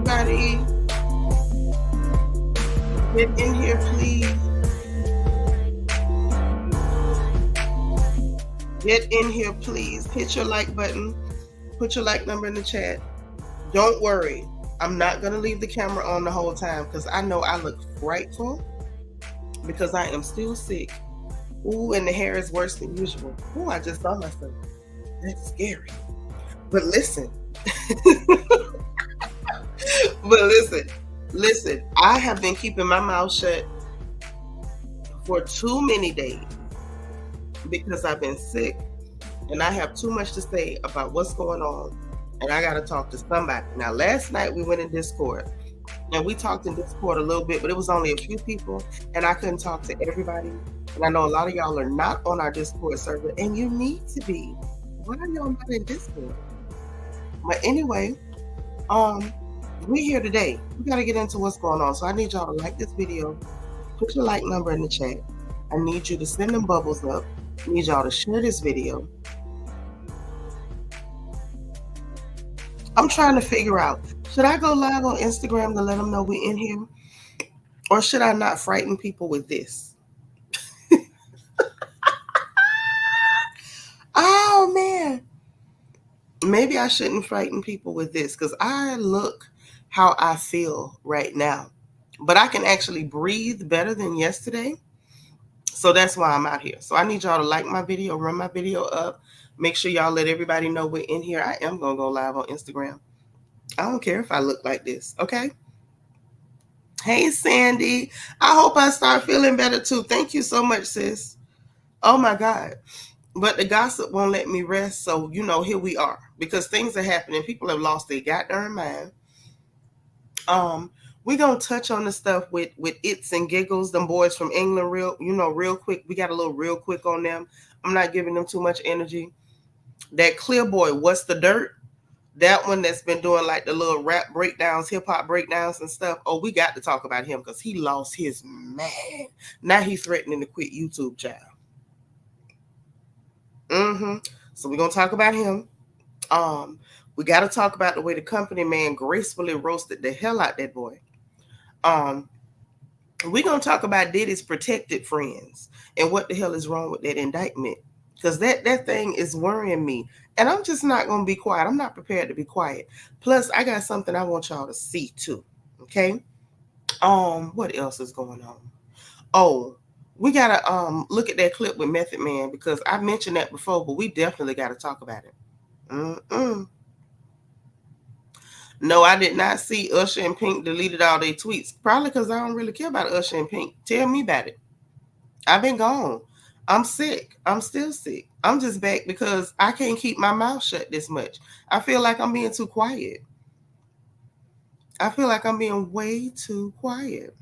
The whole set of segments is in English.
everybody. Get in here, please. Get in here, please. Hit your like button. Put your like number in the chat. Don't worry. I'm not going to leave the camera on the whole time because I know I look frightful because I am still sick. Ooh, and the hair is worse than usual. Ooh, I just saw myself. That's scary. But listen. Listen. I have been keeping my mouth shut for too many days because I've been sick and I have too much to say about what's going on. And I got to talk to somebody. Now, last night we went in Discord and we talked in Discord a little bit, but it was only a few people and I couldn't talk to everybody. And I know a lot of y'all are not on our Discord server and you need to be. Why are y'all not in Discord? But anyway, we're here today. We got to get into what's going on. So I need y'all to like this video. Put your like number in the chat. I need you to send them bubbles up. I need y'all to share this video. I'm trying to figure out, should I go live on Instagram to let them know we're in here? Or should I not frighten people with this? Oh, man. Maybe I shouldn't frighten people with this because I look how I feel right now. But I can actually breathe better than yesterday. So that's why I'm out here. So I need y'all to like my video, run my video up. Make sure y'all let everybody know we're in here. I am going to go live on Instagram. I don't care if I look like this, okay? Hey, Sandy. I hope I start feeling better, too. Thank you so much, sis. Oh, my God. But the gossip won't let me rest, so, here we are. Because things are happening. People have lost their goddamn mind. We're going to touch on the stuff with Its and Giggles, them boys from England, real quick. We got a little real quick on them. I'm not giving them too much energy. That Clear Boy, What's the Dirt? That one that's been doing like the little rap breakdowns, hip hop breakdowns and stuff. Oh, we got to talk about him because he lost his man. Now he's threatening to quit YouTube, child. So we're going to talk about him. We got to talk about the way the company man gracefully roasted the hell out that boy. We're going to talk about Diddy's protected friends and what the hell is wrong with that indictment. Because that thing is worrying me. And I'm just not going to be quiet. I'm not prepared to be quiet. Plus, I got something I want y'all to see too. Okay? What else is going on? Oh, we got to look at that clip with Method Man because I mentioned that before, but we definitely got to talk about it. No, I did not see Usher and Pink deleted all their tweets. Probably because I don't really care about Usher and Pink. Tell me about it. I've been gone. I'm sick. I'm still sick. I'm just back because I can't keep my mouth shut this much. I feel like I'm being too quiet. I feel like I'm being way too quiet.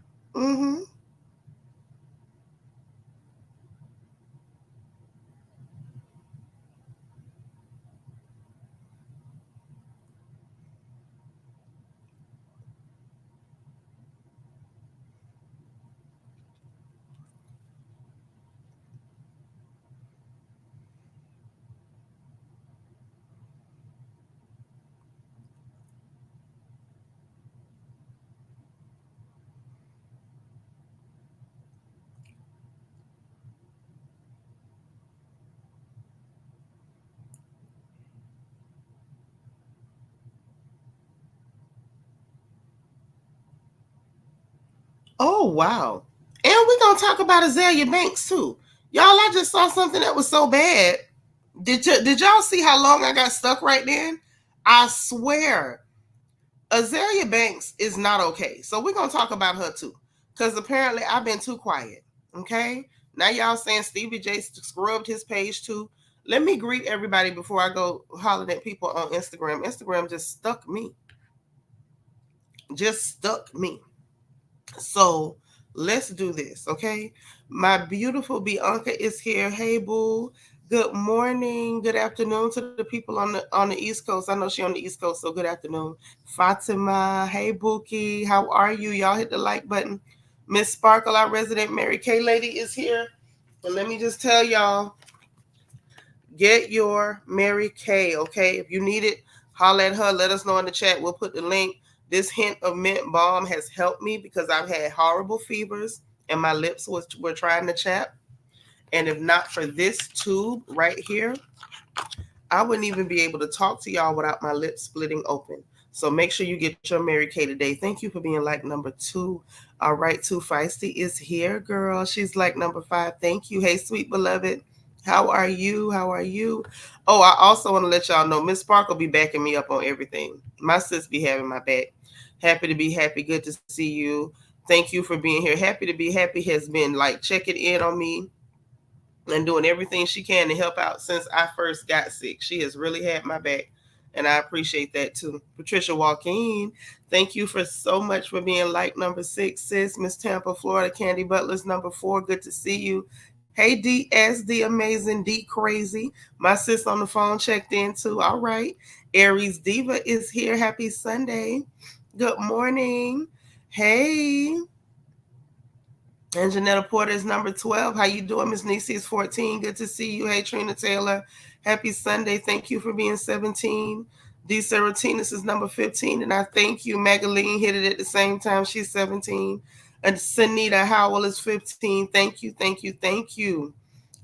Oh, wow. And we're going to talk about Azealia Banks, too. Y'all, I just saw something that was so bad. Did y'all see how long I got stuck right then? I swear, Azealia Banks is not okay. So we're going to talk about her, too. Because apparently I've been too quiet. Okay? Now y'all saying Stevie J scrubbed his page, too. Let me greet everybody before I go hollering at people on Instagram. Instagram just stuck me. So let's do this, okay? My beautiful Bianca is here. Hey, boo. Good morning. Good afternoon to the people on the East Coast. I know she's on the East Coast, so good afternoon. Fatima. Hey, Bookie. How are you? Y'all hit the like button. Miss Sparkle, our resident Mary Kay lady, is here. And let me just tell y'all, get your Mary Kay, okay? If you need it, holler at her. Let us know in the chat. We'll put the link. This hint of mint balm has helped me because I've had horrible fevers and my lips were trying to chap. And if not for this tube right here, I wouldn't even be able to talk to y'all without my lips splitting open. So make sure you get your Mary Kay today. Thank you for being like number 2. All right, Too Feisty is here, girl. She's like number 5. Thank you. Hey, sweet beloved. How are you? How are you? Oh, I also want to let y'all know Miss Sparkle be backing me up on everything. My sis be having my back. Happy to be happy. Good to see you. Thank you for being here. Happy to be happy has been like checking in on me and doing everything she can to help out since I first got sick. She has really had my back, and I appreciate that too. Patricia Joaquin, thank you for so much for being like number 6, sis. Miss Tampa, Florida, Candy Butler's number 4. Good to see you. Hey, DS, the amazing D Crazy. My sis on the phone checked in too. All right. Aries Diva is here. Happy Sunday. Good morning. Hey. And Janetta Porter is number 12. How you doing, Miss Nisi is 14. Good to see you. Hey, Trina Taylor. Happy Sunday. Thank you for being 17. D. Serotinus is number 15. And I thank you. Magaline hit it at the same time. She's 17. And Seanitra Howell is 15. Thank you, thank you, thank you.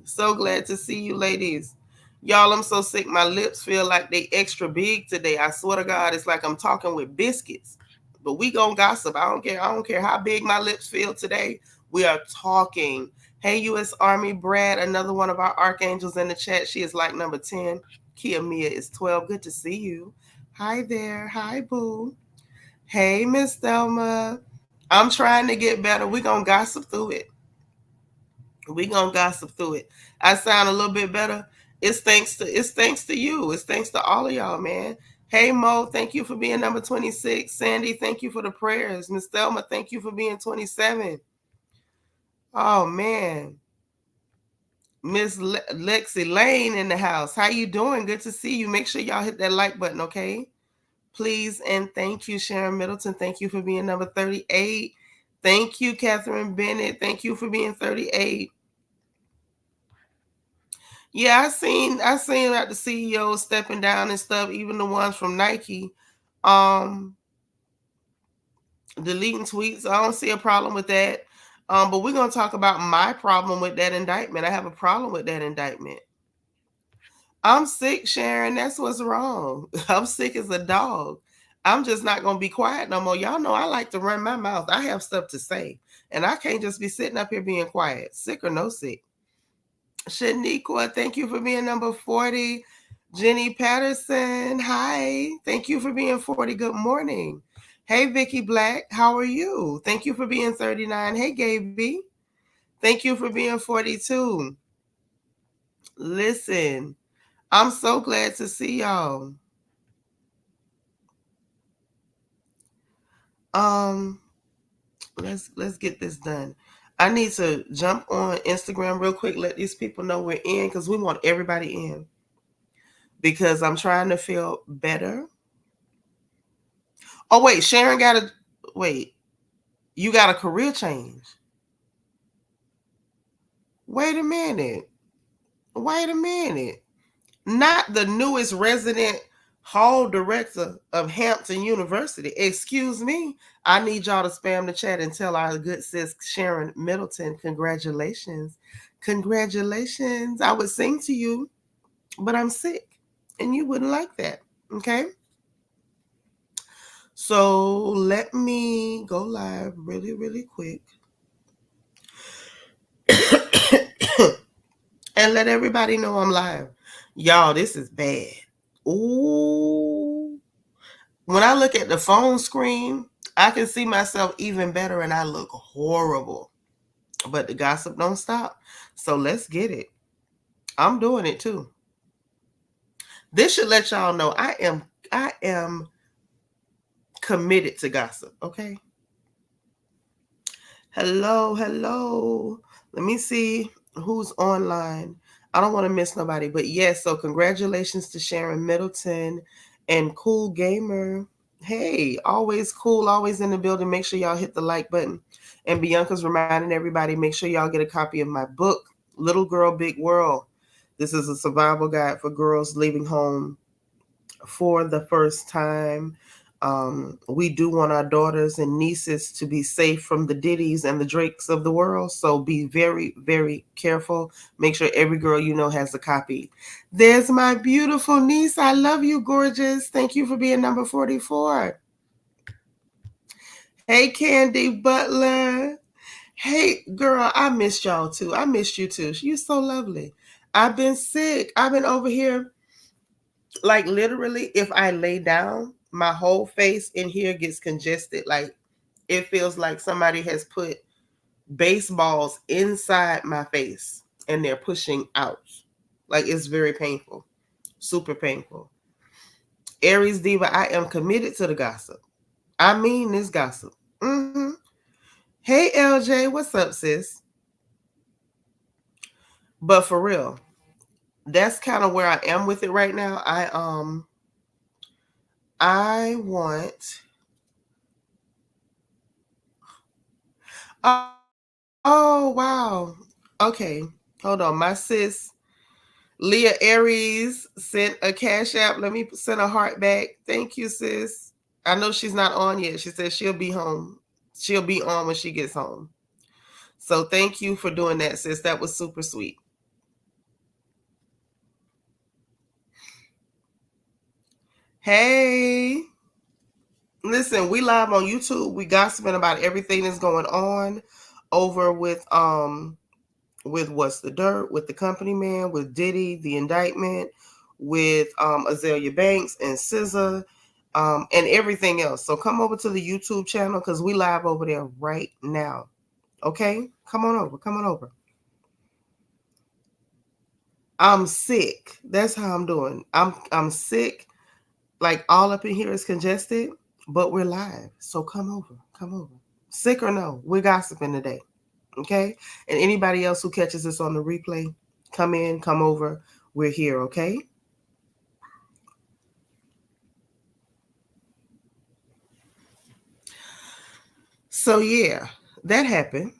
So glad to see you, ladies. Y'all, I'm so sick. My lips feel like they extra big today. I swear to God, it's like I'm talking with biscuits. But we gonna gossip. I don't care. I don't care how big my lips feel today. We are talking. Hey, U.S. Army Brad, another one of our archangels in the chat. She is like number 10. Kia Mia is 12. Good to see you. Hi there. Hi, boo. Hey, Miss Thelma. I'm trying to get better. We're going to gossip through it. We're going to gossip through it. I sound a little bit better. It's thanks to you. It's thanks to all of y'all, man. Hey, Mo, thank you for being number 26. Sandy, thank you for the prayers. Miss Thelma, thank you for being 27. Oh, man. Miss Lexi Lane in the house. How you doing? Good to see you. Make sure y'all hit that like button, okay? Please and thank you, Sharon Middleton. Thank you for being number 38. Thank you, Catherine Bennett. Thank you for being 38. Yeah, I seen like the CEOs stepping down and stuff, even the ones from Nike. Deleting tweets. I don't see a problem with that. But we're gonna talk about my problem with that indictment. I have a problem with that indictment. I'm sick, Sharon. That's what's wrong. I'm sick as a dog. I'm just not going to be quiet no more. Y'all know I like to run my mouth. I have stuff to say. And I can't just be sitting up here being quiet, sick or no sick. Shaniqua, thank you for being number 40. Jenny Patterson, hi. Thank you for being 40. Good morning. Hey, Vicky Black, how are you? Thank you for being 39. Hey, Gaby. Thank you for being 42. Listen, I'm so glad to see y'all. Let's get this done. I need to jump on Instagram real quick, let these people know we're in because we want everybody in. Because I'm trying to feel better. Oh, wait, Sharon you got a career change. Wait a minute. Not the newest resident hall director of Hampton University. Excuse me. I need y'all to spam the chat and tell our good sis Sharon Middleton, congratulations. Congratulations. I would sing to you, but I'm sick and you wouldn't like that. Okay. So let me go live really, really quick. And let everybody know I'm live. Y'all, this is bad. Ooh. When I look at the phone screen, I can see myself even better and I look horrible. But the gossip don't stop. So let's get it. I'm doing it too. This should let y'all know I am committed to gossip, okay? Hello. Let me see who's online. I don't want to miss nobody, but yes, so congratulations to Sharon Middleton and Cool Gamer. Hey, always cool, always in the building. Make sure y'all hit the like button. And Bianca's reminding everybody, make sure y'all get a copy of my book, Little Girl, Big World. This is a survival guide for girls leaving home for the first time. We do want our daughters and nieces to be safe from the Diddys and the Drakes of the world. So be very, very careful. Make sure every girl you know has a copy. There's my beautiful niece. I love you, gorgeous. Thank you for being number 44. Hey, Candy Butler. Hey, girl, I missed y'all too. I missed you too. You're so lovely. I've been sick. I've been over here. Like literally, if I lay down, my whole face in here gets congested. Like it feels like somebody has put baseballs inside my face and they're pushing out. Like it's very painful, super painful. Aries Diva, I am committed to the gossip. I mean this gossip. Mm-hmm. Hey LJ, what's up, sis? But for real, that's kind of where I am with it right now. I want. Oh wow. Okay, hold on. My sis Leah Aries sent a cash app. Let me send a heart back. Thank you, sis. I know she's not on yet. She said she'll be home. She'll be on when she gets home. So thank you for doing that, sis. That was super sweet. Hey. Listen, we live on YouTube. We gossiping about everything that's going on over with What's the Dirt, with the Company Man, with Diddy, the Indictment, with Azealia Banks and SZA, and everything else. So come over to the YouTube channel because we live over there right now. Okay? Come on over. Come on over. I'm sick. That's how I'm doing. I'm sick. Like all up in here is congested, but we're live. So come over. Come over. Sick or no, we're gossiping today. Okay? And anybody else who catches us on the replay, come in, come over. We're here, okay? So yeah, that happened.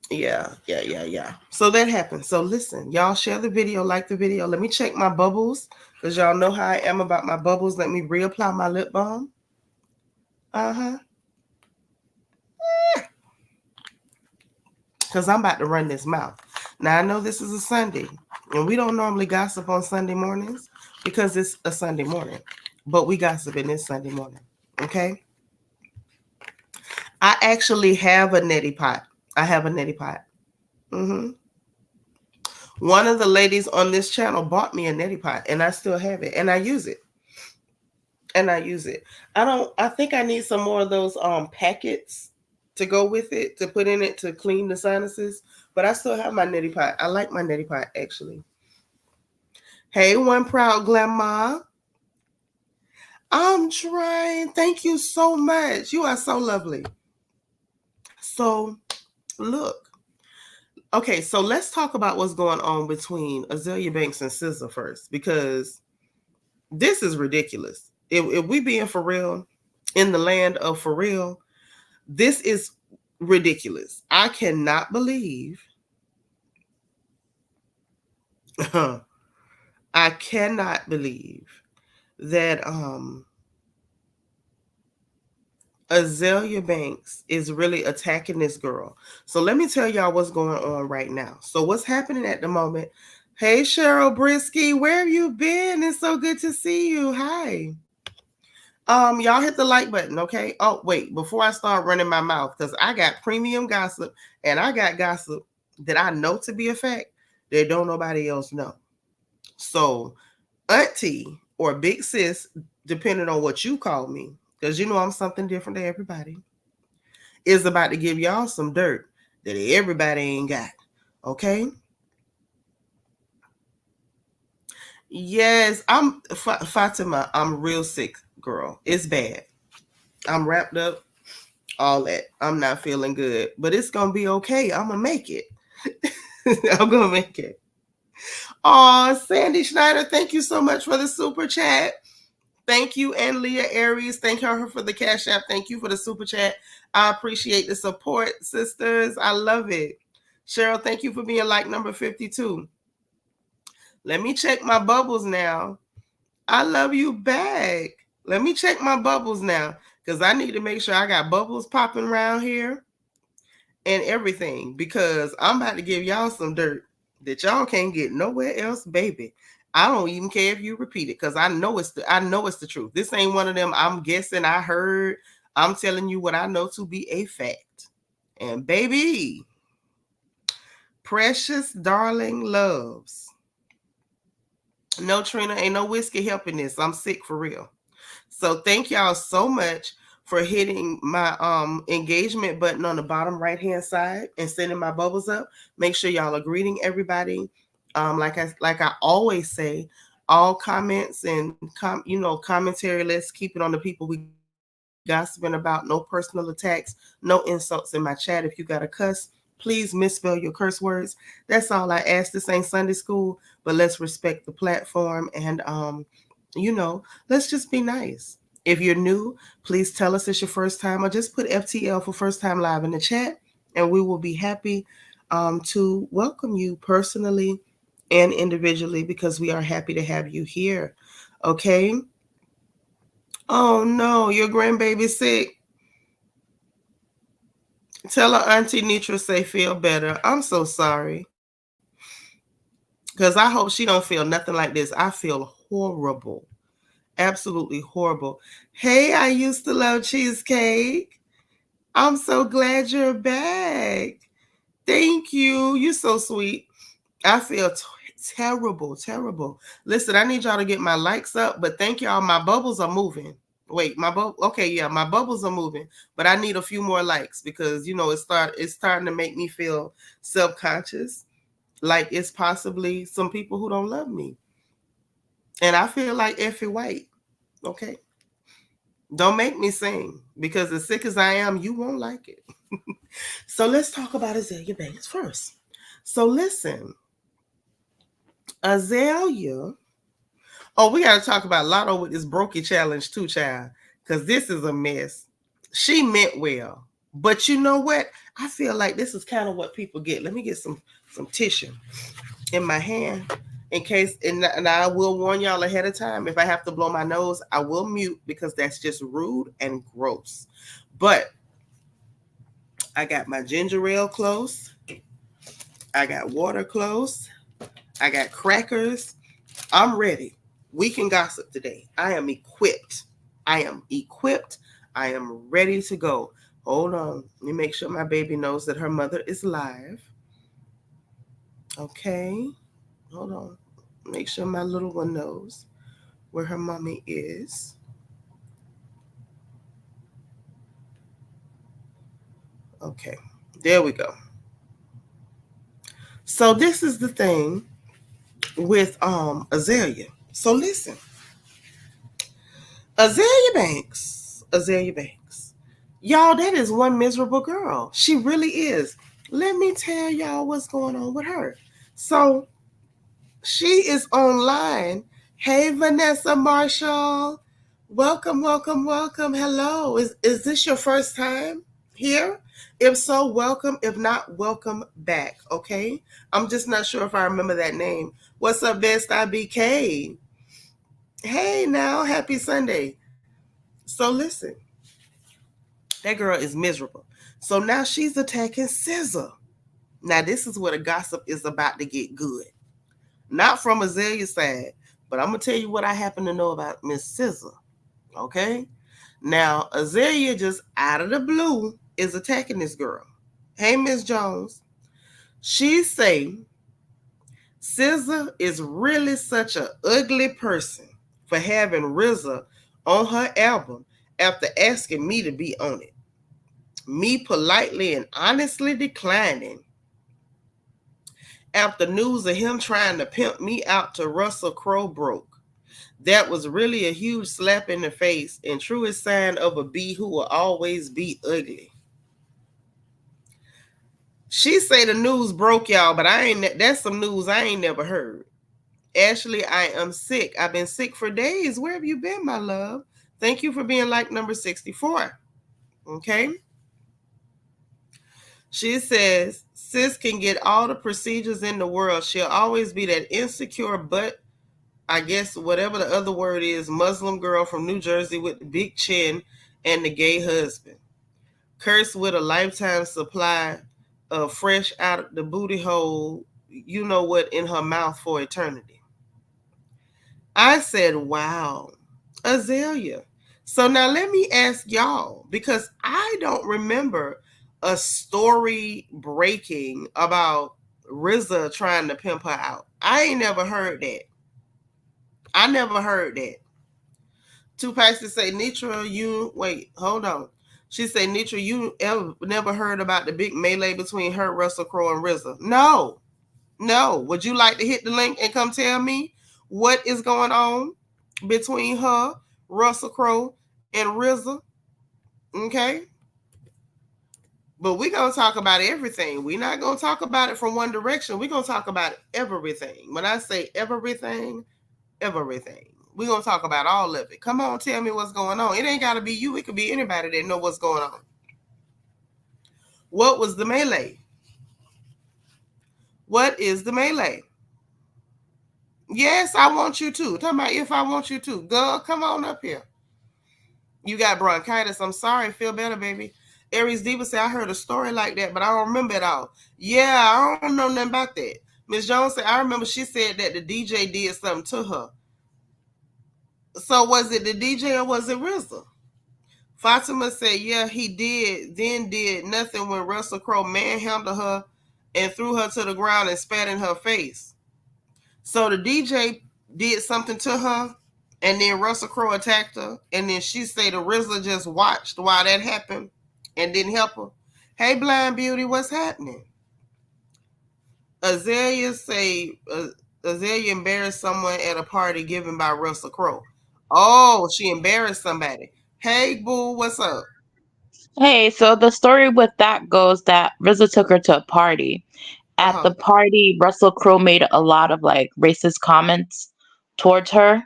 Yeah. So that happened. So listen, y'all share the video, like the video. Let me check my bubbles because y'all know how I am about my bubbles. Let me reapply my lip balm. Uh-huh. Because I'm about to run this mouth. Now I know this is a Sunday, and we don't normally gossip on Sunday mornings because it's a Sunday morning, but we gossiping this Sunday morning. Okay. I actually have a neti pot. I have a neti pot. Mm-hmm. One of the ladies on this channel bought me a neti pot, and I still have it, and I use it. I think I need some more of those packets to go with it to put in it to clean the sinuses. But I still have my neti pot. I like my neti pot actually. Hey, one proud grandma. I'm trying. Thank you so much. You are so lovely. So look. Okay, so let's talk about what's going on between Azealia Banks and SZA first, because this is ridiculous. If we being for real in the land of for real, this is ridiculous. I cannot believe. I cannot believe that Azealia Banks is really attacking this girl. So let me tell y'all what's going on right now. So what's happening at the moment? Hey Cheryl Brisky, where have you been? It's so good to see you. Hi. Y'all hit the like button, okay? Oh, wait, before I start running my mouth, because I got premium gossip and I got gossip that I know to be a fact that don't nobody else know. So, auntie or big sis, depending on what you call me, because you know I'm something different to everybody, is about to give y'all some dirt that everybody ain't got, okay? Yes, I'm Fatima. I'm real sick, girl. It's bad. I'm wrapped up. All that. I'm not feeling good, but it's gonna be okay. I'm gonna make it. I'm gonna make it. Oh, Sandy Schneider, thank you so much for the super chat. Thank you, and Leah Aries. Thank her for the cash app. Thank you for the super chat. I appreciate the support, sisters. I love it. Cheryl, thank you for being like number 52. Let me check my bubbles now. I love you back. Let me check my bubbles now, because I need to make sure I got bubbles popping around here and everything, because I'm about to give y'all some dirt that y'all can't get nowhere else, baby. I don't even care if you repeat it, because I know it's the truth. This ain't one of them I'm guessing, I heard. I'm telling you what I know to be a fact. And baby, precious darling loves. No, Trina, ain't no whiskey helping this. I'm sick for real. So thank y'all so much for hitting my engagement button on the bottom right hand side and sending my bubbles up. Make sure y'all are greeting everybody. Like I always say, all comments and commentary, let's keep it on the people we gossiping about. No personal attacks, no insults in my chat. If you got a cuss, please misspell your curse words. That's all I ask. This ain't Sunday school, but let's respect the platform and let's just be nice. If you're new, please tell us it's your first time, or just put FTL for first time live in the chat, and we will be happy to welcome you personally and individually, because we are happy to have you here. Okay. Oh no, your grandbaby's sick. Tell her Auntie Nitra say feel better. I'm so sorry. Because I hope she don't feel nothing like this. I feel horrible. Absolutely horrible. Hey, I used to love cheesecake. I'm so glad you're back. Thank you. You're so sweet. I feel terrible. Listen, I need y'all to get my likes up, but thank y'all. My bubbles are moving. Wait, my bubble. Okay, yeah, my bubbles are moving, but I need a few more likes, because it's starting to make me feel self-conscious, like it's possibly some people who don't love me, and I feel like Effie White. Okay, don't make me sing, because as sick as I am, you won't like it. So let's talk about Azealia Banks first. So listen, Azealia. Oh, we got to talk about Latto with this Brokey challenge too, child, because this is a mess. She meant well, but you know what? I feel like this is kind of what people get. Let me get some tissue in my hand in case, and I will warn y'all ahead of time. If I have to blow my nose, I will mute, because that's just rude and gross. But I got my ginger ale close. I got water close. I got crackers. I'm ready. We can gossip today. I am equipped. I am ready to go. Hold on. Let me make sure my baby knows that her mother is live. Okay. Hold on. Make sure my little one knows where her mommy is. Okay. There we go. So this is the thing with Azealia. So listen. Azealia Banks. Y'all, that is one miserable girl. She really is. Let me tell y'all what's going on with her. So she is online. Hey, Vanessa Marshall. Welcome. Hello. Is this your first time here? If so, welcome. If not, welcome back. Okay. I'm just not sure if I remember that name. What's up, Best IBK? Hey, now, happy Sunday. So listen, that girl is miserable. So now she's attacking SZA. Now this is where the gossip is about to get good. Not from Azalea's side, but I'm gonna tell you what I happen to know about Miss SZA. Okay. Now Azealia just out of the blue is attacking this girl. Hey, Miss Jones. She say SZA is really such an ugly person for having RZA on her album after asking me to be on it. Me politely and honestly declining after news of him trying to pimp me out to Russell Crowe broke. That was really a huge slap in the face and truest sign of a bee who will always be ugly. She say the news broke, y'all, but that's some news I ain't never heard. Ashley, I am sick. I've been sick for days. Where have you been, my love? Thank you for being like number 64. Okay. She says, sis can get all the procedures in the world. She'll always be that insecure butt I guess whatever the other word is, Muslim girl from New Jersey with the big chin and the gay husband. Cursed with a lifetime supply of fresh out of the booty hole, you know what, in her mouth for eternity. I said, wow, Azealia. So now let me ask y'all, because I don't remember a story breaking about RZA trying to pimp her out. I ain't never heard that. I never heard that. Tupac say, Nitra, you wait, hold on. She said, Nitra, you ever never heard about the big melee between her, Russell Crowe, and RZA? No, no. Would you like to hit the link and come tell me what is going on between her, Russell Crowe, and RZA? Okay. But we're going to talk about everything. We're not going to talk about it from one direction. We're going to talk about everything. When I say everything, everything. We're going to talk about all of it. Come on, tell me what's going on. It ain't got to be you. It could be anybody that know what's going on. What was the melee? What is the melee? Yes, I want you to. Talking about if I want you to. Girl, come on up here. You got bronchitis. I'm sorry. Feel better, baby. Aries Diva said, I heard a story like that, but I don't remember it all. Yeah, I don't know nothing about that. Miss Jones said, I remember she said that the DJ did something to her. So was it the DJ or was it RZA? Fatima said, yeah, he did, then did nothing when Russell Crowe manhandled her and threw her to the ground and spat in her face. So the DJ did something to her, and then Russell Crowe attacked her, and then she said the RZA just watched while that happened and didn't help her. Hey, Blind Beauty, what's happening? Azealia say, Azealia embarrassed someone at a party given by Russell Crowe. Oh, she embarrassed somebody. Hey, boo, what's up? Hey, so the story with that goes that RZA took her to a party. At Uh-huh. the party, Russell Crowe made a lot of like racist comments towards her,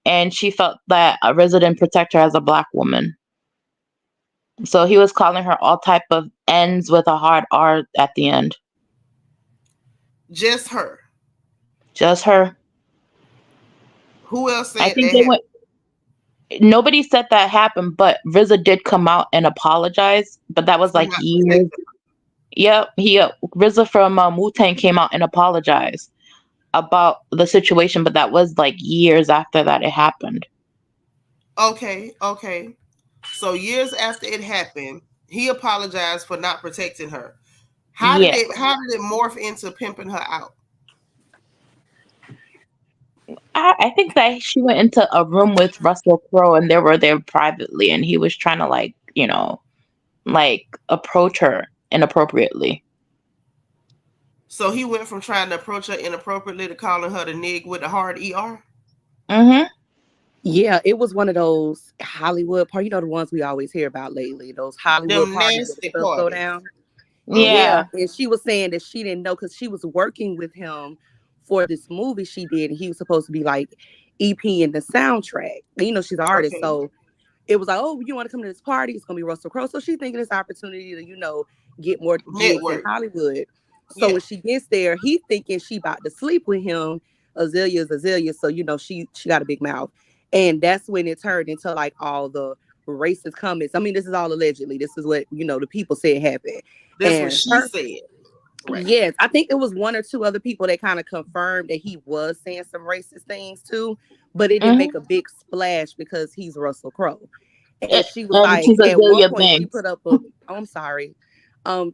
and she felt that RZA didn't protect her as a black woman. So he was calling her all type of N's with a hard R at the end. Just her. Just her. Who else I said think that they happened? went. Nobody said that happened, but RZA did come out and apologize. But that was For like not years. protecting Yep, he RZA from Wu Tang came out and apologized about the situation, but that was like years after that it happened. her. Okay, okay. So years after it happened, he apologized for not protecting her. Yeah, How did it morph into pimping her out? I think that she went into a room with Russell Crowe and they were there privately, and he was trying to like like approach her inappropriately. So he went from trying to approach her inappropriately to calling her the nig with the hard ER. Mhm. Yeah, it was one of those Hollywood party. You know the ones we always hear about lately. Those Hollywood Them parties where the nasty stuff go parties. down. Mm-hmm. Yeah, Yeah. and she was saying that she didn't know because she was working with him for this movie she did. And he was supposed to be like EP in the soundtrack. And, you know, she's an artist, Okay. so it was like, oh, you want to come to this party? It's gonna be Russell Crowe. So she's thinking this opportunity to, get more gigs in Network. Hollywood. So Yeah. when she gets there, he thinking she about to sleep with him. Azealia is Azealia, so she got a big mouth, and that's when it turned into like all the racist comments. I mean, this is all allegedly. This is what the people said happened, That's what and she her. said. Right. Yes, I think it was one or two other people that kind of confirmed that he was saying some racist things too, but it didn't Mhm. make a big splash because he's Russell Crowe. And A- she was And like, she's at one Azealia point, she Banks. put up a, oh, I'm sorry.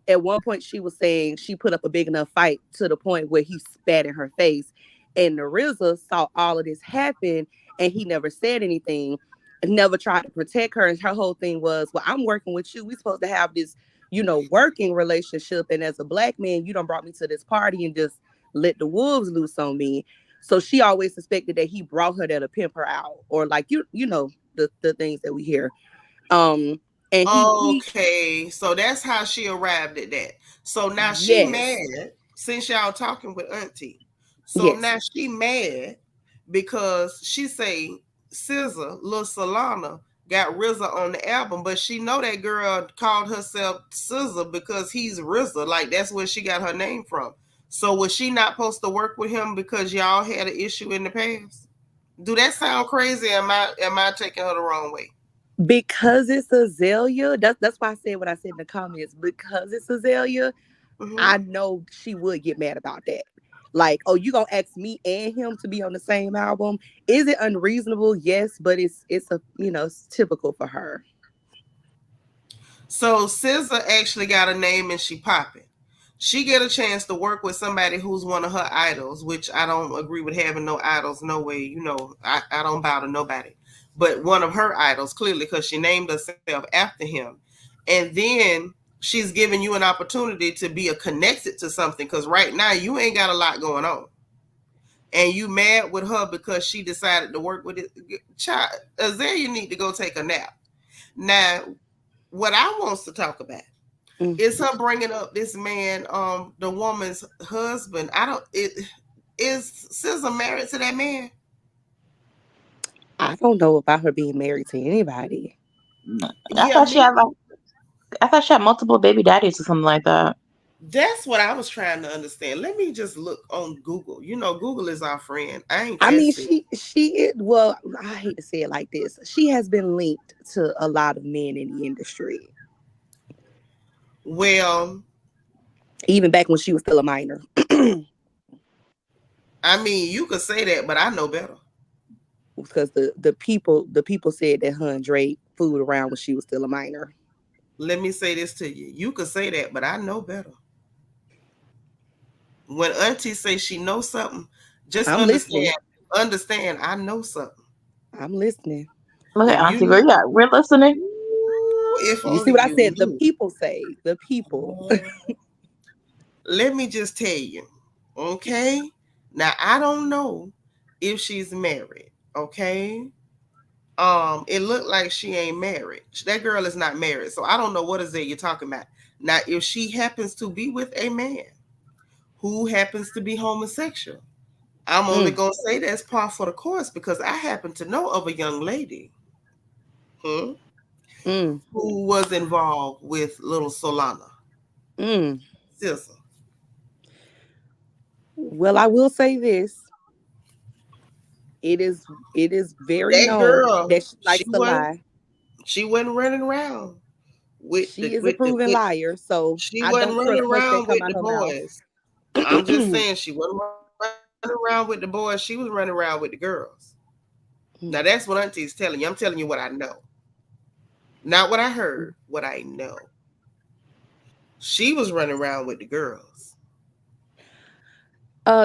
At one point, she was saying she put up a big enough fight to the point where he spat in her face. And the RZA saw all of this happen and he never said anything, never tried to protect her. And her whole thing was, well, I'm working with you. We're supposed to have this, working relationship. And as a black man, you don't brought me to this party and just let the wolves loose on me. So she always suspected that he brought her there to pimp her out, or like the things that we hear. Um, and he Okay. So that's how she arrived at that. So now she yes, mad since y'all talking with Auntie. So yes. now she mad because she say SZA, Lil Solana, got RZA on the album, but she know that girl called herself SZA because he's RZA. Like that's where she got her name from. So was she not supposed to work with him because y'all had an issue in the past? Do that sound crazy? Am I taking her the wrong way? Because it's Azealia. That's why I said what I said in the comments. Because it's Azealia, I Hmm. know she would get mad about that. Like, oh, you gonna ask me and him to be on the same album? Is it unreasonable? Yes, but it's a it's typical for her. So SZA actually got a name and she popping. She get a chance to work with somebody who's one of her idols, which I don't agree with having no idols. No way, I don't bow to nobody. But one of her idols, clearly, because she named herself after him. And then she's giving you an opportunity to be a connected to something. Because right now you ain't got a lot going on. And you mad with her because she decided to work with it. Child, Azalea need to go take a nap. Now, what I wants to talk about Mm. is her bringing up this man, the woman's husband. I don't. It is SZA married to that man? I don't know about her being married to anybody. I Yeah, thought she me. had like I thought she had multiple baby daddies or something like that. That's what I was trying to understand. Let me just look on Google. Google is our friend. I ain't I that mean, sick. she is, well, I hate to say it like this. She has been linked to a lot of men in the industry, Well, even back when she was still a minor. I mean, you could say that, but I know better. Because the people said that her and Drake fooled around when she was still a minor. Let me say this to you. You could say that, but I know better. When Auntie say she knows something, just I'm listening. understand. I know something. I'm listening. Look at If you Auntie Girl. knew, Yeah, we're listening. if You see only what I you said? The knew. people say, the people. Let me just tell you, okay? Now I don't know if she's married, okay? It looked like she ain't married. That girl is not married, so I don't know what is it you're talking about. Now, if she happens to be with a man who happens to be homosexual, I'm only Mm, gonna say that's par for the course because I happen to know of a young lady, hmm, mm, who was involved with little Solana, mm. sister. Well, I will say this. It is very That known girl, that she likes to lie. she wasn't running around She is a proven with liar, so she I wasn't don't running trust much that around come with the out her mouth. boys. I'm just saying she wasn't running around with the boys. She was running around with the girls. Now that's what Auntie's telling you. I'm telling you what I know. Not what I heard, what I know. She was running around with the girls.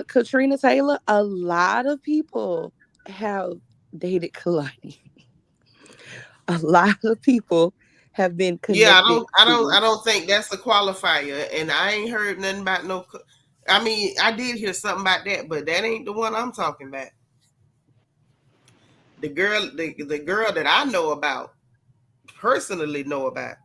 Katrina Taylor, a lot of people have dated Kalani. A lot of people have been Yeah, connected to. I don't think that's a qualifier. And I ain't heard nothing about no. I mean, I did hear something about that, but that ain't the one I'm talking about. The girl that I know about, personally know about.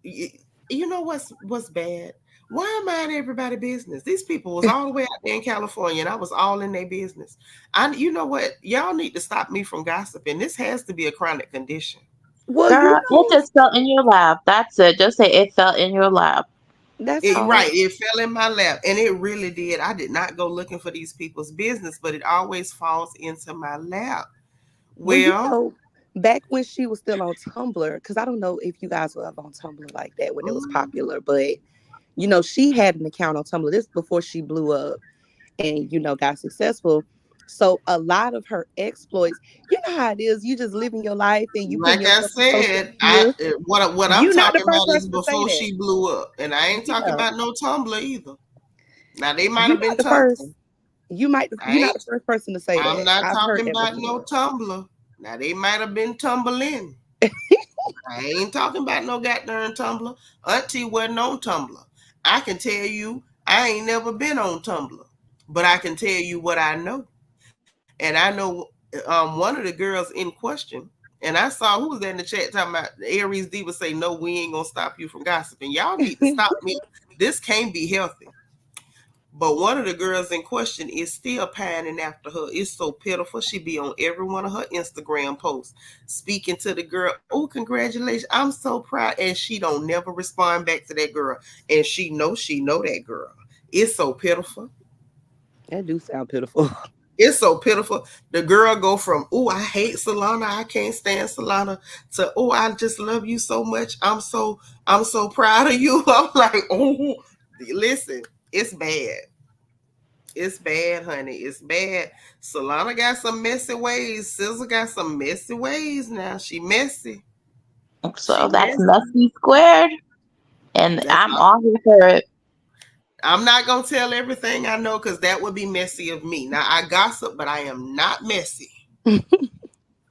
You, you know what's bad? Why am I in everybody's business? These people was all the way out there in California, and I was all in their business. You know what? Y'all need to stop me from gossiping. This has to be a chronic condition. Well, Girl, it just fell in your lap. That's it. Just say it fell in your lap. that's It all. right, it fell in my lap, and it really did. I did not go looking for these people's business, but it always falls into my lap. Well, Well, back when she was still on Tumblr, because I don't know if you guys were up on Tumblr like that when it was mm, popular, but she had an account on Tumblr. This before she blew up and got successful. So a lot of her exploits, you know how it is. You just living your life and you putting like I yourself on social said, media. what I'm You're not the talking first about is person to say before that. she blew up, and I ain't talking Yeah, about no Tumblr either. Now they might you're have not been the first. tumbling. I You're not the ain't. first person to say I'm that. not I've heard talking that about no before. Tumblr. Now they might have been tumbling. I ain't talking about no goddamn Tumblr. Auntie wasn't on Tumblr. I can tell you, I ain't never been on Tumblr, but I can tell you what I know. And I know one of the girls in question, and I saw who was there in the chat talking about Aries Diva say, "No, we ain't gonna stop you from gossiping. Y'all need to stop me. This can't be healthy." But one of the girls in question is still pining after her. It's so pitiful. She be on every one of her Instagram posts, speaking to the girl. Oh, congratulations! I'm so proud. And she don't never respond back to that girl. And she know that girl. It's so pitiful. That do sound pitiful. It's so pitiful. The girl go from, oh, I hate Solana, I can't stand Solana, to, oh, I just love you so much. I'm so proud of you. I'm like, oh, listen, it's bad. It's bad, honey. It's bad. Solana got some messy ways. SZA got some messy ways now. She messy. She So that's messy. messy squared, and That's I'm all. all here for it. I'm not gonna tell everything I know because that would be messy of me. Now I gossip, but I am not messy.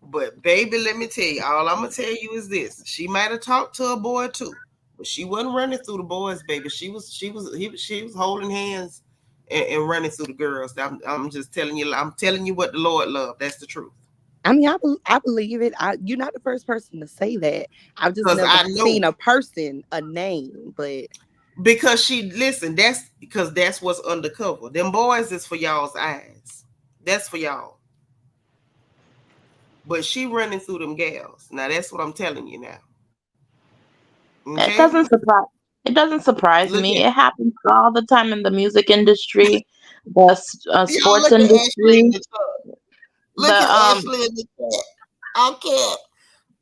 But baby, let me tell you, all I'm gonna tell you is this: she might have talked to a boy too, but she wasn't running through the boys, baby. She was holding hands and running through the girls. I'm just telling you. I'm telling you what the Lord loved. That's the truth. I mean, I believe it. You're not the first person to say that. I've just Because never I know. seen a person, a name, but Because she listen. That's because that's what's undercover. Them boys is for y'all's eyes. That's for y'all. But she running through them gals. Now that's what I'm telling you now. It Okay? doesn't surprise. It doesn't surprise Look me. at It happens all the time in the music industry, the y'all sports look at Ashley in industry, the chat. Look the at Ashley in the chat. I can't.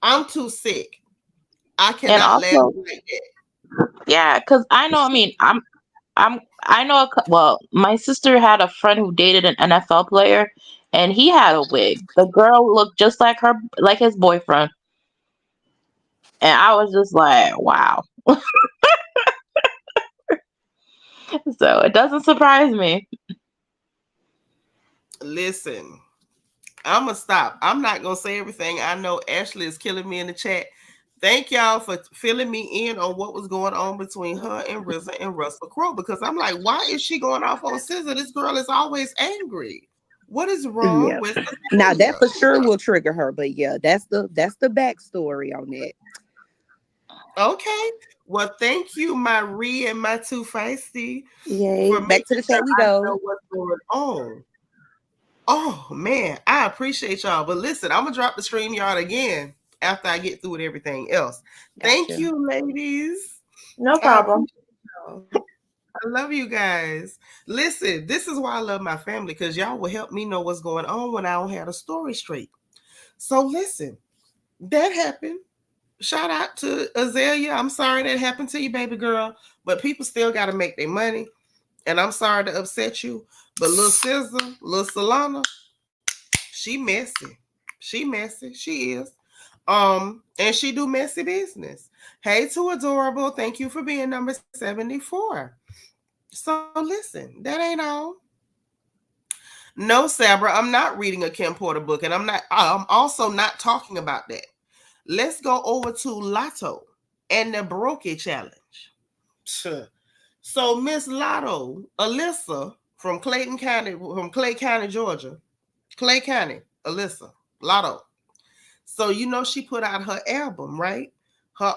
I'm too sick. I and cannot laugh also like that. yeah, because I know. I mean, I know. Well, my sister had a friend who dated an NFL player, and he had a wig. The girl looked just like her, like his boyfriend, and I was just like, wow. So it doesn't surprise me. Listen, I'm gonna stop. I'm not gonna say everything. I know Ashley is killing me in the chat. Thank y'all for filling me in on what was going on between her and RZA and Russell Crowe because I'm like, why is she going off on SZA? This girl is always angry. What is wrong yeah. with Now Azealia? that for sure will trigger her. But yeah, that's the backstory on that. Okay. Well, thank you, my Ree and my Too Feisty, Yay. for Back to making the sure chat we I go. know what's going on. Oh man, I appreciate y'all. But listen, I'm gonna drop the stream yard again after I get through with everything else. Thank Gotcha. you, ladies. No I problem. appreciate y'all. I love you guys. Listen, this is why I love my family because y'all will help me know what's going on when I don't have a story straight. So listen, that happened. Shout out to Azealia. I'm sorry that happened to you, baby girl. But people still got to make their money. And I'm sorry to upset you. But little SZA, little Solana, she messy. She messy. She is. And she do messy business. Hey to Adorable. Thank you for being number 74. So listen, that ain't all. No, Sabra, I'm not reading a Kim Porter book, and I'm also not talking about that. Let's go over to Latto and the Brokey challenge. So Miss Latto, Alyssa from Clayton County, from Clay County, Georgia. Clay County, Alyssa, Latto. So you know she put out her album, right? Her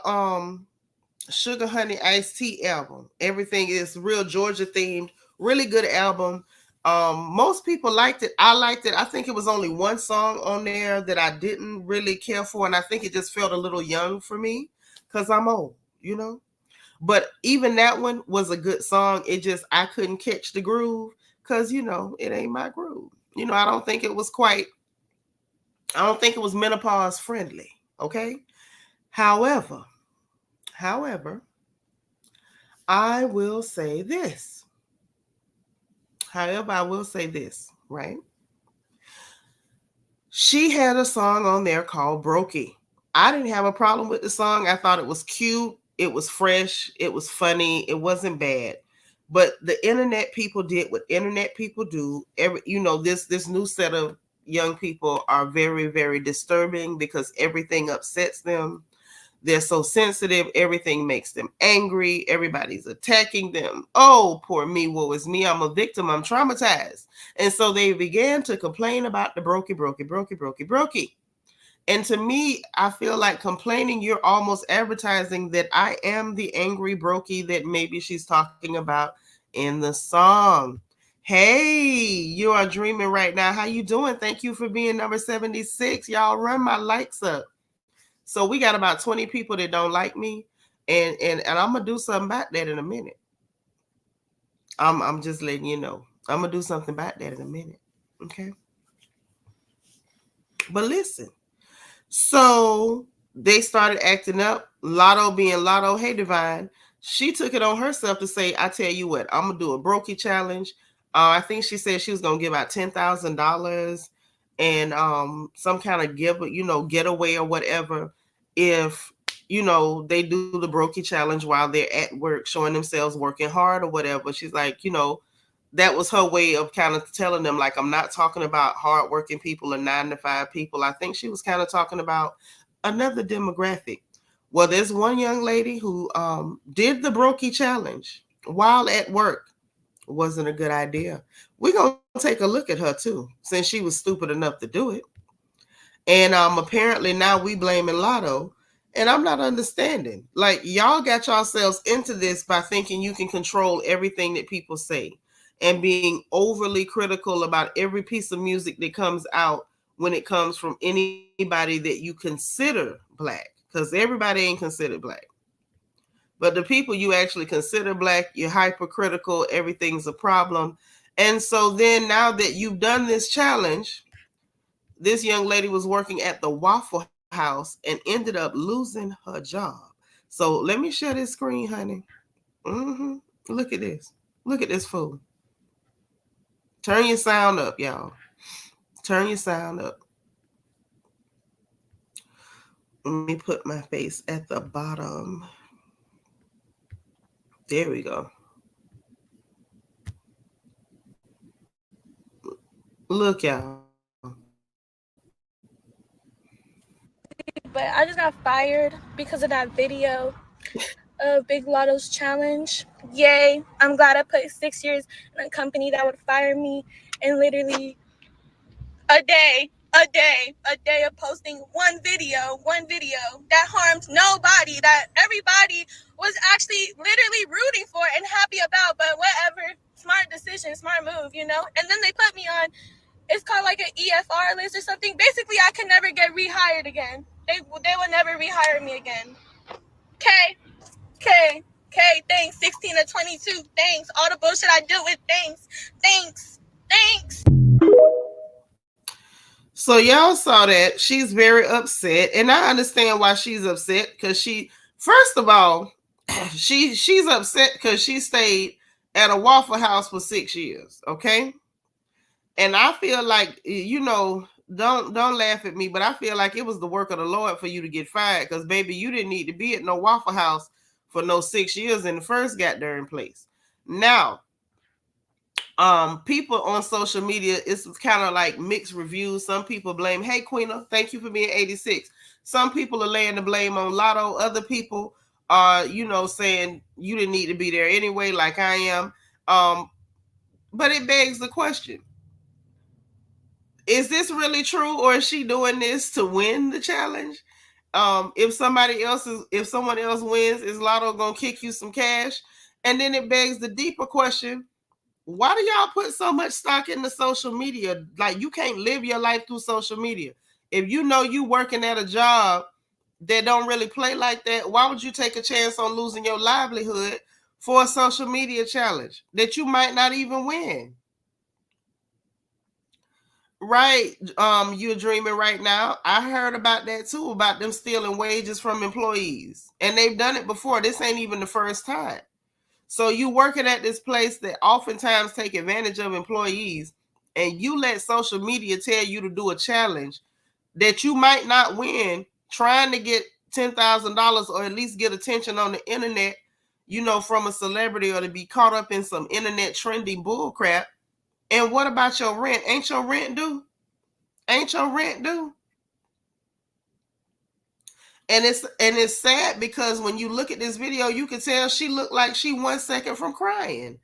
Sugar Honey Iced Tea album. Everything is real Georgia themed, really good album. Most people liked it. I liked it. I think it was only one song on there that I didn't really care for, and I think it just felt a little young for me because I'm old, you know. But even that one was a good song. It just I couldn't catch the groove because you know it ain't my groove. You know, I don't think it was quite. I don't think it was menopause friendly. Okay. However, however, I will say this. However, I will say this, right? She had a song on there called Brokey. I didn't have a problem with the song. I thought it was cute, it was fresh, it was funny, it wasn't bad. But the internet people did what internet people do. This new set of young people are very, very disturbing because everything upsets them. They're so sensitive. Everything makes them angry. Everybody's attacking them. Oh, poor me. Woe is me. I'm a victim. I'm traumatized. And so they began to complain about the brokey. And to me, I feel like complaining, you're almost advertising that I am the angry brokey that maybe she's talking about in the song. Hey, you are dreaming right now. How you doing? Thank you for being number 76. Y'all run my likes up. So we got about 20 people that don't like me, and I'm gonna do something about that in a minute. I'm just letting you know. I'm gonna do something about that in a minute. Okay. But listen, so they started acting up. Latto being Latto, hey Divine, she took it on herself to say, I tell you what, I'm gonna do a Brokey challenge. I think she said she was gonna give out $10,000 and some kind of getaway or whatever if they do the Brokey challenge while they're at work, showing themselves working hard or whatever. She's like, that was her way of kind of telling them, like, I'm not talking about hardworking people or 9-to-5 people. I think she was kind of talking about another demographic. Well, there's one young lady who did the Brokey challenge while at work. Wasn't a good idea. We're going to take a look at her too, since she was stupid enough to do it. And apparently now we blaming Latto. And I'm not understanding. Like, y'all got yourselves into this by thinking you can control everything that people say and being overly critical about every piece of music that comes out when it comes from anybody that you consider black. Because everybody ain't considered black. But the people you actually consider black, you're hypercritical, everything's a problem. And so then now that you've done this challenge, this young lady was working at the Waffle House and ended up losing her job. So let me share this screen, honey. Look at this. Look at this fool. Turn your sound up, y'all. Turn your sound up. Let me put my face at the bottom. There we go. Look, y'all. But I just got fired because of that video of Big Lotto's challenge. Yay. I'm glad I put 6 years in a company that would fire me and literally a day of posting one video that harmed nobody, that everybody was actually literally rooting for and happy about, but whatever, smart decision, smart move, And then they put me on, it's called like an EFR list or something. Basically, I can never get rehired again. They will never rehire me again. Okay, thanks. 16 to 22, thanks. All the bullshit I deal with, thanks. So y'all saw that. She's very upset. And I understand why she's upset, because first of all, she's upset because she stayed at a Waffle House for 6 years. Okay. And I feel like, don't laugh at me, but I feel like it was the work of the Lord for you to get fired, because baby, you didn't need to be at no Waffle House for no 6 years in the first goddamn place. Now, people on social media, it's kind of like mixed reviews. Some people blame, hey Queena, thank you for being 86. Some people are laying the blame on Latto. Other people are, saying you didn't need to be there anyway, like I am. But it begs the question, is this really true, or is she doing this to win the challenge? If someone else wins, is Latto gonna kick you some cash? And then it begs the deeper question, why do y'all put so much stock into social media? Like, you can't live your life through social media. If you know you working at a job that don't really play like that, why would you take a chance on losing your livelihood for a social media challenge that you might not even win? Right. You're dreaming right now. I heard about that too, about them stealing wages from employees. And they've done it before. This ain't even the first time. So you working at this place that oftentimes take advantage of employees, and you let social media tell you to do a challenge that you might not win, trying to get $10,000 or at least get attention on the internet, from a celebrity, or to be caught up in some internet trending bull crap. And what about your rent? Ain't your rent due? Ain't your rent due? And it's sad, because when you look at this video, you can tell she looked like she 1 second from crying.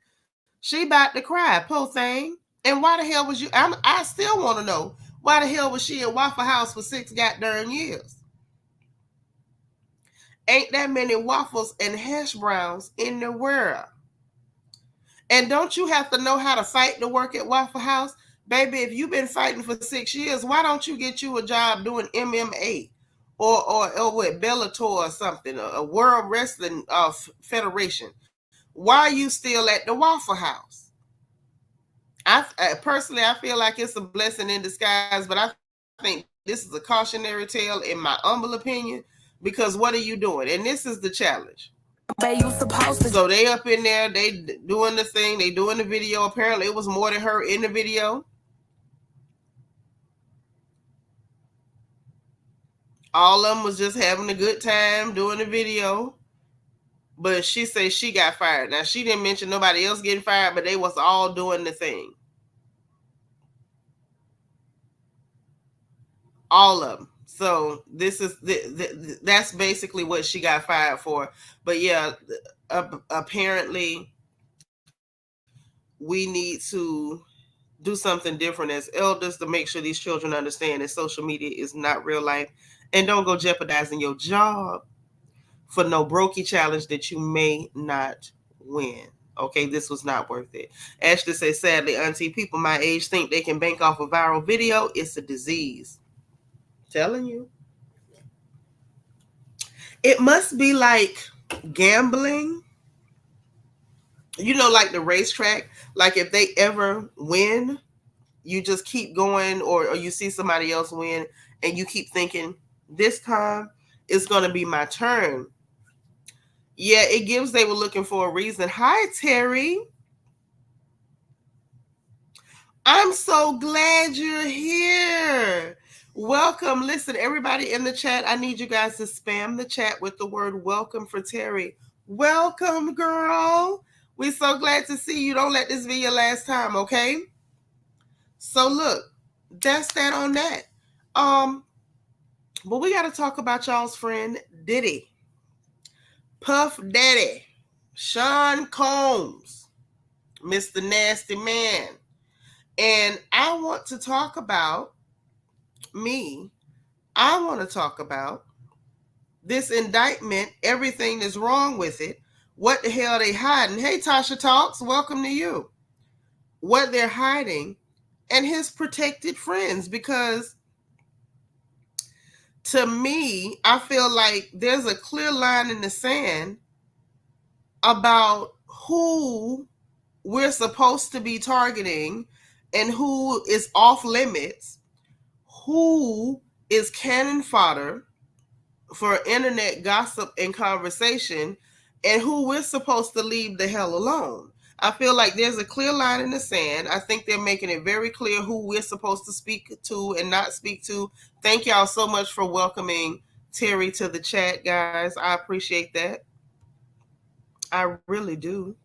She about to cry, poor thing. And why the hell was you? I still want to know, why the hell was she at Waffle House for 6 goddamn years? Ain't that many waffles and hash browns in the world? And don't you have to know how to fight to work at Waffle House? Baby, if you've been fighting for 6 years, why don't you get you a job doing MMA or with Bellator or something, a World Wrestling Federation? Why are you still at the Waffle House? I personally, I feel like it's a blessing in disguise, but I think this is a cautionary tale in my humble opinion, because what are you doing? And this is the challenge. So they up in there, they doing the thing, they doing the video. Apparently it was more than her in the video. All of them was just having a good time doing the video. But she said she got fired. Now, she didn't mention nobody else getting fired, but they was all doing the thing. All of them. So this is that's basically what she got fired for. But yeah, apparently we need to do something different as elders to make sure these children understand that social media is not real life, and don't go jeopardizing your job for no Brokey challenge that you may not win. Okay, this was not worth it. Ashley says, sadly, auntie, people my age think they can bank off a viral video. It's a disease. Telling you. It must be like gambling. You know, like the racetrack. Like if they ever win, you just keep going, or you see somebody else win and you keep thinking, this time it's going to be my turn. Yeah, it gives they were looking for a reason. Hi, Terry. I'm so glad you're here. Welcome. Listen, everybody in the chat, I need you guys to spam the chat with the word welcome for Terry. Welcome, girl. We're so glad to see you. Don't let this be your last time, okay? So look, that's that on that. But we got to talk about y'all's friend Diddy. Puff Daddy. Sean Combs. Mr. Nasty Man. And I want to talk about I want to talk about this indictment, everything that's wrong with it. What the hell they hiding? Hey, Tasha Talks, welcome to you. What they're hiding and his protected friends, because to me, I feel like there's a clear line in the sand about who we're supposed to be targeting and who is off limits, who is cannon fodder for internet gossip and conversation, and who we're supposed to leave the hell alone. I feel like there's a clear line in the sand. I think they're making it very clear who we're supposed to speak to and not speak to. Thank y'all so much for welcoming Terry to the chat, guys. I appreciate that. I really do.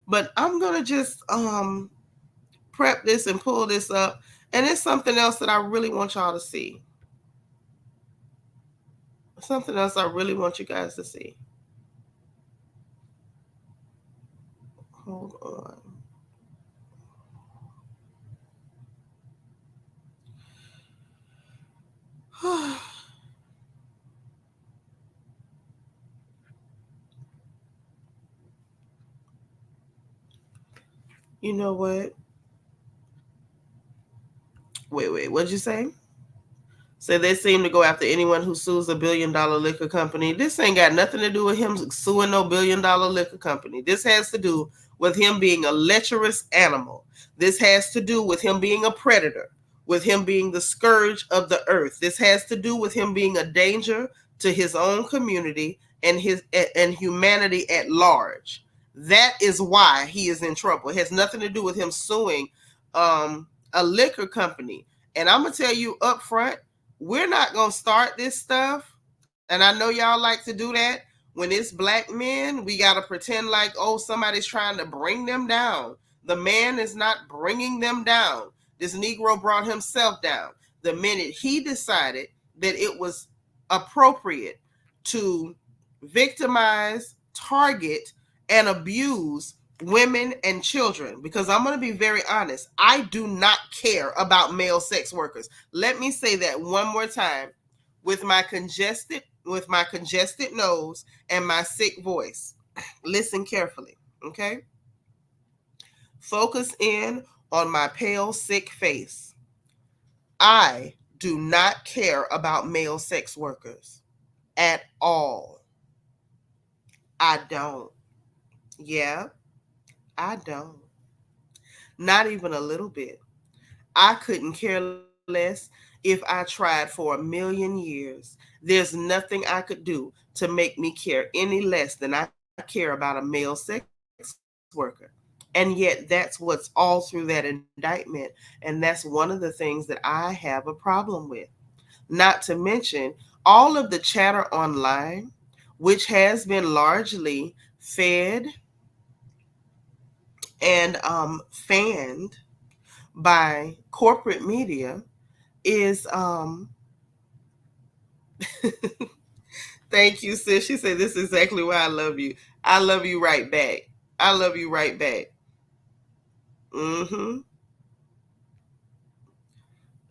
But I'm going to just prep this and pull this up. And it's something else that I really want y'all to see. Something else I really want you guys to see. Hold on. You know what? Wait. What'd you say? So they seem to go after anyone who sues a $1 billion liquor company. This ain't got nothing to do with him suing no $1 billion liquor company. This has to do with him being a lecherous animal. This has to do with him being a predator, with him being the scourge of the earth. This has to do with him being a danger to his own community and humanity at large. That is why he is in trouble. It has nothing to do with him suing a liquor company. And I'm going to tell you up front, we're not going to start this stuff. And I know y'all like to do that. When it's black men, we got to pretend like, oh, somebody's trying to bring them down. The man is not bringing them down. This Negro brought himself down. The minute he decided that it was appropriate to victimize, target, and abuse women and children, because I'm going to be very honest, I do not care about male sex workers. Let me say that one more time with my congested nose and my sick voice. Listen carefully, okay? Focus in on my pale, sick face. I do not care about male sex workers at all. I don't. Yeah. I don't. Not even a little bit. I couldn't care less if I tried for 1,000,000 years. There's nothing I could do to make me care any less than I care about a male sex worker. And yet that's what's all through that indictment. And that's one of the things that I have a problem with. Not to mention all of the chatter online, which has been largely fed and fanned by corporate media, is thank you, sis. She said, this is exactly why I love you. I love you right back. I love you right back.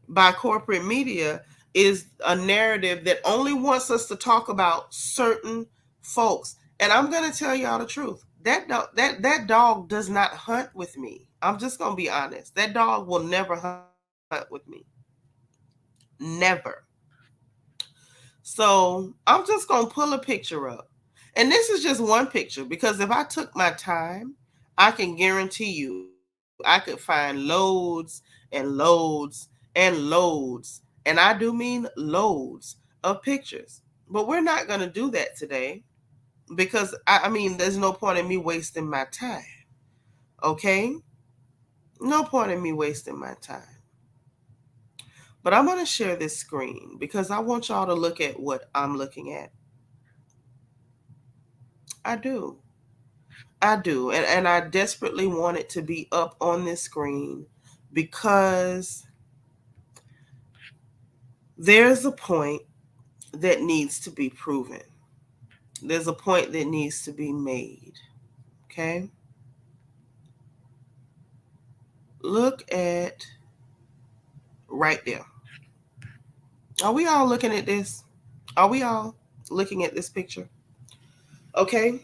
By corporate media is a narrative that only wants us to talk about certain folks. And I'm going to tell y'all the truth. That dog does not hunt with me. I'm just going to be honest. That dog will never hunt with me. Never. So I'm just going to pull a picture up. And this is just one picture, because if I took my time, I can guarantee you I could find loads and loads and loads, and I do mean loads of pictures. But we're not going to do that today, because I mean, there's no point in me wasting my time. Okay? No point in me wasting my time. But I'm going to share this screen because I want y'all to look at what I'm looking at. I do. And I desperately want it to be up on this screen, because there's a point that needs to be proven. There's a point that needs to be made. Okay? Look at right there. Are we all looking at this? Are we all looking at this picture? Okay?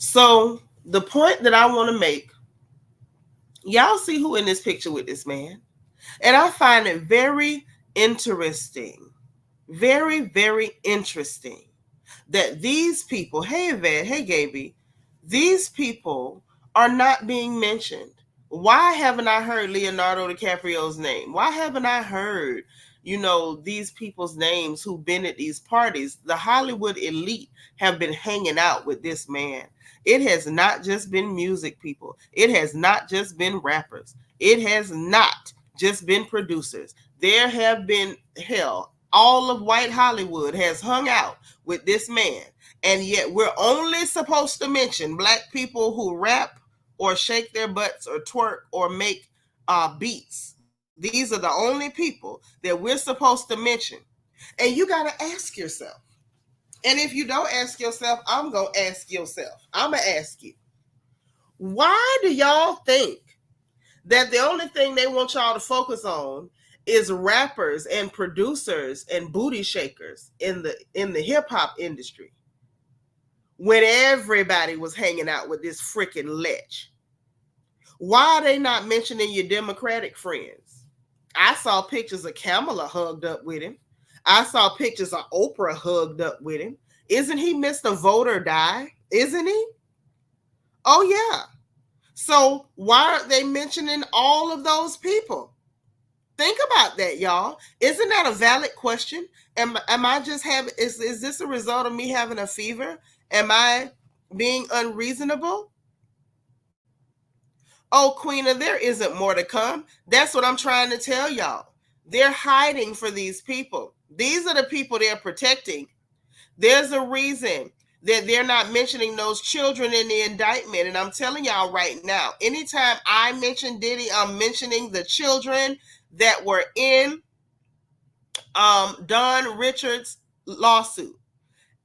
So the point that I want to make, y'all see who in this picture with this man? And I find it very interesting, very, very interesting that these people, hey Yvette, hey Gaby, these people are not being mentioned. Why haven't I heard Leonardo DiCaprio's name? Why haven't I heard, these people's names who've been at these parties? The Hollywood elite have been hanging out with this man. It has not just been music people. It has not just been rappers. It has not just been producers. There have been, hell, all of white Hollywood has hung out with this man. And yet we're only supposed to mention black people who rap or shake their butts or twerk or make beats. These are the only people that we're supposed to mention. And you got to ask yourself. And if you don't ask yourself, I'm going to ask yourself. I'm going to ask you. Why do y'all think that the only thing they want y'all to focus on is rappers and producers and booty shakers in the hip hop industry, when everybody was hanging out with this freaking lech? Why are they not mentioning your Democratic friends? I saw pictures of Kamala hugged up with him. I saw pictures of Oprah hugged up with him. Isn't he Mr. Vote or Die? Isn't he? Oh, yeah. So why aren't they mentioning all of those people? Think about that, y'all. Isn't that a valid question? Am I just having, is this a result of me having a fever? Am I being unreasonable? Oh, Queena, there isn't more to come. That's what I'm trying to tell y'all. They're hiding for these people. These are the people they're protecting. There's a reason that they're not mentioning those children in the indictment. And I'm telling y'all right now, anytime I mention Diddy, I'm mentioning the children that were in Don Richards' lawsuit.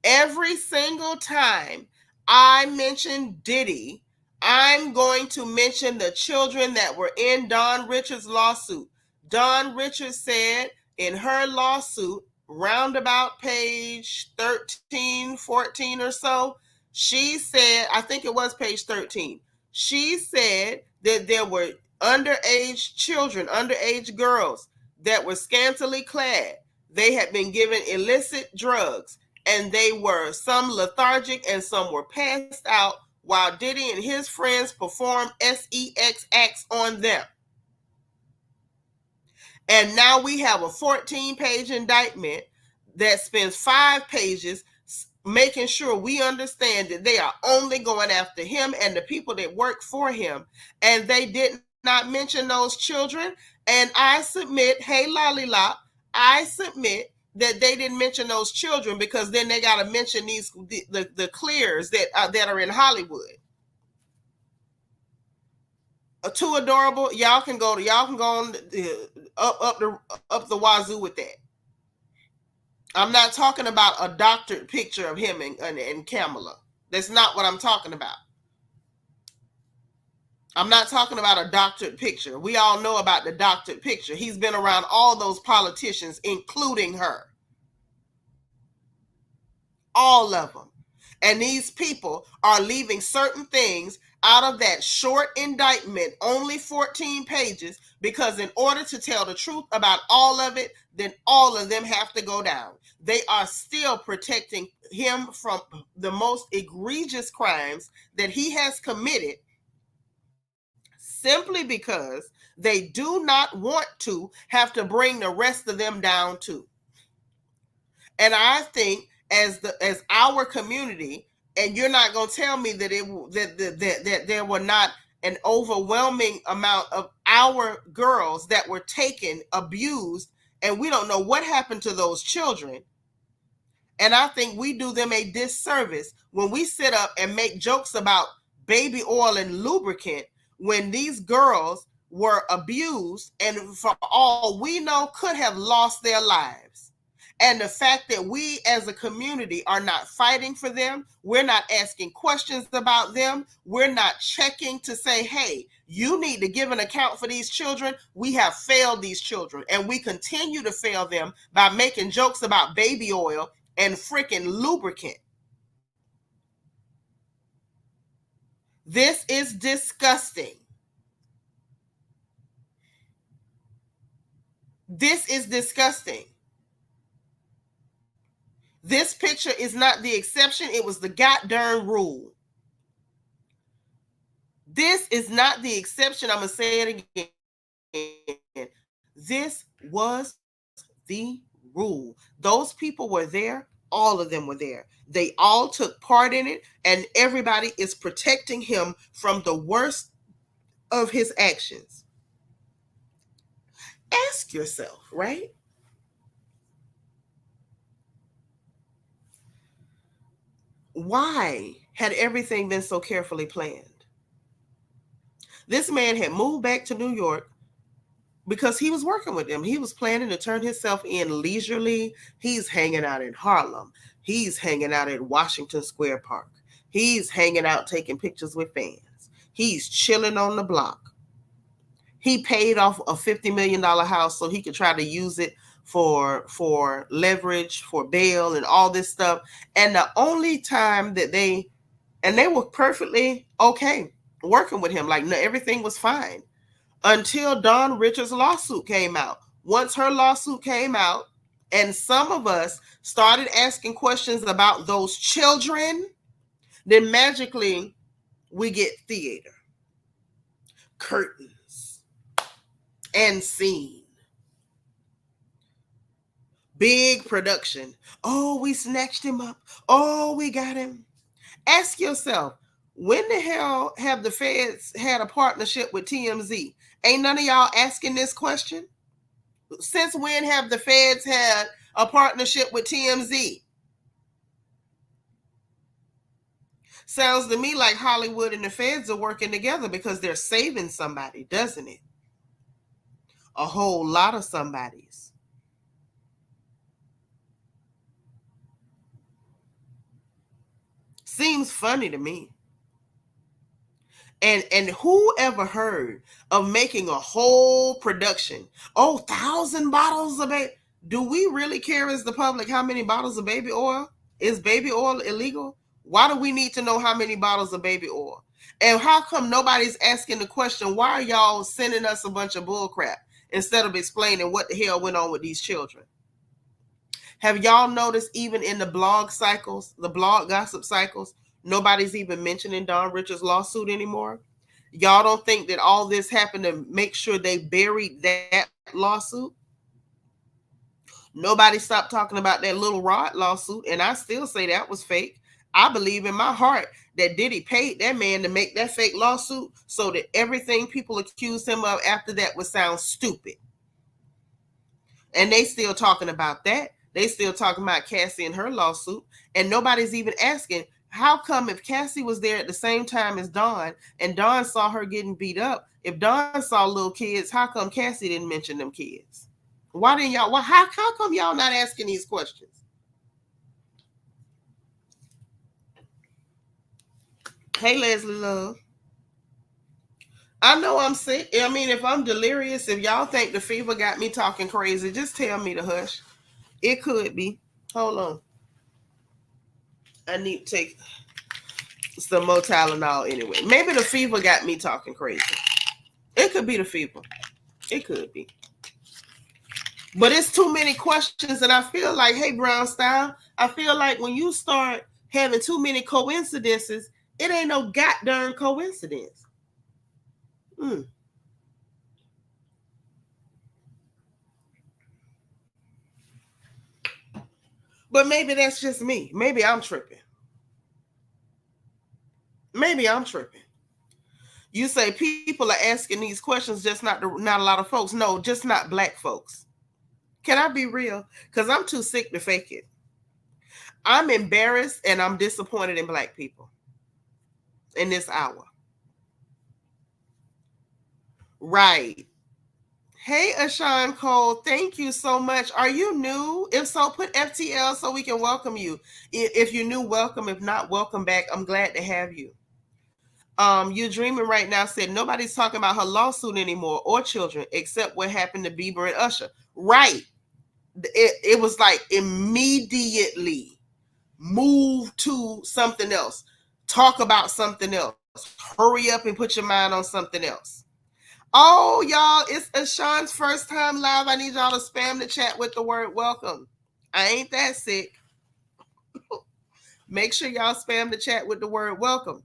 Every single time I mention Diddy, I'm going to mention the children that were in Don Richards' lawsuit. Don Richards said in her lawsuit, roundabout page 13, 14 or so, she said, I think it was page 13, she said that there were underage children, underage girls that were scantily clad. They had been given illicit drugs, and they were some lethargic and some were passed out while Diddy and his friends performed sex acts on them. And now we have a 14-page indictment that spends 5 pages making sure we understand that they are only going after him and the people that work for him. And they did not mention those children. And I submit, hey, Lollylop, I submit that they didn't mention those children because then they got to mention the clears that are in Hollywood. Too adorable. Y'all can go on up the wazoo with that. I'm not talking about a doctored picture of him and Kamala. That's not what I'm talking about. I'm not talking about a doctored picture. We all know about the doctored picture. He's been around all those politicians, including her. All of them. And these people are leaving certain things out of that short indictment, only 14 pages, because in order to tell the truth about all of it, then all of them have to go down. They are still protecting him from the most egregious crimes that he has committed simply because they do not want to have to bring the rest of them down too. And I think as our community, and you're not going to tell me that there were not an overwhelming amount of our girls that were taken, abused, and we don't know what happened to those children. And I think we do them a disservice when we sit up and make jokes about baby oil and lubricant when these girls were abused and for all we know could have lost their lives. And the fact that we as a community are not fighting for them, we're not asking questions about them, we're not checking to say, hey, you need to give an account for these children. We have failed these children, and we continue to fail them by making jokes about baby oil and freaking lubricant. This is disgusting. This is disgusting. This picture is not the exception. It was the goddamn rule. This is not the exception. I'm going to say it again. This was the rule. Those people were there. All of them were there. They all took part in it, and everybody is protecting him from the worst of his actions. Ask yourself, right? Why had everything been so carefully planned? This man had moved back to New York because he was working with them. He was planning to turn himself in leisurely. He's hanging out in Harlem. He's hanging out at Washington Square Park. He's hanging out taking pictures with fans. He's chilling on the block. He paid off a $50 million house so he could try to use it for leverage, for bail, and all this stuff. And the only time that they were perfectly okay working with him, like no, everything was fine until Dawn Richards' lawsuit came out. Once her lawsuit came out, and some of us started asking questions about those children, then magically we get theater, curtains, and scene. Big production. Oh, we snatched him up. Oh, we got him. Ask yourself, when the hell have the feds had a partnership with TMZ? Ain't none of y'all asking this question? Since when have the feds had a partnership with TMZ? Sounds to me like Hollywood and the feds are working together because they're saving somebody, doesn't it? A whole lot of somebodies. Seems funny to me. And who ever heard of making a whole production? 1,000 bottles of baby. Do we really care as the public how many bottles of baby oil? Is baby oil illegal? Why do we need to know how many bottles of baby oil? And how come nobody's asking the question, why are y'all sending us a bunch of bull crap instead of explaining what the hell went on with these children? Have y'all noticed even in the blog cycles, the blog gossip cycles, nobody's even mentioning Dawn Richards' lawsuit anymore? Y'all don't think that all this happened to make sure they buried that lawsuit? Nobody stopped talking about that Little Rod lawsuit, and I still say that was fake. I believe in my heart that Diddy paid that man to make that fake lawsuit so that everything people accused him of after that would sound stupid. And they still talking about that. They still talking about Cassie and her lawsuit. And nobody's even asking, how come if Cassie was there at the same time as Dawn and Dawn saw her getting beat up, if Dawn saw little kids, how come Cassie didn't mention them kids? Why didn't y'all, how come y'all not asking these questions? Hey, Leslie Love. I know I'm sick. I mean, if I'm delirious, if y'all think the fever got me talking crazy, just tell me to hush. It could be. Hold on. I need to take some more Tylenol anyway. Maybe the fever got me talking crazy. It could be the fever. It could be. But it's too many questions, and I feel like, hey, Brown Style, I feel like when you start having too many coincidences, it ain't no goddamn coincidence. But maybe that's just me. Maybe I'm tripping. Maybe I'm tripping. You say people are asking these questions, just not a lot of folks. No, just not black folks. Can I be real? Because I'm too sick to fake it. I'm embarrassed and I'm disappointed in black people in this hour. Right. Hey, Ashawn Cole, thank you so much. Are you new? If so, put FTL so we can welcome you. If you're new, welcome. If not, welcome back. I'm glad to have you. You're dreaming right now said nobody's talking about her lawsuit anymore or children except what happened to Bieber and Usher. Right. It was like immediately move to something else. Talk about something else. Hurry up and put your mind on something else. Oh, y'all, it's Ashawn's first time live. I need y'all to spam the chat with the word welcome. I ain't that sick. Make sure y'all spam the chat with the word welcome.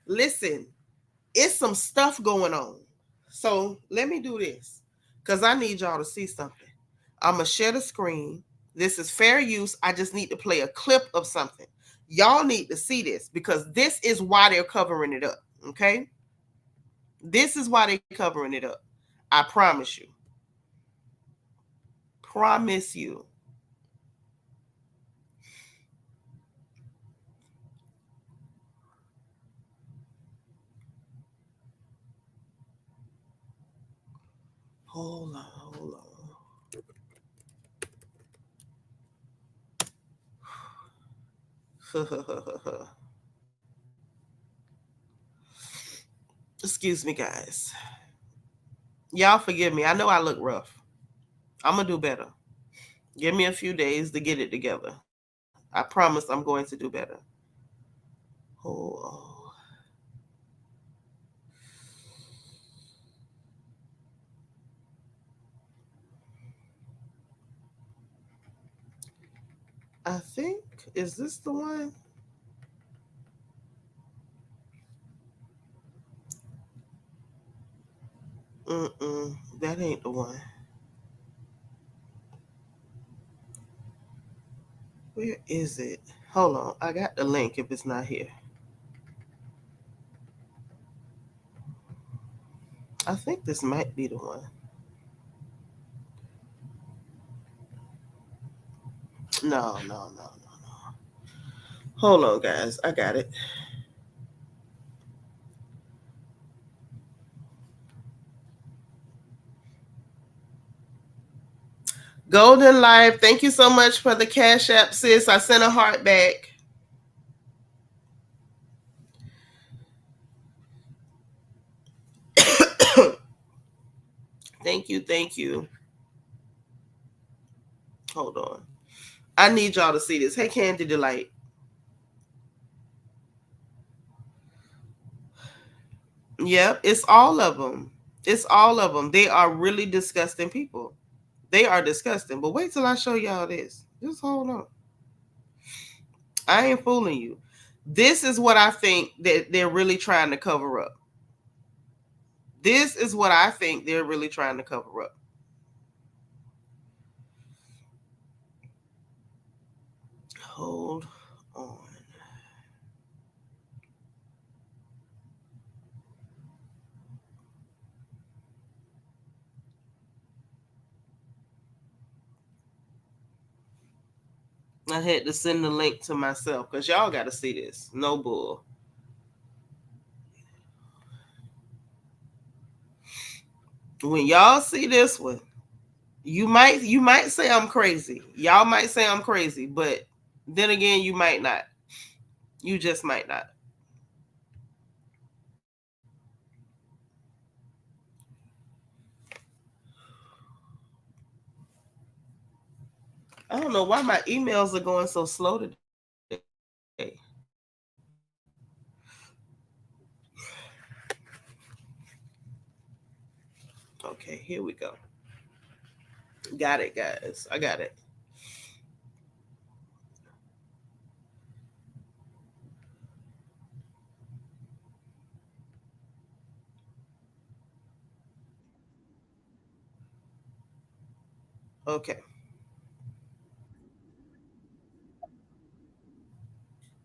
Listen, it's some stuff going on. So let me do this because I need y'all to see something. I'm going to share the screen. This is fair use. I just need to play a clip of something. Y'all need to see this because this is why they're covering it up. Okay? This is why they're covering it up. I promise you. Promise you. Hold on. Excuse me, guys. Y'all forgive me. I know I look rough. I'm going to do better. Give me a few days to get it together. I promise I'm going to do better. Oh. I think, is this the one? That ain't the one. Where is it? Hold on. I got the link if it's not here. I think this might be the one. No. Hold on, guys. I got it. Golden Life, thank you so much for the Cash App, sis. I sent a heart back. Thank you. Hold on. I need y'all to see this. Hey, Candy Delight. Yep, it's all of them. It's all of them. They are really disgusting people. They are disgusting. But wait till I show y'all this. Just hold on. I ain't fooling you. This is what I think that they're really trying to cover up. This is what I think they're really trying to cover up. Hold on. I had to send the link to myself because y'all got to see this. No bull. When y'all see this one, you might say I'm crazy. Y'all might say I'm crazy, but then again, you might not. You just might not. I don't know why my emails are going so slow today. Okay, here we go. Got it, guys. I got it. Okay.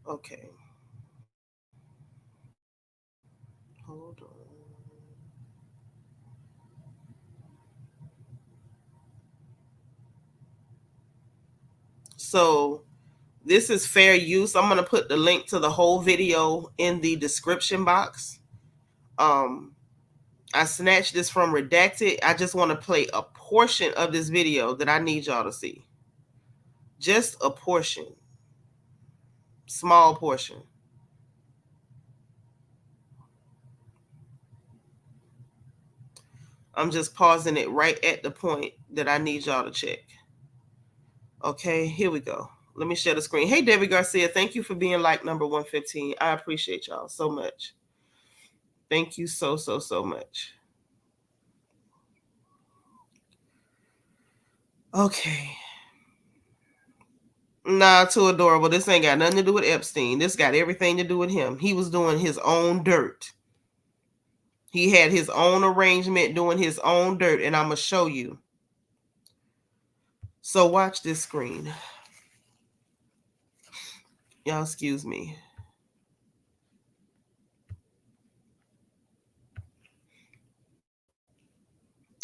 Okay. Hold on. So this is fair use. I'm going to put the link to the whole video in the description box. I snatched this from Redacted. I just want to play a portion of this video that I need y'all to see. Just a portion. Small portion. I'm just pausing it right at the point that I need y'all to check. Okay, here we go. Let me share the screen. Hey, Debbie Garcia, thank you for being like number 115. I appreciate y'all so much. Thank you so much. Okay. Nah, too adorable. This ain't got nothing to do with Epstein. This got everything to do with him. He was doing his own dirt. He had his own arrangement doing his own dirt, and I'm going to show you. So watch this screen. Y'all excuse me.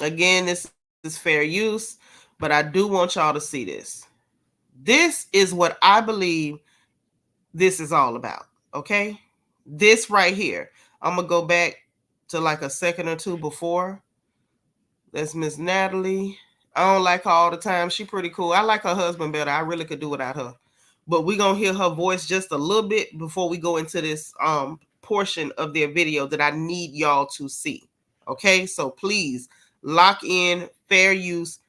Again, this is fair use, but I do want y'all to see this. This is what I believe this is all about, okay? This right here. I'm going to go back to like a second or two before. That's Miss Natalie. I don't like her all the time. She pretty cool. I like her husband better. I really could do without her. But we're going to hear her voice just a little bit before we go into this portion of their video that I need y'all to see. Okay? So please lock in, fair use,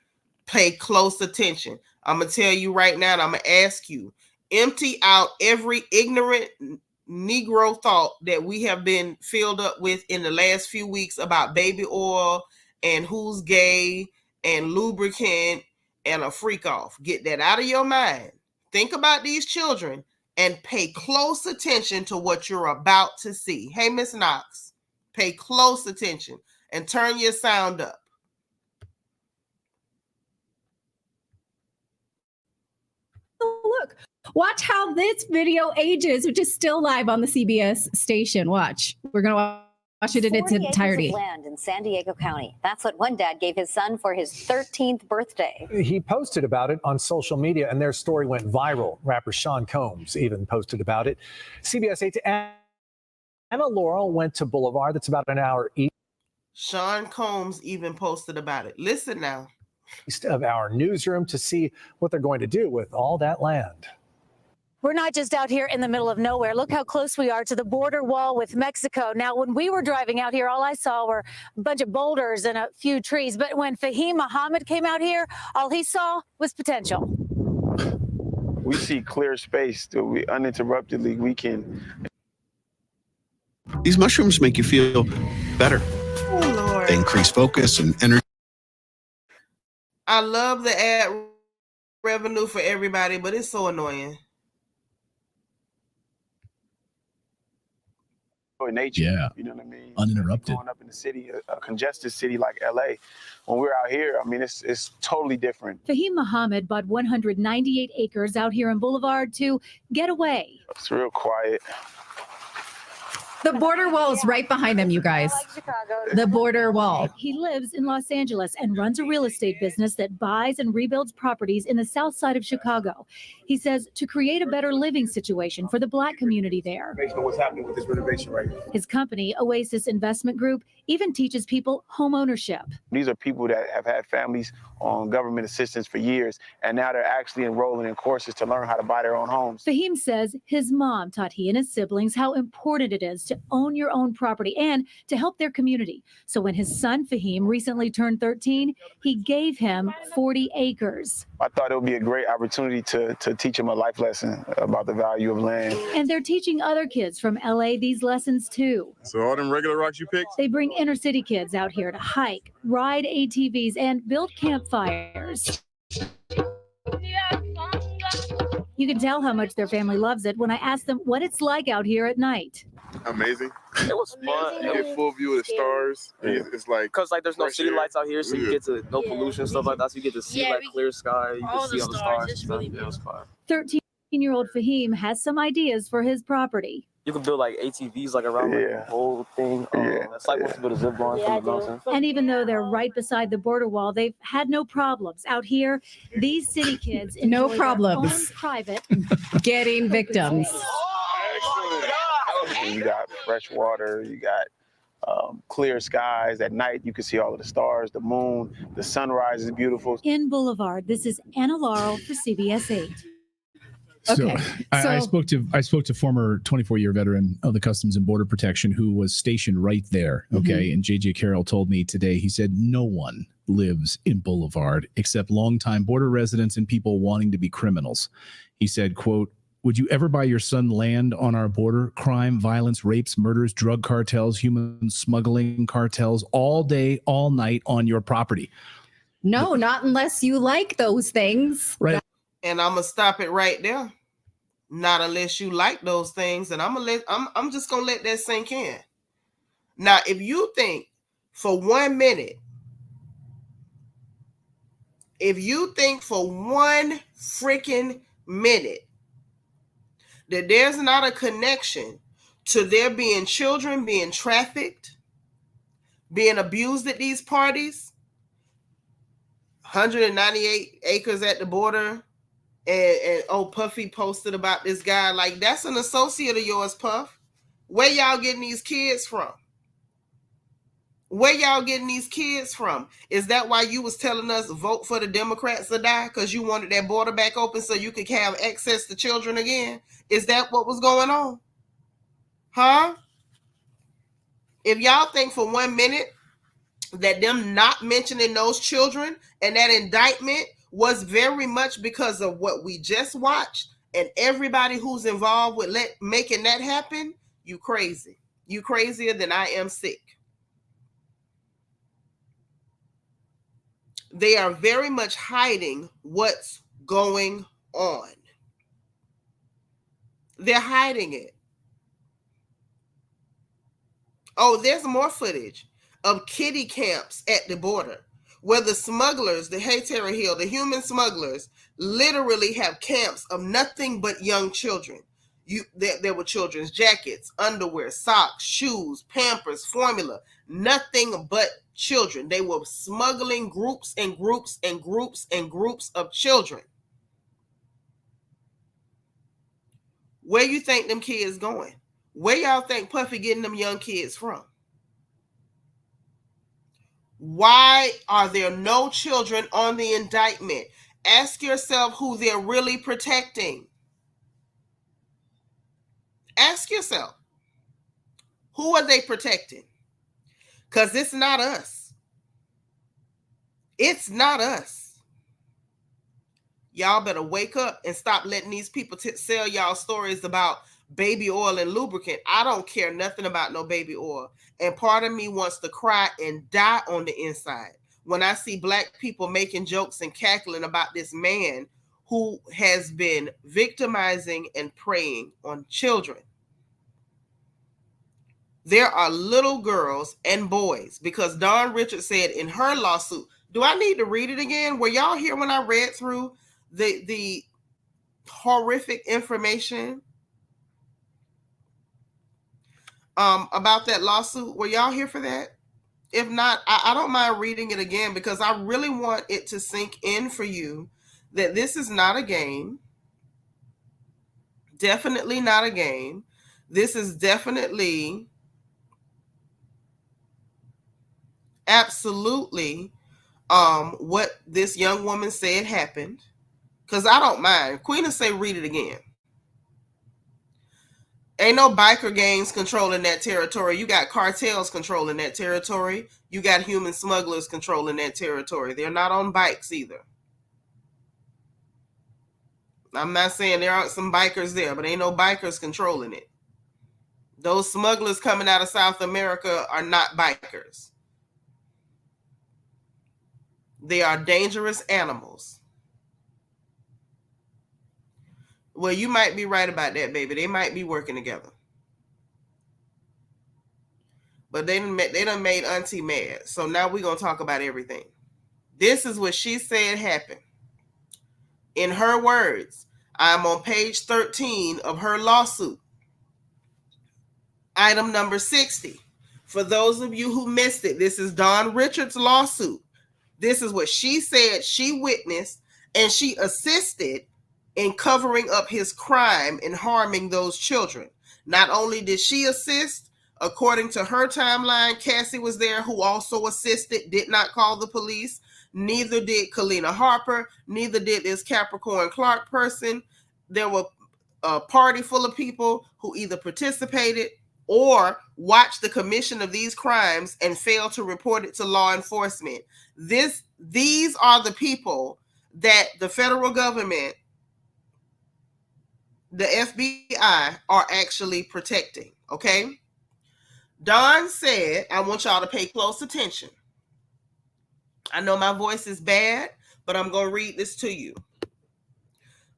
pay close attention. I'm going to tell you right now, and I'm going to ask you, empty out every ignorant Negro thought that we have been filled up with in the last few weeks about baby oil and who's gay and lubricant and a freak off. Get that out of your mind. Think about these children and pay close attention to what you're about to see. Hey, Miss Knox, pay close attention and turn your sound up. Look, watch how this video ages, which is still live on the CBS station. Watch. We're going to watch it in its entirety. Acres of land in San Diego County. That's what one dad gave his son for his 13th birthday. He posted about it on social media, and their story went viral. Rapper Sean Combs even posted about it. CBS 8's Anna Laurel went to Boulevard. That's about an hour east. Sean Combs even posted about it. Listen now. Of our newsroom to see what they're going to do with all that land. We're not just out here in the middle of nowhere. Look how close we are to the border wall with Mexico. Now, when we were driving out here, all I saw were a bunch of boulders and a few trees. But when Fahim Muhammad came out here, all he saw was potential. We see clear space that we uninterruptedly we can. These mushrooms make you feel better. Oh, Lord. They increase focus and energy. I love the ad revenue for everybody, but it's so annoying. nature. Yeah. You know what I mean? Uninterrupted. Growing up in the city, a congested city like LA, when we're out here, I mean, it's totally different. Fahim Muhammad bought 198 acres out here in Boulevard to get away. It's real quiet. The border wall is right behind them, you guys. The border wall. He lives in Los Angeles and runs a real estate business that buys and rebuilds properties in the south side of Chicago. He says to create a better living situation for the Black community there. What's happening with this renovation right here? His company, Oasis Investment Group, even teaches people home ownership. These are people that have had families on government assistance for years, and now they're actually enrolling in courses to learn how to buy their own homes. Fahim says his mom taught he and his siblings how important it is to own your own property and to help their community. So when his son Fahim recently turned 13, he gave him 40 acres. I thought it would be a great opportunity to teach him a life lesson about the value of land. And they're teaching other kids from LA these lessons too. So all them regular rocks you picked? They bring inner city kids out here to hike, ride ATVs, and build campfires. You can tell how much their family loves it when I ask them what it's like out here at night. Amazing. It was fun. You get full view of the stars. It's like, because like there's no city air. lights out here, so you get to no pollution, stuff like that. So you get to see like clear sky. You all can see the all the stars. stars. It's really It was fun. 13-year-old Fahim has some ideas for his property. You can build like ATVs like around like, the whole thing. It's like once you build a zip line from the mountain. And even though they're right beside the border wall, they've had no problems. Out here, these city kids No enjoy problems. their own private Getting victims. You got fresh water, you got clear skies. At night, you can see all of the stars, the moon, the sunrise is beautiful. in Boulevard. This is Anna Laurel for CBS 8. So, I spoke to former 24-year veteran of the Customs and Border Protection who was stationed right there. Okay. And JJ Carroll told me today, he said, no one lives in Boulevard except longtime border residents and people wanting to be criminals. He said, quote, would you ever buy your son land on our border? Crime, violence, rapes, murders, drug cartels, human smuggling cartels, all day, all night on your property. No, not unless you like those things. Right. And I'm gonna stop it right there. Not unless you like those things, and I'm just gonna let that sink in. Now, if you think for 1 minute, if you think for 1 freaking minute that there's not a connection to there being children being trafficked, being abused at these parties, 198 acres at the border. And Puffy posted about this guy. Like, that's an associate of yours, Puff. Where y'all getting these kids from? Where y'all getting these kids from? Is that why you was telling us vote for the Democrats to die? Because you wanted that border back open so you could have access to children again? Is that what was going on? Huh? If y'all think for 1 minute that them not mentioning those children and that indictment was very much because of what we just watched and everybody who's involved with making that happen, you crazy. You crazier than I am sick. They are very much hiding what's going on. They're hiding it. Oh, there's more footage of kiddie camps at the border, where the smugglers, the Hayterra Hill, the human smugglers, literally have camps of nothing but young children. There were children's jackets, underwear, socks, shoes, Pampers, formula, nothing but children. They were smuggling groups and groups and groups and groups of children. Where you think them kids going? Where y'all think Puffy getting them young kids from? Why are there no children on the indictment? Ask yourself who they're really protecting. Ask yourself, who are they protecting? Because it's not us. It's not us. Y'all better wake up and stop letting these people sell y'all stories about baby oil and lubricant. I don't care nothing about no baby oil. And part of me wants to cry and die on the inside when I see Black people making jokes and cackling about this man who has been victimizing and preying on children. there are little girls and boys, because Dawn Richards said in her lawsuit, do I need to read it again? Were y'all here when I read through the horrific information about that lawsuit? Were y'all here for that? If not, I don't mind reading it again, because I really want it to sink in for you that this is not a game. Definitely not a game. This is definitely, absolutely what this young woman said happened. Because I don't mind. Queen will say read it again. Ain't no biker gangs controlling that territory. You got cartels controlling that territory. You got human smugglers controlling that territory. They're not on bikes either. I'm not saying there aren't some bikers there, but ain't no bikers controlling it. Those smugglers coming out of South America are not bikers. They are dangerous animals. Well, you might be right about that, baby. They might be working together. But they done made Auntie mad. So now we're going to talk about everything. This is what she said happened. In her words, I'm on page 13 of her lawsuit. Item number 60. For those of you who missed it, this is Dawn Richards' lawsuit. This is what she said she witnessed, and she assisted in covering up his crime and harming those children. Not only did she assist, according to her timeline, Cassie was there, who also assisted, did not call the police. Neither did Kalina Harper. Neither did this Capricorn Clark person. There were a party full of people who either participated or watched the commission of these crimes and failed to report it to law enforcement. These are the people that the federal government, the FBI, are actually protecting, okay? Dawn said, I want y'all to pay close attention. I know my voice is bad, but I'm going to read this to you.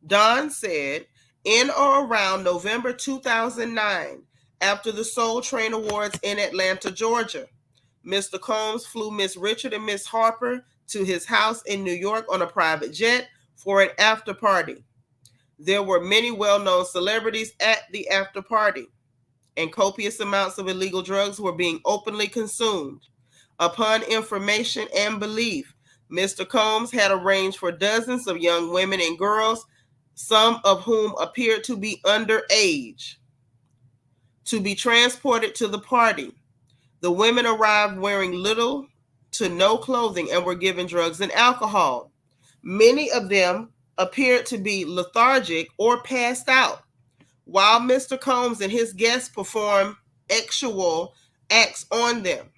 Dawn said, in or around November 2009, after the Soul Train Awards in Atlanta, Georgia, Mr. Combs flew Miss Richard and Miss Harper to his house in New York on a private jet for an after party. There were many well-known celebrities at the after party, and copious amounts of illegal drugs were being openly consumed. Upon information and belief, Mr. Combs had arranged for dozens of young women and girls, some of whom appeared to be underage, to be transported to the party. The women arrived wearing little to no clothing and were given drugs and alcohol. Many of them appeared to be lethargic or passed out, while Mr. Combs and his guests performed sexual acts on them.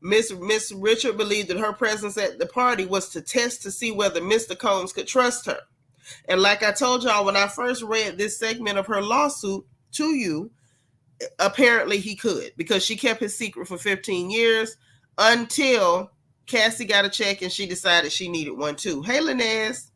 Miss Richard believed that her presence at the party was to test to see whether Mr. Combs could trust her. And like I told y'all when I first read this segment of her lawsuit to you, apparently he could, because she kept his secret for 15 years until Cassie got a check and she decided she needed one too. Hey, Linez.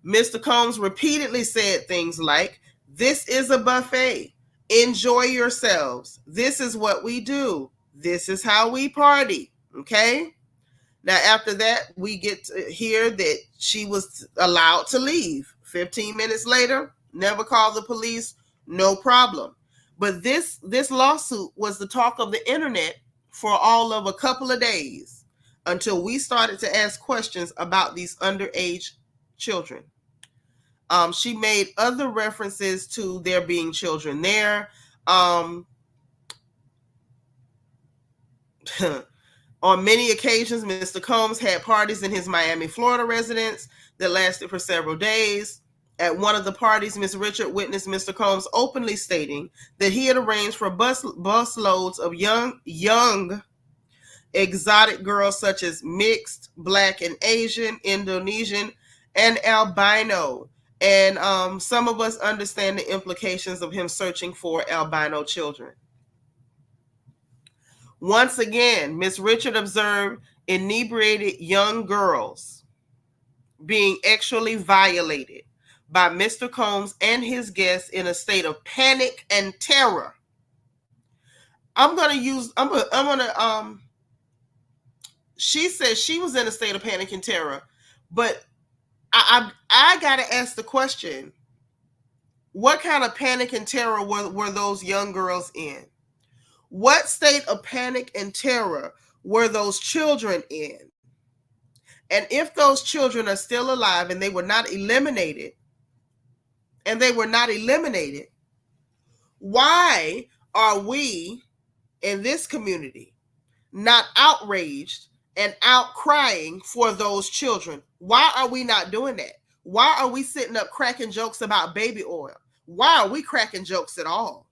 Mr. Combs repeatedly said things like, this is a buffet. Enjoy yourselves. This is what we do. This is how we party. Okay? Now, after that, we get to hear that she was allowed to leave. 15 minutes later, never called the police, no problem. But this lawsuit was the talk of the internet for all of a couple of days until we started to ask questions about these underage children. She made other references to there being children there. On many occasions, Mr. Combs had parties in his Miami, Florida residence that lasted for several days. At one of the parties, Miss Richard witnessed Mr. Combs openly stating that he had arranged for bus loads of young exotic girls such as mixed, Black and Asian, Indonesian, and albino. And some of us understand the implications of him searching for albino children. Once again, Miss Richard observed inebriated young girls being sexually violated by Mr. Combs and his guests in a state of panic and terror. she said she was in a state of panic and terror, but I gotta ask the question, what kind of panic and terror were those young girls in? What state of panic and terror were those children in? And if those children are still alive and they were not eliminated, why are we in this community not outraged and outcrying for those children? Why are we not doing that? Why are we sitting up cracking jokes about baby oil? Why are we cracking jokes at all?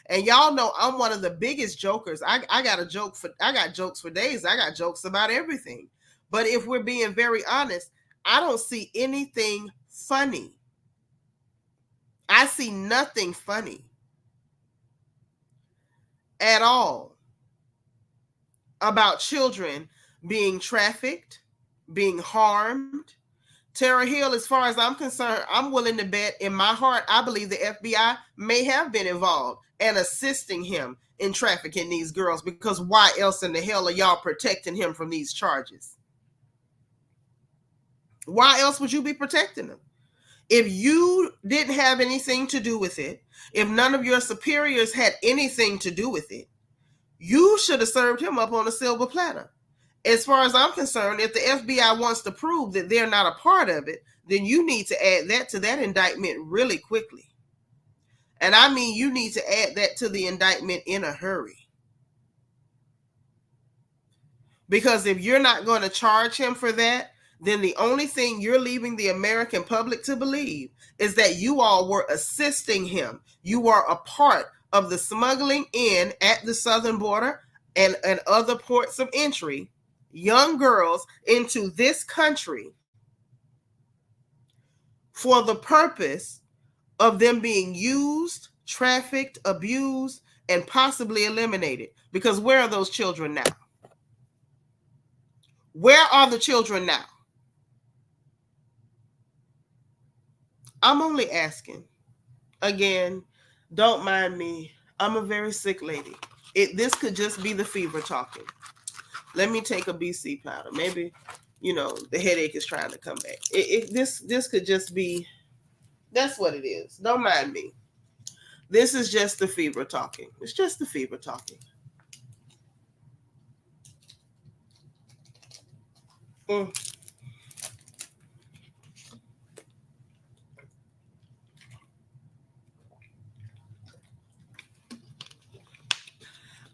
And y'all know I'm one of the biggest jokers. I got jokes for days. I got jokes about everything. But if we're being very honest, I don't see anything funny. I see nothing funny at all about children being trafficked, being harmed. Tara Hill, as far as I'm concerned, I'm willing to bet in my heart, I believe the FBI may have been involved and assisting him in trafficking these girls, because why else in the hell are y'all protecting him from these charges? Why else would you be protecting them? If you didn't have anything to do with it, if none of your superiors had anything to do with it, you should have served him up on a silver platter. As far as I'm concerned, if the FBI wants to prove that they're not a part of it, then you need to add that to that indictment really quickly. And I mean, you need to add that to the indictment in a hurry. Because if you're not going to charge him for that, then the only thing you're leaving the American public to believe is that you all were assisting him. You are a part of the smuggling in at the southern border and other ports of entry, young girls into this country for the purpose of them being used, trafficked, abused, and possibly eliminated. Because where are those children now? Where are the children now? I'm only asking. Again, don't mind me. I'm a very sick lady. This could just be the fever talking. Let me take a BC powder. Maybe, the headache is trying to come back. This could just be, that's what it is. Don't mind me. This is just the fever talking. It's just the fever talking.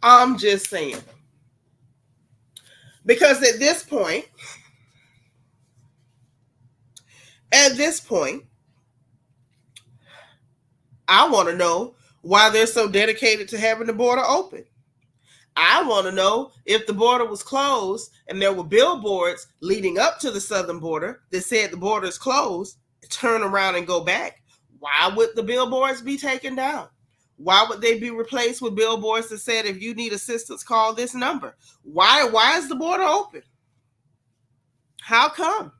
I'm just saying. Because at this point, I want to know why they're so dedicated to having the border open. I want to know if the border was closed and there were billboards leading up to the southern border that said the border is closed, turn around and go back. Why would the billboards be taken down? Why would they be replaced with billboards that said, if you need assistance, call this number? Why is the border open? How come?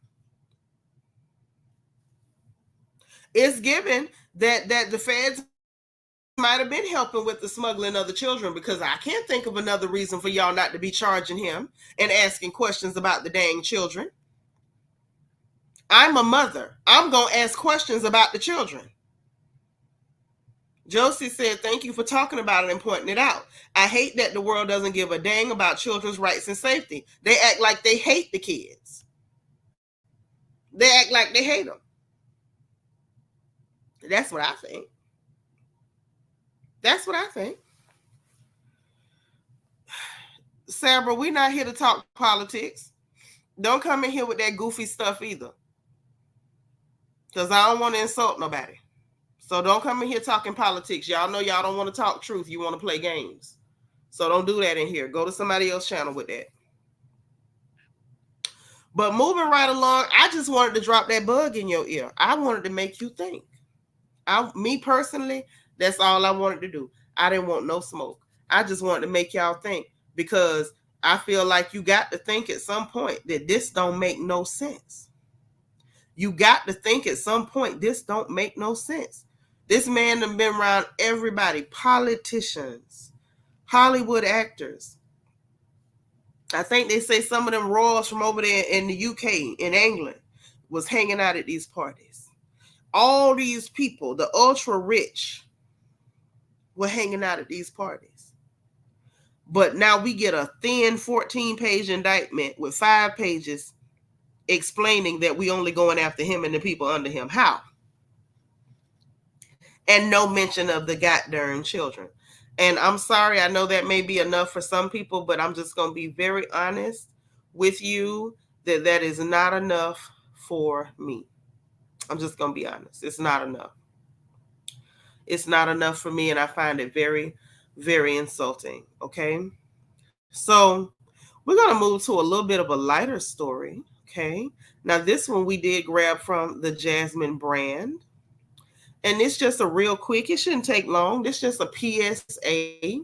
It's given that the feds might have been helping with the smuggling of the children, because I can't think of another reason for y'all not to be charging him and asking questions about the dang children. I'm a mother. I'm going to ask questions about the children. Josie said, thank you for talking about it and pointing it out. I hate that the world doesn't give a dang about children's rights and safety. They act like they hate the kids. They act like they hate them. That's what I think. That's what I think. Sabra, we're not here to talk politics. Don't come in here with that goofy stuff either. Because I don't want to insult nobody. So don't come in here talking politics. Y'all know y'all don't want to talk truth. You want to play games. So don't do that in here. Go to somebody else's channel with that. But moving right along, I just wanted to drop that bug in your ear. I wanted to make you think. Me personally, that's all I wanted to do. I didn't want no smoke. I just wanted to make y'all think, because I feel like you got to think at some point that this don't make no sense. You got to think at some point this don't make no sense. This man has been around everybody, politicians, Hollywood actors. I think they say some of them royals from over there in the UK, in England, was hanging out at these parties. All these people, the ultra rich, were hanging out at these parties. But now we get a thin 14-page indictment with 5 pages explaining that we only going after him and the people under him. How? And no mention of the goddamn children. And I'm sorry, I know that may be enough for some people, but I'm just going to be very honest with you that that is not enough for me. I'm just going to be honest. It's not enough. It's not enough for me, and I find it very, very insulting. Okay? So we're going to move to a little bit of a lighter story. Okay? Now, this one we did grab from the Jasmine brand. And it's just a real quick, it shouldn't take long. This is just a PSA.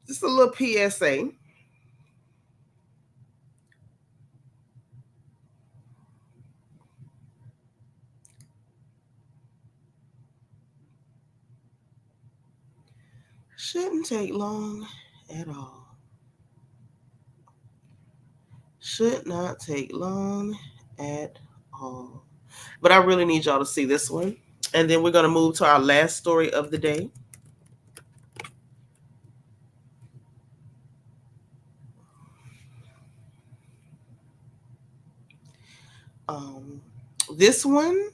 Just a little PSA. Shouldn't take long at all. Should not take long at all. But I really need y'all to see this one. And then we're going to move to our last story of the day. This one,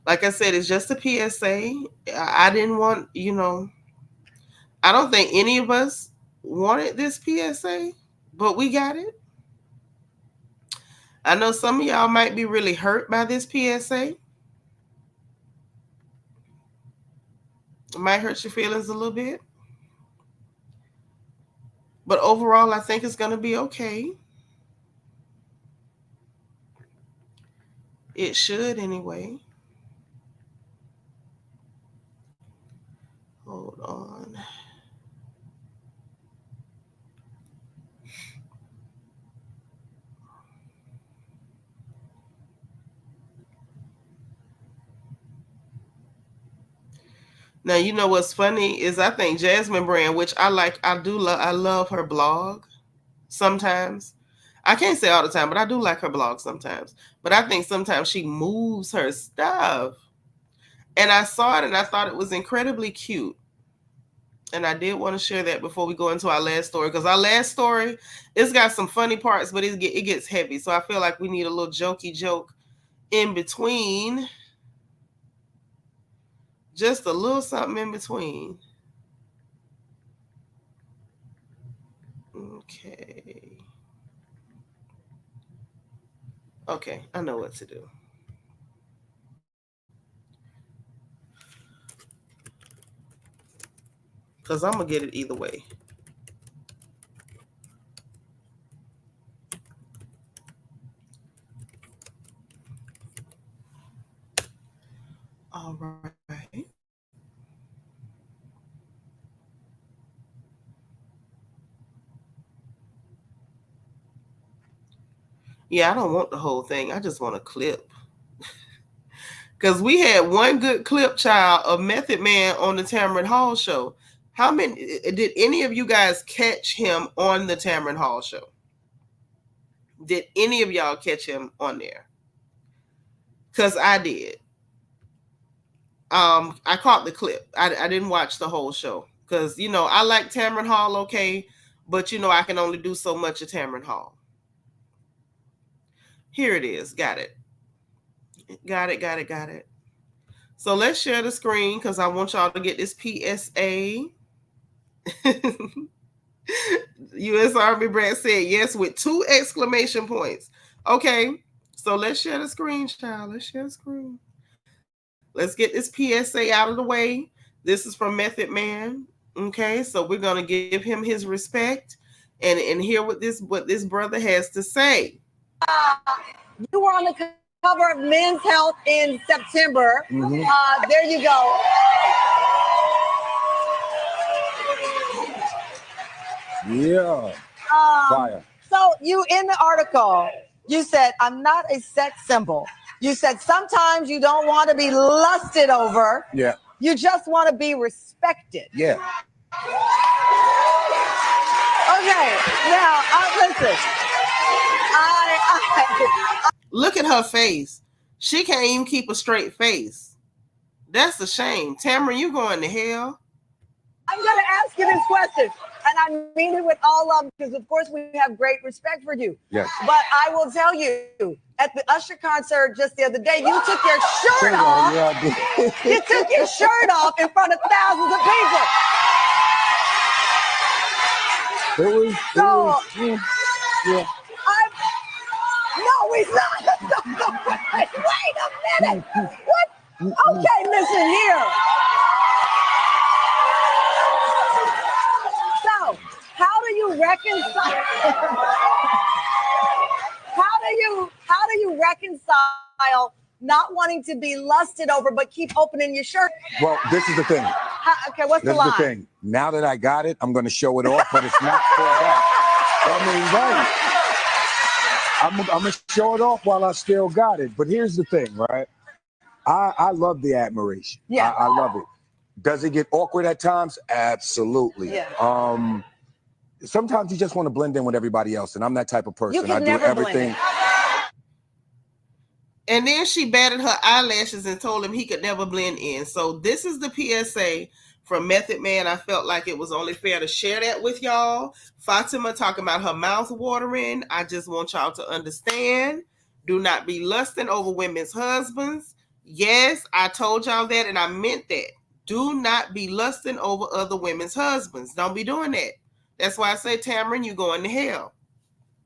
like I said, is just a PSA. I didn't want, I don't think any of us wanted this PSA, but we got it. I know some of y'all might be really hurt by this PSA. It might hurt your feelings a little bit. But overall, I think it's going to be okay. It should anyway. Hold on. Now, you know what's funny is I think Jasmine brand, which I love her blog sometimes. I can't say all the time, but I do like her blog sometimes. But I think sometimes she moves her stuff. And I saw it and I thought it was incredibly cute. And I did want to share that before we go into our last story. Because our last story, it's got some funny parts, but it gets heavy. So I feel like we need a little jokey joke in between. Just a little something in between. Okay. Okay, I know what to do. Because I'm going to get it either way. All right. Yeah, I don't want the whole thing. I just want a clip. Because we had one good clip, child, of Method Man on the Tamron Hall show. How many did any of you guys catch him on the Tamron Hall show? Did any of y'all catch him on there? Because I did. I caught the clip. I didn't watch the whole show. Because, I like Tamron Hall, okay, but, I can only do so much at Tamron Hall. Here it is. Got it. Got it. So let's share the screen because I want y'all to get this PSA. U.S. Army Brad said yes with 2 exclamation points. Okay, so let's share the screen, child. Let's share the screen. Let's get this PSA out of the way. This is from Method Man. Okay, so we're going to give him his respect and hear what this brother has to say. You were on the cover of Men's Health in September. Mm-hmm. There you go. Yeah. Fire. So you, in the article, you said, I'm not a sex symbol. You said sometimes you don't want to be lusted over. Yeah. You just want to be respected. Yeah. Okay, now, listen. Look at her face. She can't even keep a straight face. That's a shame. Tamara, you going to hell? I'm going to ask you this question, and I mean it with all love, because of course we have great respect for you. Yes. But I will tell you, at the Usher concert just the other day, you took your shirt off. Yeah, You took your shirt off in front of thousands of people. Yeah. No, he's not. Wait a minute. What? Okay, listen here. So, how do you reconcile? How do you reconcile not wanting to be lusted over, but keep opening your shirt? Well, this is the thing. Okay, what's the line? This is the thing. Now that I got it, I'm going to show it off, but it's not for that. I mean, right. I'm going to show it off while I still got it. But here's the thing, right? I love the admiration. Yeah. I love it. Does it get awkward at times? Absolutely. Yeah. Sometimes you just want to blend in with everybody else, and I'm that type of person. You can I do never everything. blend. And then she batted her eyelashes and told him he could never blend in. So this is the PSA from Method Man. I felt like it was only fair to share that with y'all. Fatima talking about her mouth watering. I just want y'all to understand. Do not be lusting over women's husbands. Yes, I told y'all that, and I meant that. Do not be lusting over other women's husbands. Don't be doing that. That's why I say, Tamron, you going to hell.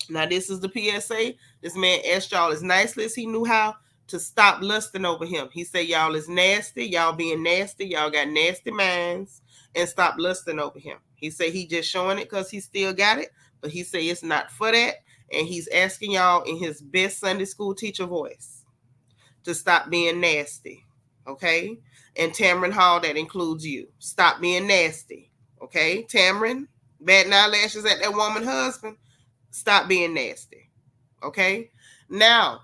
Now, this is the PSA. This man asked y'all as nicely as he knew how to stop lusting over him. He said, y'all is nasty. Y'all being nasty. Y'all got nasty minds. And stop lusting over him. He said he just showing it because he still got it. But he said it's not for that. And he's asking y'all in his best Sunday school teacher voice to stop being nasty. Okay? And Tamron Hall, that includes you. Stop being nasty. Okay? Tamron, batting eyelashes at that woman husband. Stop being nasty. Okay? Now,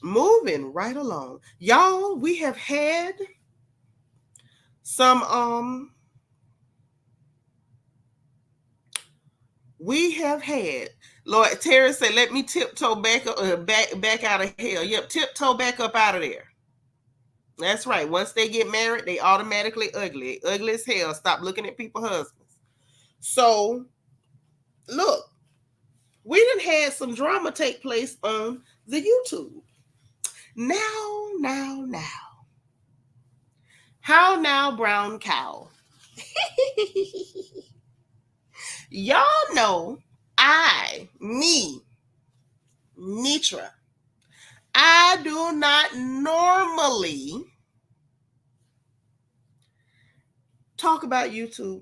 moving right along. Y'all, we have had some Lord, Terry said, let me tiptoe back out of hell. Yep, tiptoe back up out of there. That's right. Once they get married, they automatically ugly. Ugly as hell. Stop looking at people's husbands. So, look. We done had some drama take place on the YouTube. Now. How now, brown cow? Y'all know Seanitra, I do not normally talk about YouTube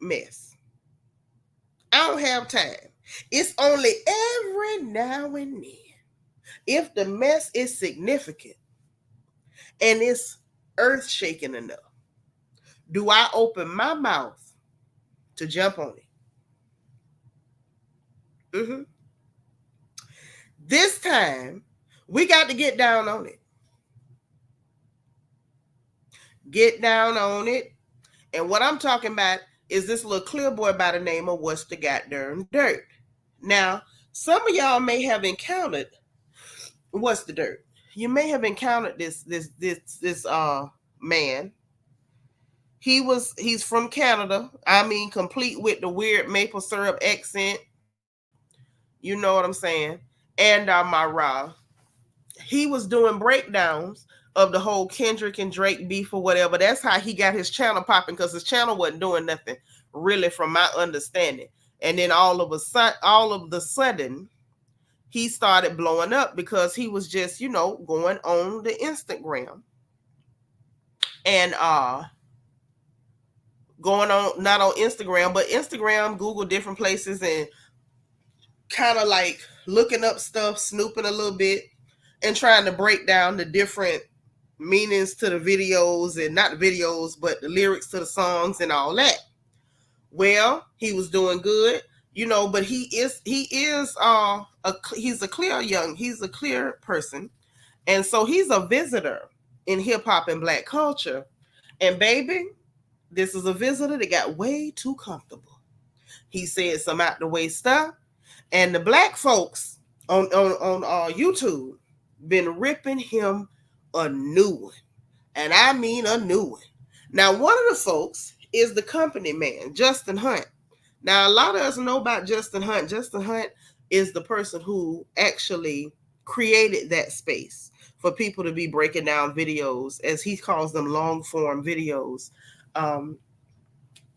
mess. I don't have time. It's only every now and then. If the mess is significant and it's earth-shaking enough, do I open my mouth to jump on it? This time, we got to get down on it. Get down on it. And what I'm talking about is this little clear boy by the name of What's the Goddamn Dirt. Now, some of y'all may have encountered What's the Dirt. You may have encountered this man. He's from Canada. I mean, complete with the weird maple syrup accent. You know what I'm saying? And he was doing breakdowns of the whole Kendrick and Drake beef or whatever. That's how he got his channel popping, because his channel wasn't doing nothing really, from my understanding. And then all of a sudden, he started blowing up because he was just, going on the Instagram and going on, not on Instagram, but Instagram, Google, different places, and kind of like looking up stuff, snooping a little bit, and trying to break down the different meanings to the videos, and not the videos, but the lyrics to the songs and all that. Well, he was doing good, but he's a clear person. And so he's a visitor in hip hop and black culture. And baby, this is a visitor that got way too comfortable. He said some out the way stuff, and the black folks on YouTube been ripping him a new one, and I mean a new one. Now, one of the folks is the company man, Justin Hunt. Now, a lot of us know about Justin Hunt. Justin Hunt is the person who actually created that space for people to be breaking down videos, as he calls them, long form videos,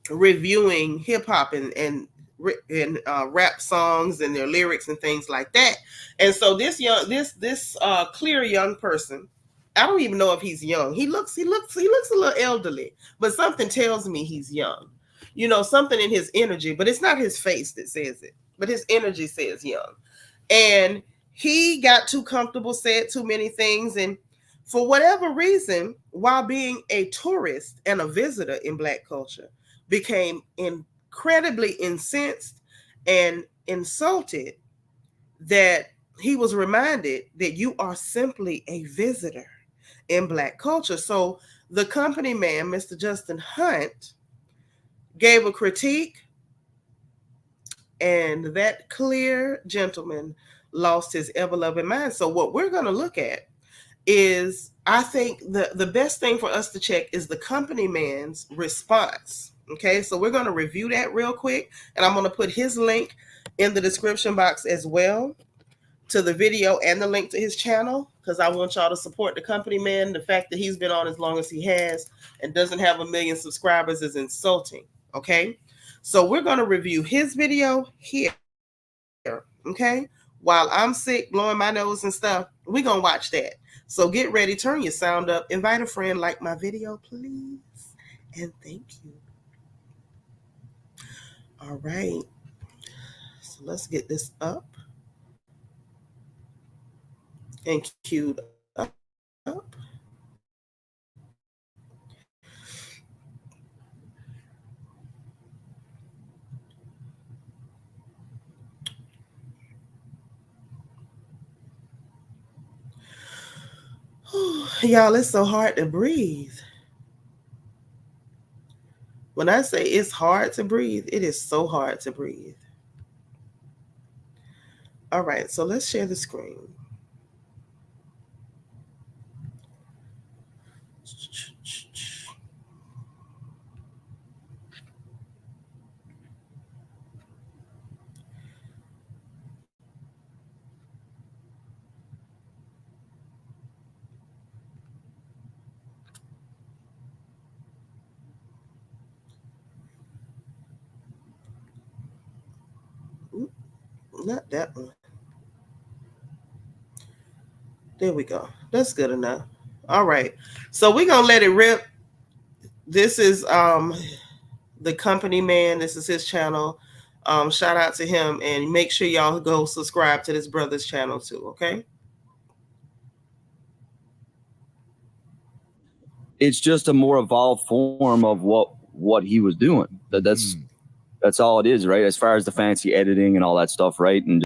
reviewing hip hop and rap songs and their lyrics and things like that. And so this clear young person, I don't even know if he's young. He looks a little elderly, but something tells me he's young. You know, something in his energy, but it's not his face that says it, but his energy says young. And he got too comfortable, said too many things, and for whatever reason, while being a tourist and a visitor in Black culture, became incredibly incensed and insulted that he was reminded that you are simply a visitor in Black culture. So the company man, Mr. Justin Hunt, gave a critique, and that clear gentleman lost his ever-loving mind. So what we're going to look at is, I think the best thing for us to check is the company man's response. Okay, so we're going to review that real quick, and I'm going to put his link in the description box as well to the video and the link to his channel, because I want y'all to support the company man. The fact that he's been on as long as he has and doesn't have 1 million subscribers is insulting. Okay, so we're going to review his video here. Okay, while I'm sick, blowing my nose and stuff, we're going to watch that. So get ready, turn your sound up, invite a friend, like my video, please, and thank you. All right, so let's get this up and queued up. Y'all, it's so hard to breathe. When I say it's hard to breathe, it is so hard to breathe. All right, so let's share the screen. Not that one. There we go. That's good enough. All right. So we're going to let it rip. This is the company man. This is his channel. Shout out to him, and make sure y'all go subscribe to this brother's channel too, okay? It's just a more evolved form of what he was doing. That's all it is, right? As far as the fancy editing and all that stuff, right? And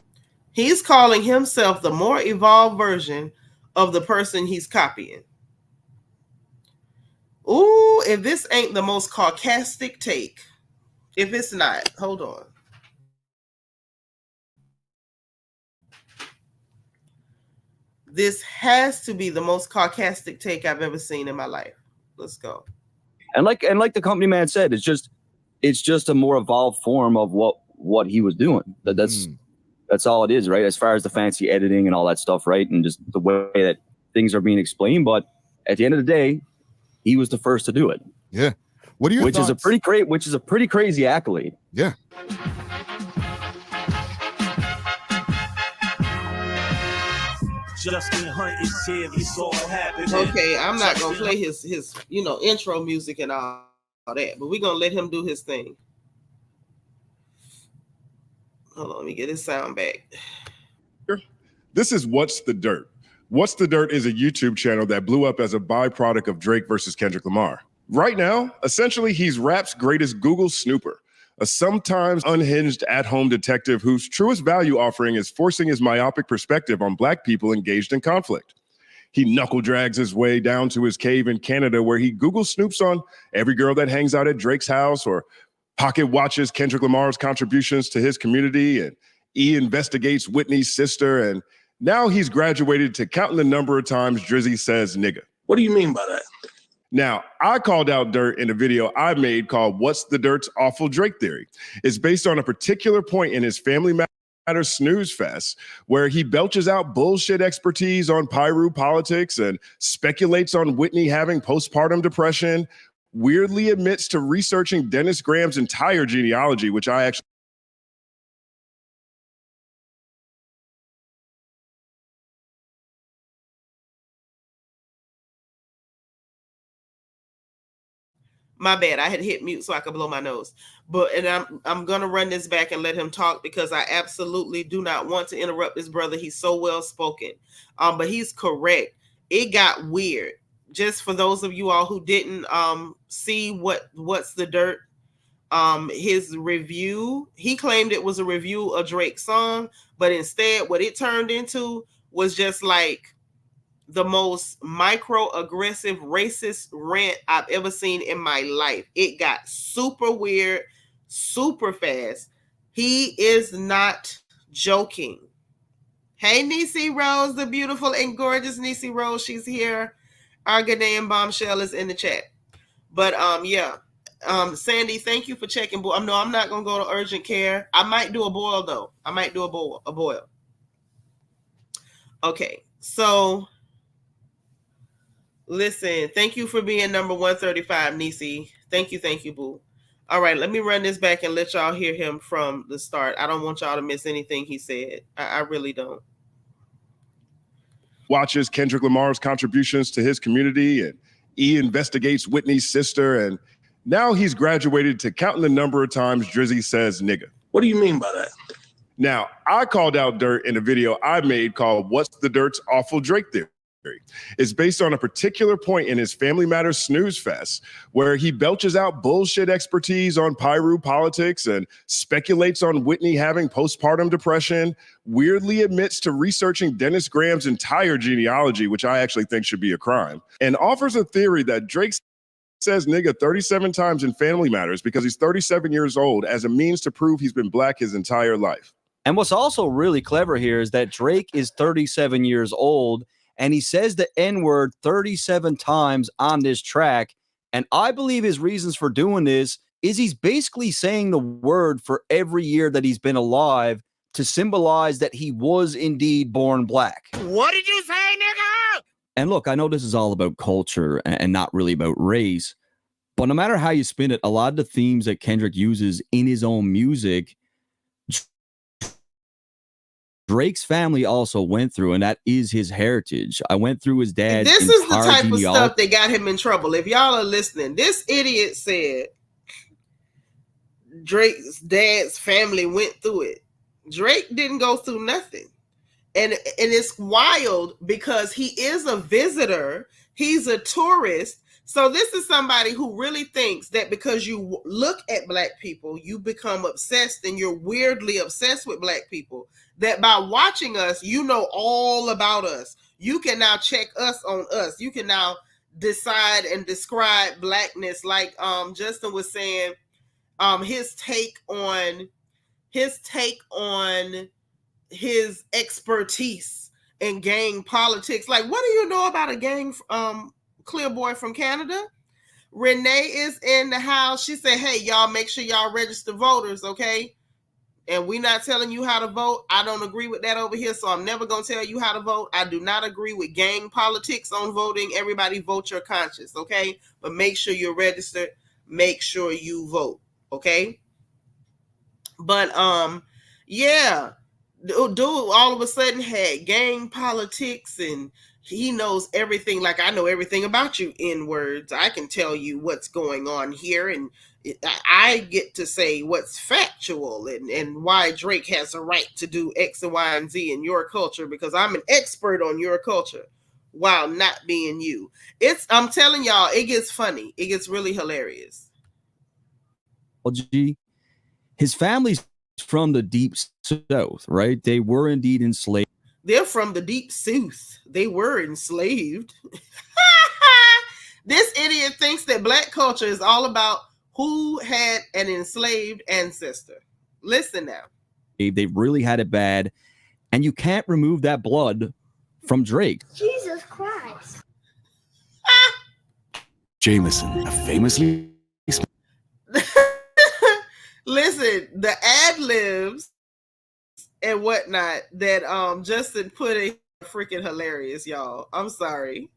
he's calling himself the more evolved version of the person he's copying. Ooh, if this ain't the most sarcastic take. If it's not, hold on. This has to be the most sarcastic take I've ever seen in my life. Let's go. And like the company man said, it's just a more evolved form of what he was doing. That's all it is, right? As far as the fancy editing and all that stuff, right? And just the way that things are being explained. But at the end of the day, he was the first to do it. Yeah. What are your thoughts? Which is a pretty crazy accolade. Yeah. Justin Hunt is here. It's all happening. Okay, I'm not gonna play his intro music and all that, but we're gonna let him do his thing. Hold on, let me get his sound back. This is What's the Dirt. What's the Dirt is a YouTube channel that blew up as a byproduct of Drake versus Kendrick Lamar. Right now, essentially, he's rap's greatest Google snooper, a sometimes unhinged at-home detective whose truest value offering is forcing his myopic perspective on Black people engaged in conflict. He knuckle drags his way down to his cave in Canada, where he Google snoops on every girl that hangs out at Drake's house, or pocket watches Kendrick Lamar's contributions to his community, and E investigates Whitney's sister, and now he's graduated to counting the number of times Drizzy says nigga. What do you mean by that? Now, I called out Dirt in a video I made called What's the Dirt's Awful Drake Theory. It's based on a particular point in his Family Matters snooze fest where he belches out bullshit expertise on Pyru politics and speculates on Whitney having postpartum depression, weirdly admits to researching Dennis Graham's entire genealogy, which I actually My bad. I had hit mute so I could blow my nose. I'm gonna run this back and let him talk because I absolutely do not want to interrupt this brother. He's so well spoken. But he's correct. It got weird. Just for those of you all who didn't see what's the dirt, his review, he claimed it was a review of Drake's song, but instead what it turned into was just like the most microaggressive racist rant I've ever seen in my life. It got super weird, super fast. He is not joking. Hey, Niecy Rose, the beautiful and gorgeous Niecy Rose. She's here. Our Ghanaian bombshell is in the chat. But yeah. Sandy, thank you for checking. No, I'm not gonna go to urgent care. I might do a boil though. I might do a boil. Okay, so listen, thank you for being number 135, Niecy. Thank you, boo. All right, let me run this back and let y'all hear him from the start. I don't want y'all to miss anything he said. I really don't. Watches Kendrick Lamar's contributions to his community, and E investigates Whitney's sister, and now he's graduated to counting the number of times Drizzy says nigga. What do you mean by that? Now, I called out Dirt in a video I made called What's the Dirt's Awful Drake Theory. It's based on a particular point in his Family Matters snooze fest where he belches out bullshit expertise on Pyru politics and speculates on Whitney having postpartum depression, weirdly admits to researching Dennis Graham's entire genealogy, which I actually think should be a crime, and offers a theory that Drake says nigga 37 times in Family Matters because he's 37 years old as a means to prove he's been black his entire life. And what's also really clever here is that Drake is 37 years old and he says the N-word 37 times on this track. And I believe his reasons for doing this is he's basically saying the word for every year that he's been alive to symbolize that he was indeed born black. What did you say, nigga? And look, I know this is all about culture and not really about race, but no matter how you spin it, a lot of the themes that Kendrick uses in his own music, Drake's family also went through, and that is his heritage. I went through his dad's This is the type of genealogy. stuff that got him in trouble. If y'all are listening, this idiot said Drake's dad's family went through it. Drake didn't go through nothing. And it's wild because he is a visitor. He's a tourist. So this is somebody who really thinks that because you look at black people, you become obsessed and you're weirdly obsessed with black people. That by watching us, you know all about us. You can now check us on us. You can now decide and describe blackness like Justin was saying, his take on his expertise in gang politics. Like, what do you know about a gang clear boy from Canada? Renee is in the house. She said, hey, y'all, make sure y'all register voters, okay? And we're not telling you how to vote. I don't agree with that over here, so I'm never going to tell you how to vote. I do not agree with gang politics on voting. Everybody vote your conscience, okay? But make sure you're registered. Make sure you vote, okay? But, yeah, dude all of a sudden had gang politics and he knows everything. Like, I know everything about you in words. I can tell you what's going on here, and I get to say what's factual and why Drake has a right to do X and Y and Z in your culture because I'm an expert on your culture while not being you. I'm telling y'all, it gets funny. It gets really hilarious. His family's from the deep south, right? They were indeed enslaved. They're from the deep south. They were enslaved. This idiot thinks that Black culture is all about who had an enslaved ancestor. Listen now. They really had it bad, and you can't remove that blood from Drake. Jesus Christ. Jameson, famously. Listen, the ad-libs and whatnot that Justin put in freaking hilarious, y'all. I'm sorry.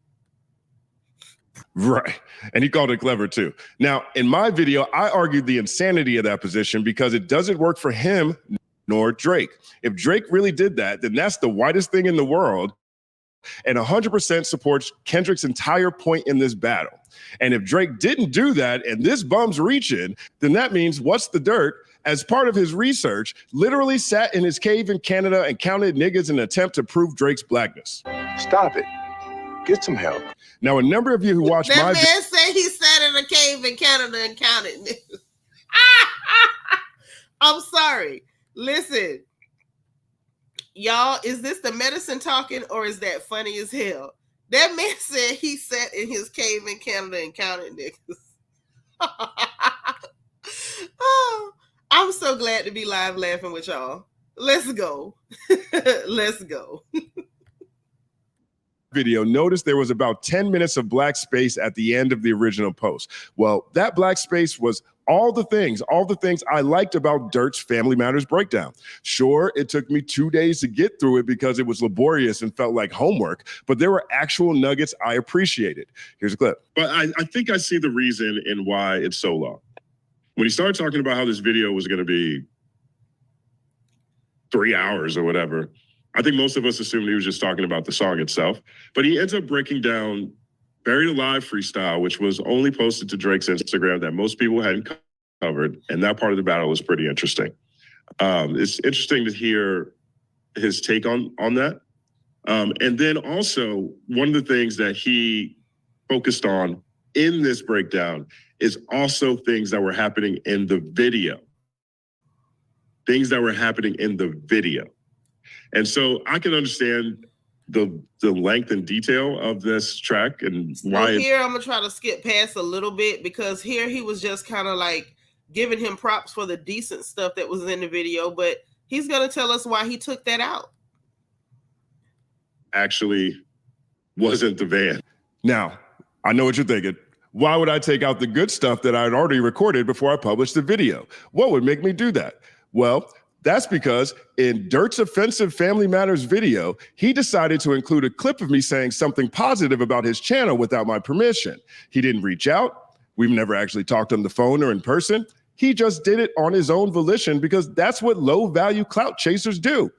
Right. And he called it clever too. Now, in my video, I argued the insanity of that position because it doesn't work for him nor Drake. If Drake really did that, then that's the whitest thing in the world and 100% supports Kendrick's entire point in this battle. And if Drake didn't do that and this bum's reaching, then that means What's the Dirt, as part of his research, literally sat in his cave in Canada and counted niggas in an attempt to prove Drake's blackness. Stop it. Get some help. Now, a number of you who watched that my man said he sat in a cave in Canada and counted niggas. I'm sorry. Listen, y'all, is this the medicine talking or is that funny as hell? That man said he sat in his cave in Canada and counted niggas. Oh, I'm so glad to be live laughing with y'all. Let's go. Let's go. video, notice there was about 10 minutes of black space at the end of the original post. Well, that black space was all the things I liked about Dirt's Family Matters breakdown. Sure, it took me 2 days to get through it because it was laborious and felt like homework, but there were actual nuggets I appreciated. Here's a clip. But I think I see the reason in why it's so long. When he started talking about how this video was going to be 3 hours or whatever, I think most of us assumed he was just talking about the song itself, but he ends up breaking down Buried Alive freestyle, which was only posted to Drake's Instagram that most people hadn't covered. And that part of the battle was pretty interesting. It's interesting to hear his take on that. And then also one of the things that he focused on in this breakdown is also things that were happening in the video. Things that were happening in the video. And so I can understand the length and detail of this track and why. Here I'm gonna try to skip past a little bit because here he was just kind of like giving him props for the decent stuff that was in the video, but he's gonna tell us why he took that out. Actually wasn't the van. Now, I know what you're thinking. Why would I take out the good stuff that I had already recorded before I published the video? What would make me do that? Well, that's because in Dirt's offensive Family Matters video, he decided to include a clip of me saying something positive about his channel without my permission. He didn't reach out. We've never actually talked on the phone or in person. He just did it on his own volition because that's what low-value clout chasers do.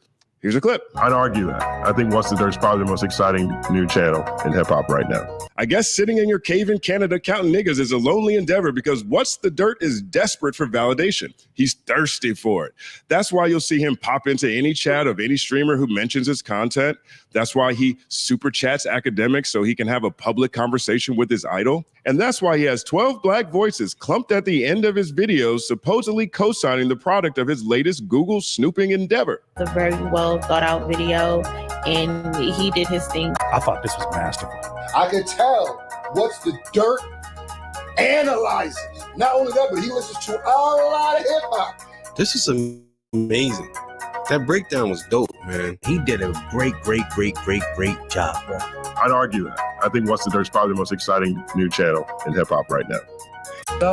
Here's a clip. I'd argue that. I think What's the Dirt's probably the most exciting new channel in hip-hop right now. I guess sitting in your cave in Canada counting niggas is a lonely endeavor because What's the Dirt is desperate for validation. He's thirsty for it. That's why you'll see him pop into any chat of any streamer who mentions his content. That's why he super chats academics so he can have a public conversation with his idol. And that's why he has 12 black voices clumped at the end of his videos, supposedly co-signing the product of his latest Google snooping endeavor. It's a very well thought out video and he did his thing. I thought this was masterful. I could tell What's the Dirt analyzes. Not only that, but he listens to a lot of hip hop. This is amazing. That breakdown was dope, man. He did a great job, bro. I'd argue that. I think What's the Dirt's probably the most exciting new channel in hip-hop right now.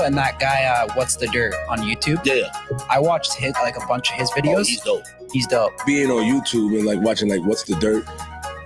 And that guy, What's the Dirt on YouTube? Yeah. I watched a bunch of his videos. Oh, he's dope. He's dope. Being on YouTube and like watching like What's the Dirt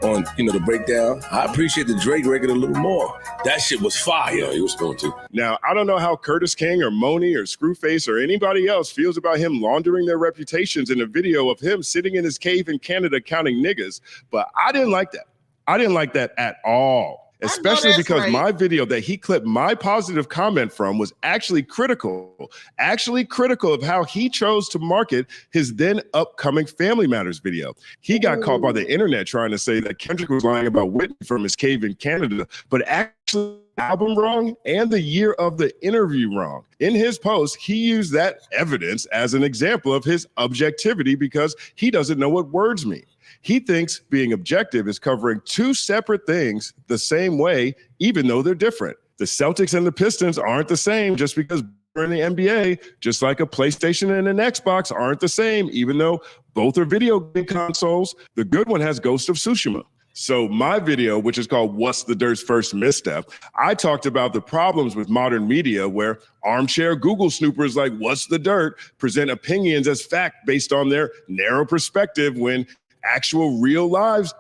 on, the breakdown, I appreciate the Drake record a little more. That shit was fire. Yeah, he was going to. Now, I don't know how Curtis King or Moni or Screwface or anybody else feels about him laundering their reputations in a video of him sitting in his cave in Canada counting niggas, but I didn't like that. I didn't like that at all. Especially because my video that he clipped my positive comment from was actually critical of how he chose to market his then upcoming Family Matters video. He got caught by the internet trying to say that Kendrick was lying about Whitney from his cave in Canada, but actually album wrong and the year of the interview wrong. In his post, he used that evidence as an example of his objectivity because he doesn't know what words mean. He thinks being objective is covering two separate things the same way, even though they're different. The Celtics and the Pistons aren't the same just because we're in the NBA, just like a PlayStation and an Xbox aren't the same, even though both are video game consoles. The good one has Ghost of Tsushima. So my video, which is called What's the Dirt's First Misstep, I talked about the problems with modern media where armchair Google snoopers like What's the Dirt present opinions as fact based on their narrow perspective when actual real lives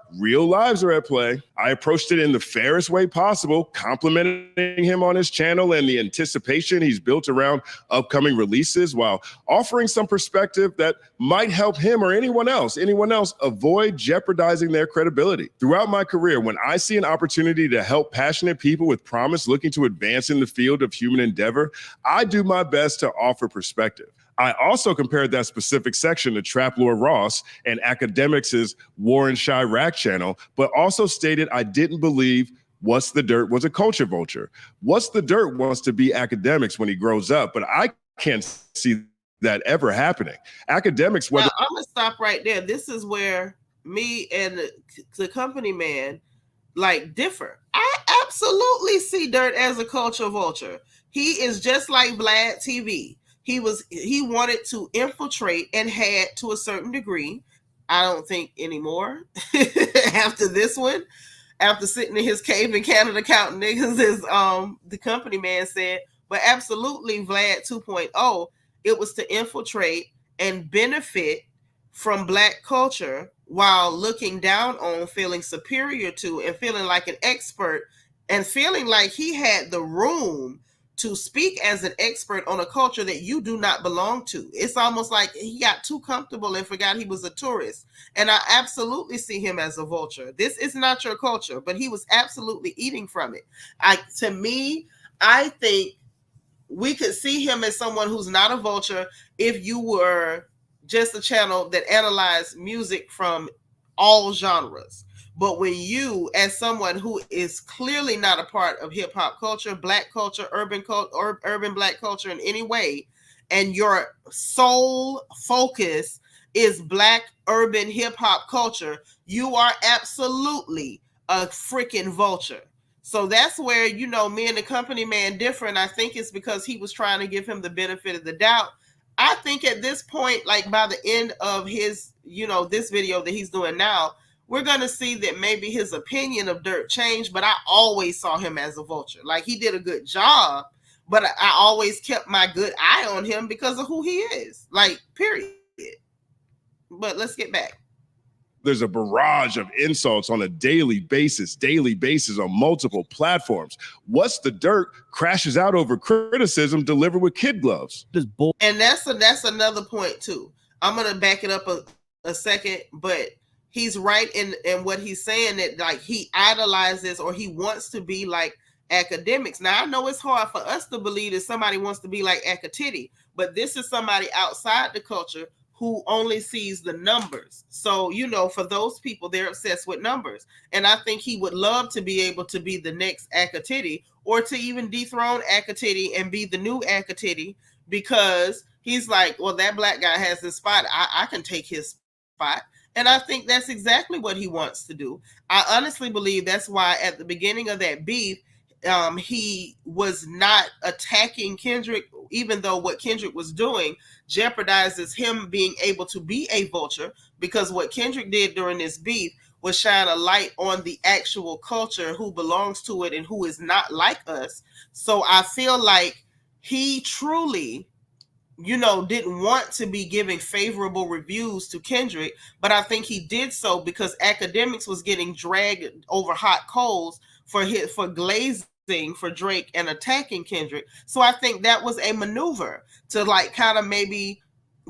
are at play. I approached it in the fairest way possible, complimenting him on his channel and the anticipation he's built around upcoming releases while offering some perspective that might help him or anyone else avoid jeopardizing their credibility. Throughout my career, when I see an opportunity to help passionate people with promise looking to advance in the field of human endeavor, I do my best to offer perspective. I also compared that specific section to Trap Lord Ross and Academics' Warren Chirac channel, but also stated I didn't believe What's the Dirt was a culture vulture. What's the Dirt wants to be Academics when he grows up, but I can't see that ever happening. Academics, whether now, I'm gonna stop right there. This is where me and the company man like differ. I absolutely see Dirt as a culture vulture. He is just like Vlad TV. He wanted to infiltrate and had to a certain degree. I don't think anymore. After this one, after sitting in his cave in Canada counting niggas, as the company man said, but absolutely Vlad 2.0, it was to infiltrate and benefit from Black culture while looking down on, feeling superior to, and feeling like an expert, and feeling like he had the room to speak as an expert on a culture that you do not belong to. It's almost like he got too comfortable and forgot he was a tourist. And I absolutely see him as a vulture. This is not your culture, but he was absolutely eating from it. To me, I think we could see him as someone who's not a vulture if you were just a channel that analyzed music from all genres. But when you, as someone who is clearly not a part of hip hop culture, Black culture, urban Black culture in any way, and your sole focus is Black urban hip hop culture, you are absolutely a freaking vulture. So that's where, me and the company man different. I think it's because he was trying to give him the benefit of the doubt. I think at this point, like by the end of his, this video that he's doing now, we're going to see that maybe his opinion of Dirt changed, but I always saw him as a vulture. Like, he did a good job, but I always kept my good eye on him because of who he is. Like, period. But let's get back. there's a barrage of insults on a daily basis on multiple platforms. What's the Dirt crashes out over criticism delivered with kid gloves. And that's another point too. I'm gonna back it up a second, but he's right in what he's saying, that like he idolizes or he wants to be like academics. Now I know it's hard for us to believe that somebody wants to be like Acatitty, but this is somebody outside the culture who only sees the numbers. So, you know, for those people, they're obsessed with numbers. And I think he would love to be able to be the next Acatitty, or to even dethrone Acatitty and be the new Acatitty, because he's like, well, that black guy has this spot. I can take his spot. And I think that's exactly what he wants to do. I honestly believe that's why at the beginning of that beef, he was not attacking Kendrick, even though what Kendrick was doing jeopardizes him being able to be a vulture, because what Kendrick did during this beef was shine a light on the actual culture, who belongs to it and who is not like us. So I feel like he truly, you know, didn't want to be giving favorable reviews to Kendrick, but I think he did so because Academics was getting dragged over hot coals for glazing for Drake and attacking Kendrick. So I think that was a maneuver to like kind of maybe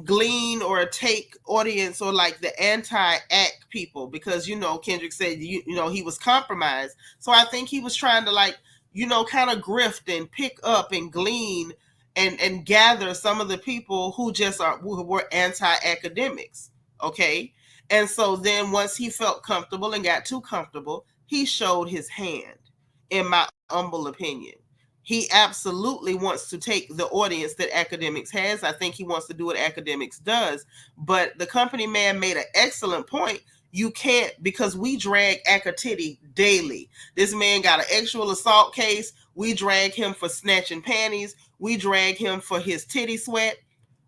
glean or take audience, or like the anti-act people, because, you know, Kendrick said, you know, he was compromised. So I think he was trying to like, you know, kind of grift and pick up and glean and gather some of the people who were anti-academics. Okay. And so then once he felt comfortable and got too comfortable, he showed his hand, in my humble opinion. He absolutely wants to take the audience that Academics has. I think he wants to do what Academics does. But the company man made an excellent point. You can't, because we drag Akatiti daily. This man got an sexual assault case. We drag him for snatching panties. We drag him for his titty sweat.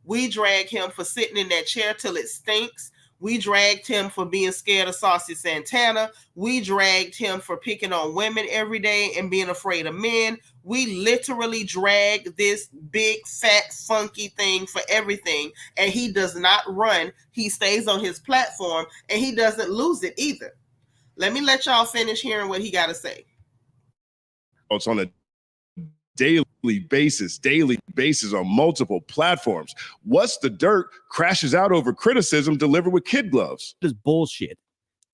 We drag him for sitting in that chair till it stinks. We dragged him for being scared of Saucy Santana. We dragged him for picking on women every day and being afraid of men. We literally drag this big, fat, funky thing for everything. And he does not run. He stays on his platform and he doesn't lose it either. Let me let y'all finish hearing what he got to say. It's on a daily basis on multiple platforms. What's the Dirt crashes out over criticism delivered with kid gloves. That is bullshit.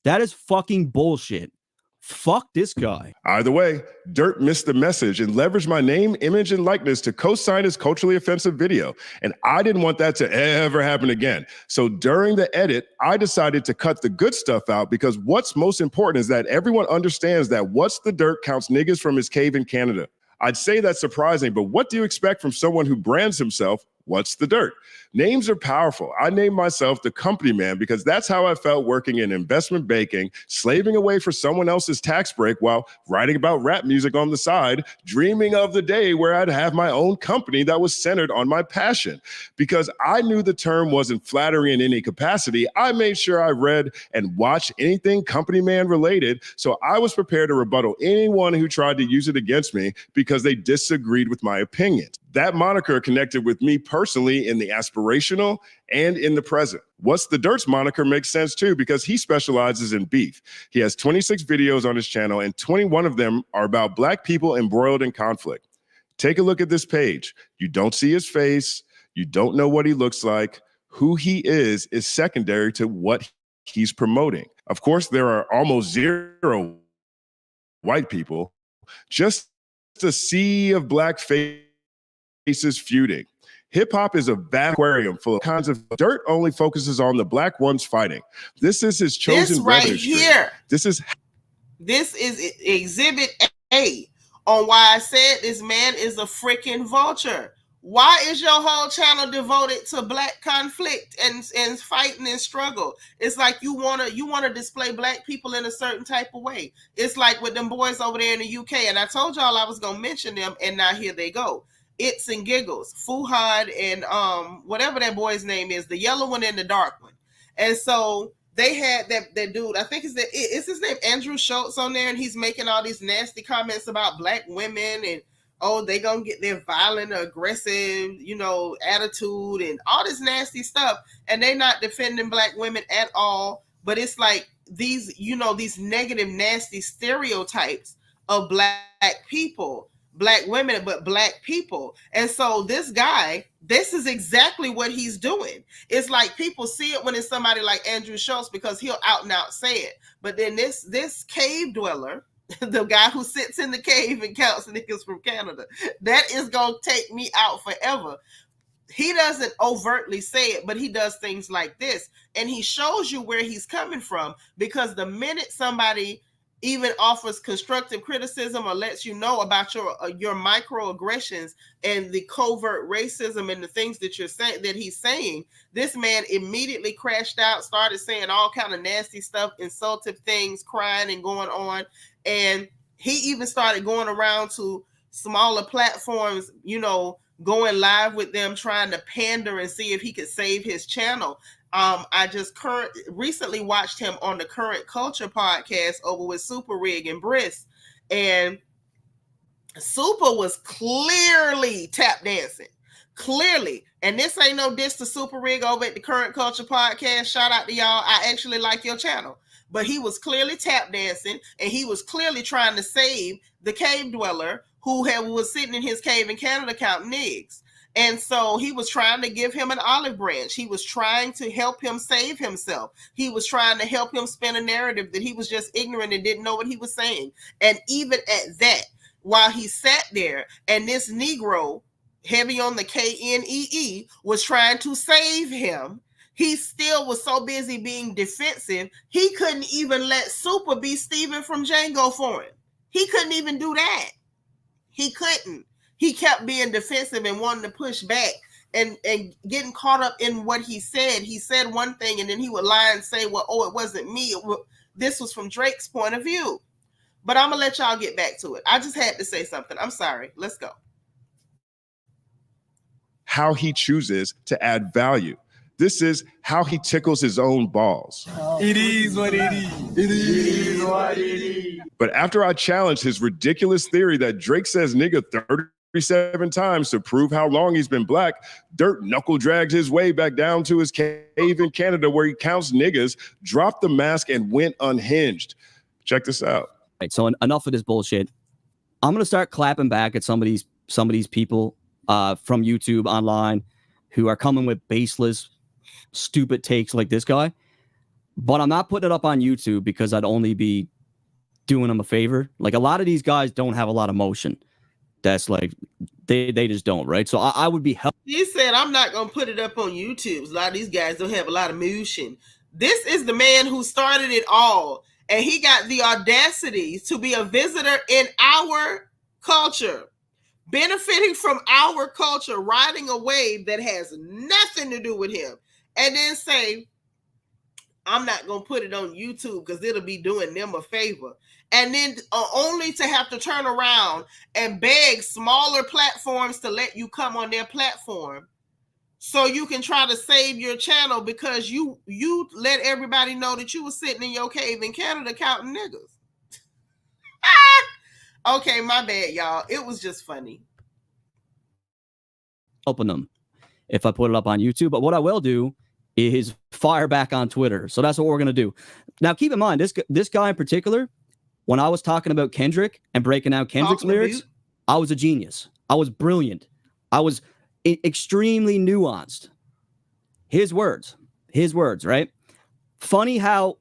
That is fucking bullshit. Fuck this guy. Either way, Dirt missed the message and leveraged my name, image, and likeness to co-sign his culturally offensive video. And I didn't want that to ever happen again. So during the edit, I decided to cut the good stuff out because what's most important is that everyone understands that What's the Dirt counts niggas from his cave in Canada. I'd say that's surprising, but what do you expect from someone who brands himself What's the Dirt? Names are powerful. I named myself the company man because that's how I felt working in investment banking, slaving away for someone else's tax break while writing about rap music on the side, dreaming of the day where I'd have my own company that was centered on my passion. Because I knew the term wasn't flattering in any capacity, I made sure I read and watched anything company man related, so I was prepared to rebuttal anyone who tried to use it against me because they disagreed with my opinions. That moniker connected with me personally in the aspirational and in the present. What's the Dirt's moniker makes sense too because he specializes in beef. He has 26 videos on his channel and 21 of them are about Black people embroiled in conflict. Take a look at this page. You don't see his face. You don't know what he looks like. Who he is secondary to what he's promoting. Of course, there are almost zero white people, just a sea of Black faces feuding. Hip hop is a vast aquarium full of kinds of Dirt only focuses on the Black ones fighting. This is his chosen This right revenue stream. here. This is Exhibit A on why I said this man is a freaking vulture. Why is your whole channel devoted to Black conflict and fighting and struggle? It's like you wanna display Black people in a certain type of way. It's like with them boys over there in the UK, and I told y'all I was gonna mention them, and now here they go. It's and Giggles, Fuhad, and whatever that boy's name is, the yellow one and the dark one. And so they had that dude, I think it's his name, Andrew Schultz, on there, and he's making all these nasty comments about Black women and they gonna get their violent, aggressive, attitude and all this nasty stuff. And they're not defending Black women at all. But it's like these negative, nasty stereotypes of Black people, Black women, but Black people. And so this guy, this is exactly what he's doing. It's like people see it when it's somebody like Andrew Schultz because he'll out and out say it. But then this cave dweller, the guy who sits in the cave and counts niggas from Canada, that is going to take me out forever. He doesn't overtly say it, but he does things like this. And he shows you where he's coming from, because the minute somebody even offers constructive criticism or lets you know about your microaggressions and the covert racism and the things that you're saying, that he's saying, this man immediately crashed out, started saying all kind of nasty stuff, insultive things, crying and going on. And he even started going around to smaller platforms, going live with them, trying to pander and see if he could save his channel. I just recently watched him on the Current Culture podcast over with Super Rig and Briss, and Super was clearly tap dancing. Clearly. And this ain't no diss to Super Rig over at the Current Culture podcast. Shout out to y'all. I actually like your channel. But he was clearly tap dancing, and he was clearly trying to save the cave dweller who was sitting in his cave in Canada counting niggas. And so he was trying to give him an olive branch. He was trying to help him save himself. He was trying to help him spin a narrative that he was just ignorant and didn't know what he was saying. And even at that, while he sat there and this Negro, heavy on the KNEE, was trying to save him, he still was so busy being defensive, he couldn't even let Super be Steven from Django for him. He couldn't even do that. He couldn't. He kept being defensive and wanting to push back. and getting caught up in what he said. He said one thing and then he would lie and say, well, oh, it wasn't me. This was from Drake's point of view. But I'm going to let y'all get back to it. I just had to say something. I'm sorry. Let's go. How he chooses to add value. This is how he tickles his own balls. It is what it is. It is what it is. But after I challenged his ridiculous theory that Drake says nigga 37 times to prove how long he's been black, Dirt knuckle dragged his way back down to his cave in Canada where he counts niggas, dropped the mask, and went unhinged. Check this out. Right, so enough of this bullshit. I'm gonna start clapping back at some of these people from YouTube online who are coming with baseless, stupid takes like this guy. But I'm not putting it up on YouTube because I'd only be doing them a favor. Like, a lot of these guys don't have a lot of motion. That's like they just don't, right? So I would be helping. He said, I'm not gonna put it up on YouTube. A lot of these guys don't have a lot of motion. This is the man who started it all. And he got the audacity to be a visitor in our culture, benefiting from our culture, riding a wave that has nothing to do with him. And then say, I'm not going to put it on YouTube because it'll be doing them a favor. And then only to have to turn around and beg smaller platforms to let you come on their platform so you can try to save your channel because you let everybody know that you were sitting in your cave in Canada counting niggas. Okay, my bad, y'all. It was just funny. Helping them if I put it up on YouTube. But what I will do is fire back on Twitter. So that's what we're going to do. Now, keep in mind, this guy in particular, when I was talking about Kendrick and breaking out Kendrick's lyrics, I was a genius. I was brilliant. I was extremely nuanced. His words, right? Funny how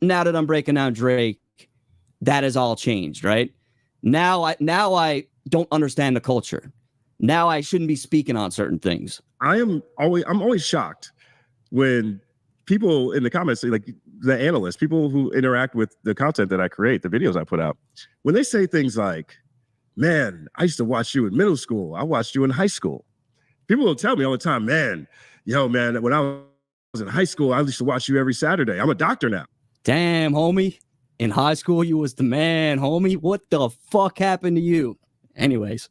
now that I'm breaking down Drake, that has all changed, right? Now I don't understand the culture. Now I shouldn't be speaking on certain things. I'm always shocked when people in the comments say, like the analysts, people who interact with the content that I create, the videos I put out, when they say things like, man, I used to watch you in middle school. I watched you in high school. People will tell me all the time, man, when I was in high school, I used to watch you every Saturday. I'm a doctor now. Damn, homie. In high school, you was the man, homie. What the fuck happened to you? Anyways.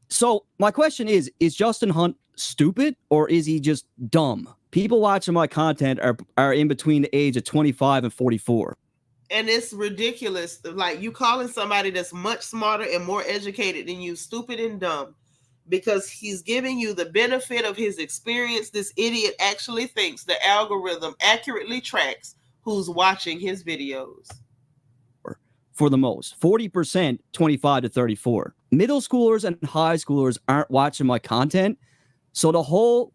So my question is Justin Hunt stupid or is he just dumb? People watching my content are in between the age of 25 and 44. And it's ridiculous. Like, you calling somebody that's much smarter and more educated than you stupid and dumb because he's giving you the benefit of his experience. This idiot actually thinks the algorithm accurately tracks who's watching his videos. For the most, 40%, 25 to 34. Middle schoolers and high schoolers aren't watching my content. So the whole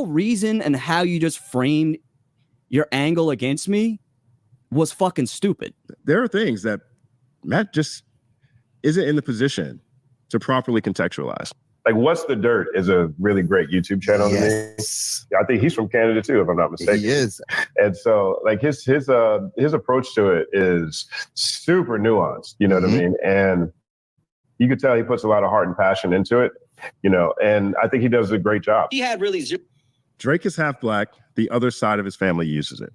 reason and how you just framed your angle against me was fucking stupid. There are things that Matt just isn't in the position to properly contextualize. Like, What's the Dirt is a really great YouTube channel to me. I think he's from Canada too, if I'm not mistaken. He is. And so, like, his approach to it is super nuanced, you know what I mean? And you could tell he puts a lot of heart and passion into it, and I think he does a great job. He had really Drake is half black. The other side of his family uses it.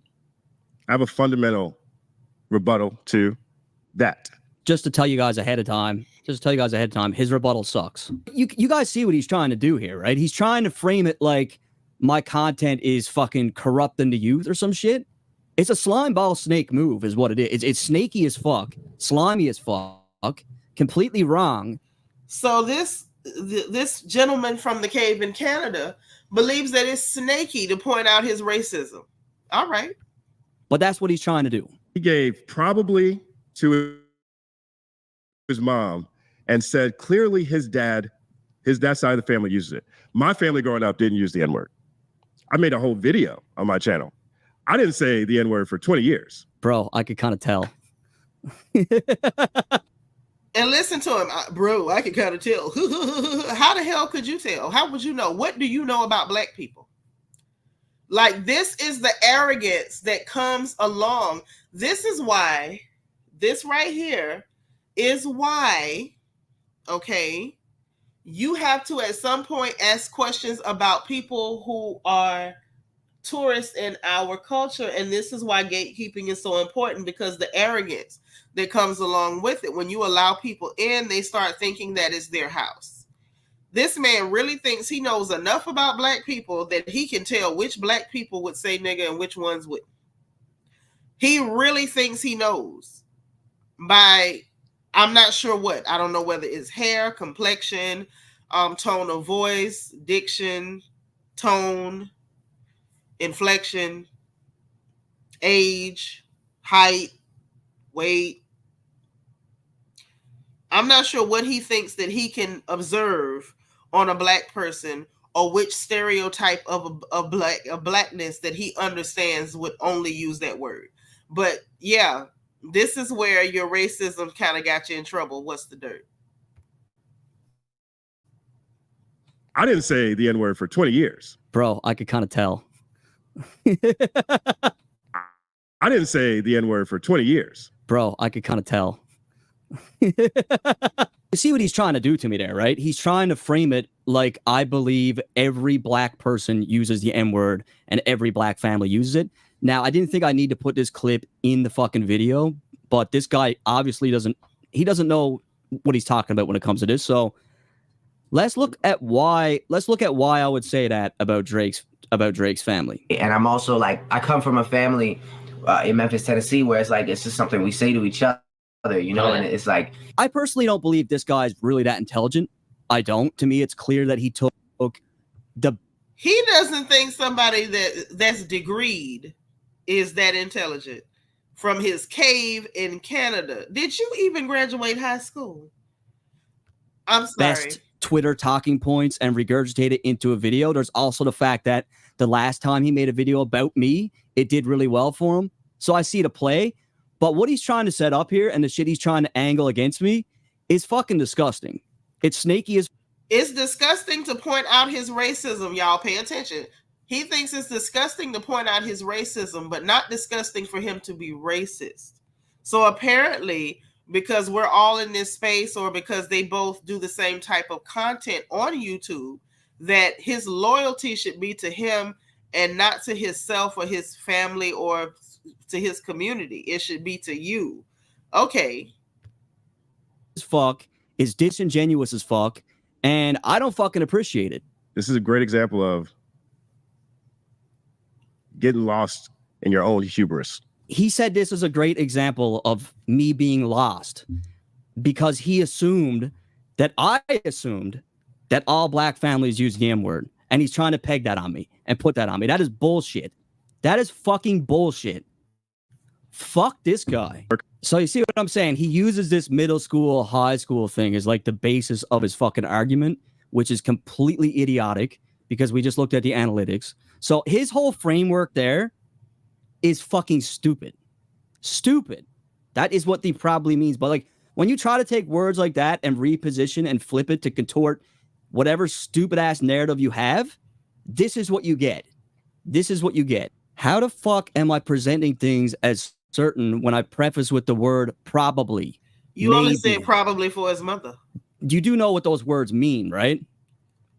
I have a fundamental rebuttal to that. Just to tell you guys ahead of time, his rebuttal sucks. You guys see what he's trying to do here, right? He's trying to frame it like my content is fucking corrupting the youth or some shit. It's a slime ball snake move is what it is. It's snaky as fuck, slimy as fuck, completely wrong. So this gentleman from the cave in Canada believes that it's snaky to point out his racism. All right. But that's what he's trying to do. He gave probably to his mom and said clearly his dad side of the family uses it. My family growing up didn't use the N-word. I made a whole video on my channel. I didn't say the N-word for 20 years. Bro, I could kind of tell. And listen to him, bro, I can kind of tell. How the hell could you tell? How would you know? What do you know about black people? Like, this is the arrogance that comes along. This is why, this right here is why, okay, you have to at some point ask questions about people who are tourists in our culture. And this is why gatekeeping is so important, because the arrogance that comes along with it. When you allow people in, they start thinking that it's their house. This man really thinks he knows enough about black people that he can tell which black people would say nigga and which ones wouldn't. He really thinks he knows by, I'm not sure what. I don't know whether it's hair, complexion, tone of voice, diction, tone, inflection, age, height, weight. I'm not sure what he thinks that he can observe on a black person, or which stereotype of blackness that he understands would only use that word. But yeah, this is where your racism kind of got you in trouble. What's the dirt? I didn't say the N-word for 20 years. Bro, I could kind of tell. I didn't say the N-word for 20 years. Bro, I could kind of tell. You see what he's trying to do to me there, right? He's trying to frame it like I believe every black person uses the N-word and every black family uses it. Now, I didn't think I need to put this clip in the fucking video, but this guy obviously doesn't know what he's talking about when it comes to this. So let's look at why I would say that about Drake's family. And I'm also like, I come from a family in Memphis, Tennessee, where it's like, it's just something we say to each other, you know, and it's like, I personally don't believe this guy's really that intelligent. I don't. To me, it's clear that he took the. He doesn't think somebody that's degreed is that intelligent. From his cave in Canada. Did you even graduate high school? I'm sorry. Best Twitter talking points and regurgitate it into a video. There's also the fact that the last time he made a video about me, it did really well for him. So I see the play. But what he's trying to set up here and the shit he's trying to angle against me is fucking disgusting. It's snaky as... It's disgusting to point out his racism, y'all. Pay attention. He thinks it's disgusting to point out his racism, but not disgusting for him to be racist. So apparently, because we're all in this space, or because they both do the same type of content on YouTube, that his loyalty should be to him and not to himself or his family or to his community. It should be to you. Okay. Fuck is disingenuous as fuck, and I don't fucking appreciate it. This is a great example of getting lost in your own hubris. He said this is a great example of me being lost because he assumed that I assumed that all black families use the M-word, and he's trying to peg that on me and put that on me. That is bullshit. That is fucking bullshit. Fuck this guy. So you see what I'm saying? He uses this middle school, high school thing as like the basis of his fucking argument, which is completely idiotic because we just looked at the analytics. So his whole framework there is fucking stupid. Stupid. That is what he probably means. But like when you try to take words like that and reposition and flip it to contort whatever stupid ass narrative you have, this is what you get. This is what you get. How the fuck am I presenting things as certain when I preface with the word probably? You maybe. only said probably for his mother. You do know what those words mean, right?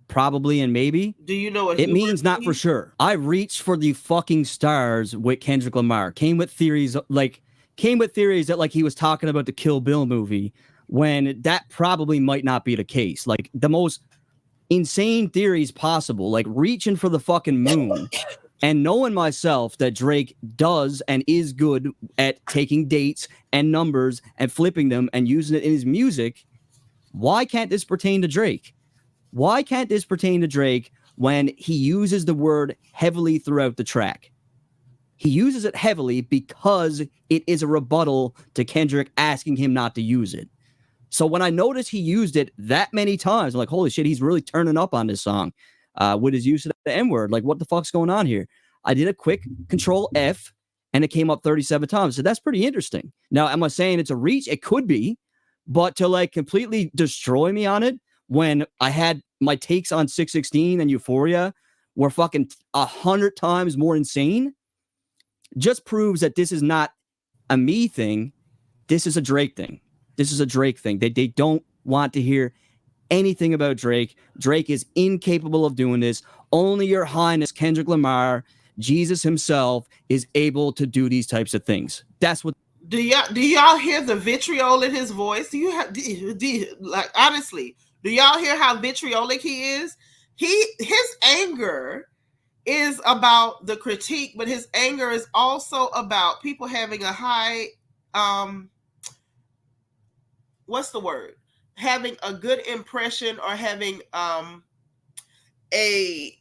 Probably and maybe. Do you know what it means? Not for sure. I reached for the fucking stars with Kendrick Lamar. Came with theories that like he was talking about the Kill Bill movie when that probably might not be the case. Like the most insane theories possible, like reaching for the fucking moon. And knowing myself that Drake does and is good at taking dates and numbers and flipping them and using it in his music, why can't this pertain to Drake? Why can't this pertain to Drake when he uses the word heavily throughout the track? He uses it heavily because it is a rebuttal to Kendrick asking him not to use it. So when I noticed he used it that many times, I'm like, holy shit, he's really turning up on this song. With his use of the N-word. Like, what the fuck's going on here? I did a quick Control F, and it came up 37 times. So that's pretty interesting. Now, am I saying it's a reach? It could be. But to, like, completely destroy me on it when I had my takes on 616 and Euphoria were fucking 100 times more insane, just proves that this is not a me thing. This is a Drake thing. This is a Drake thing. They don't want to hear anything about Drake. Drake is incapable of doing this. Only Your Highness Kendrick Lamar, Jesus himself, is able to do these types of things. That's what. Do y'all hear the vitriol in his voice? Do you have like honestly? Do y'all hear how vitriolic he is? His anger is about the critique, but his anger is also about people having a high what's the word? Having a good impression or having a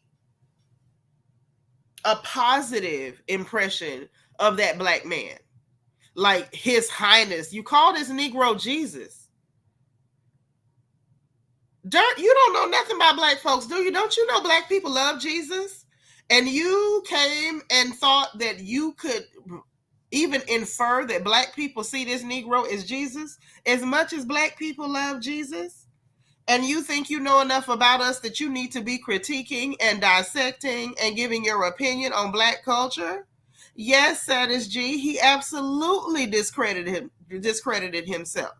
positive impression of that black man. Like His Highness. You call this Negro Jesus. Dirt, you don't know nothing about black folks, do you? Don't you know black people love Jesus? And you came and thought that you could even infer that black people see this Negro as Jesus as much as black people love Jesus? And you think you know enough about us that you need to be critiquing and dissecting and giving your opinion on black culture? Yes, Satis G, he absolutely discredited himself.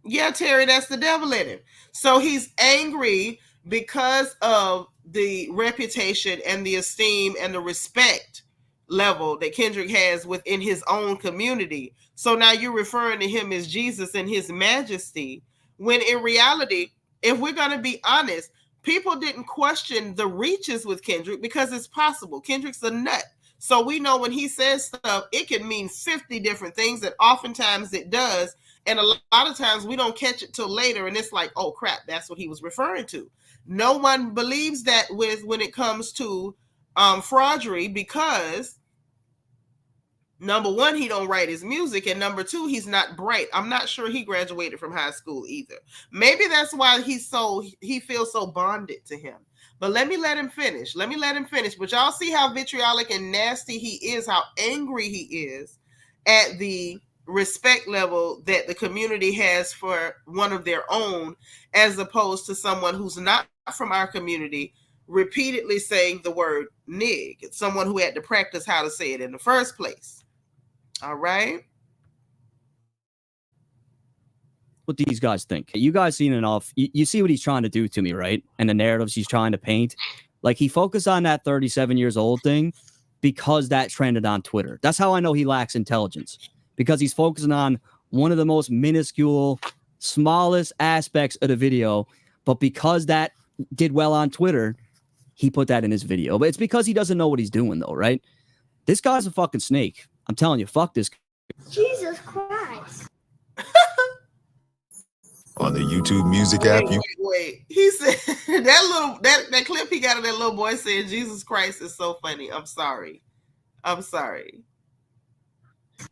Yeah, Terry, that's the devil in him. So he's angry because of the reputation and the esteem and the respect level that Kendrick has within his own community. So now you're referring to him as Jesus and his majesty, when in reality, if we're going to be honest, people didn't question the reaches with Kendrick because it's possible. Kendrick's a nut. So we know when he says stuff, it can mean 50 different things, and oftentimes it does. And a lot of times we don't catch it till later, and it's like, oh crap, that's what he was referring to. No one believes that when it comes to fraudery, because number one, he don't write his music, and number two, he's not bright. I'm not sure he graduated from high school either. Maybe that's why he feels so bonded to him. But let me let him finish. But y'all see how vitriolic and nasty he is, how angry he is at the respect level that the community has for one of their own, as opposed to someone who's not from our community repeatedly saying the word nig. It's someone who had to practice how to say it in the first place. All right. What these guys think. You guys seen enough. You see what he's trying to do to me, right? And the narratives he's trying to paint. Like, he focused on that 37 years old thing because that trended on Twitter. That's how I know he lacks intelligence, because he's focusing on one of the most minuscule, smallest aspects of the video. But because that did well on Twitter, he put that in his video. But it's because he doesn't know what he's doing, though, right? This guy's a fucking snake. I'm telling you, fuck this. Jesus Christ. On the YouTube Music app, Wait. He said that clip he got of that little boy saying Jesus Christ is so funny. I'm sorry.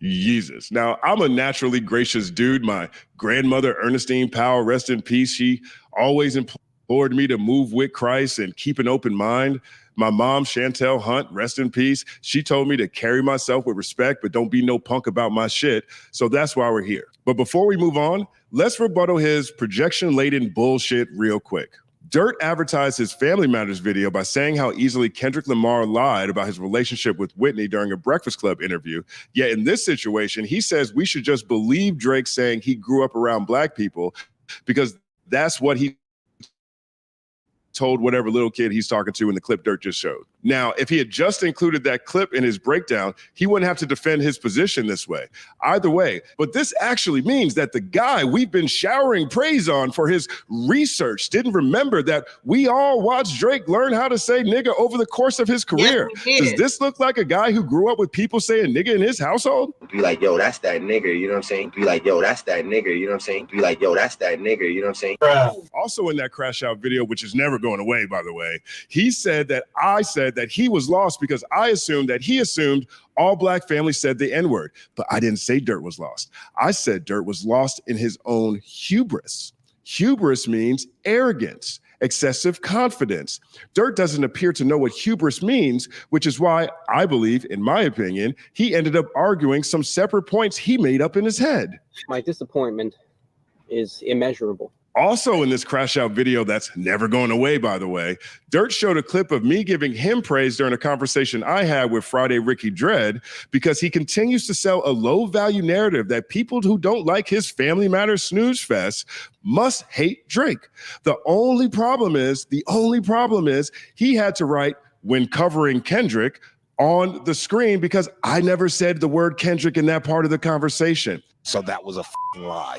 Jesus. Now, I'm a naturally gracious dude. My grandmother, Ernestine Powell, rest in peace, she always implored me to move with Christ and keep an open mind. My mom, Chantel Hunt, rest in peace, she told me to carry myself with respect, but don't be no punk about my shit. So that's why we're here. But before we move on, let's rebuttal his projection-laden bullshit real quick. Dirt advertised his Family Matters video by saying how easily Kendrick Lamar lied about his relationship with Whitney during a Breakfast Club interview. Yet in this situation, he says we should just believe Drake saying he grew up around black people because that's what he told whatever little kid he's talking to in the clip Dirt just showed. Now, if he had just included that clip in his breakdown, he wouldn't have to defend his position this way. Either way, but this actually means that the guy we've been showering praise on for his research didn't remember that we all watched Drake learn how to say nigga over the course of his career. Yes, does this look like a guy who grew up with people saying nigga in his household? Be like, yo, that's that nigga, you know what I'm saying? Be like, yo, that's that nigga, you know what I'm saying? Be like, yo, that's that nigga, you know what I'm saying? Also in that Crash Out video, which is never going away, by the way, he said that I said that he was lost because I assumed that he assumed all black families said the N-word. But I didn't say Dirt was lost. I said Dirt was lost in his own hubris. Hubris means arrogance, excessive confidence. Dirt doesn't appear to know what hubris means, which is why I believe, in my opinion, he ended up arguing some separate points he made up in his head. My disappointment is immeasurable. Also in this crash out video that's never going away, by the way, Dirt showed a clip of me giving him praise during a conversation I had with Friday Ricky Dredd because he continues to sell a low value narrative that people who don't like his Family Matters snooze fest must hate Drake. The only problem is he had to write when covering Kendrick on the screen because I never said the word Kendrick in that part of the conversation. So that was a lie.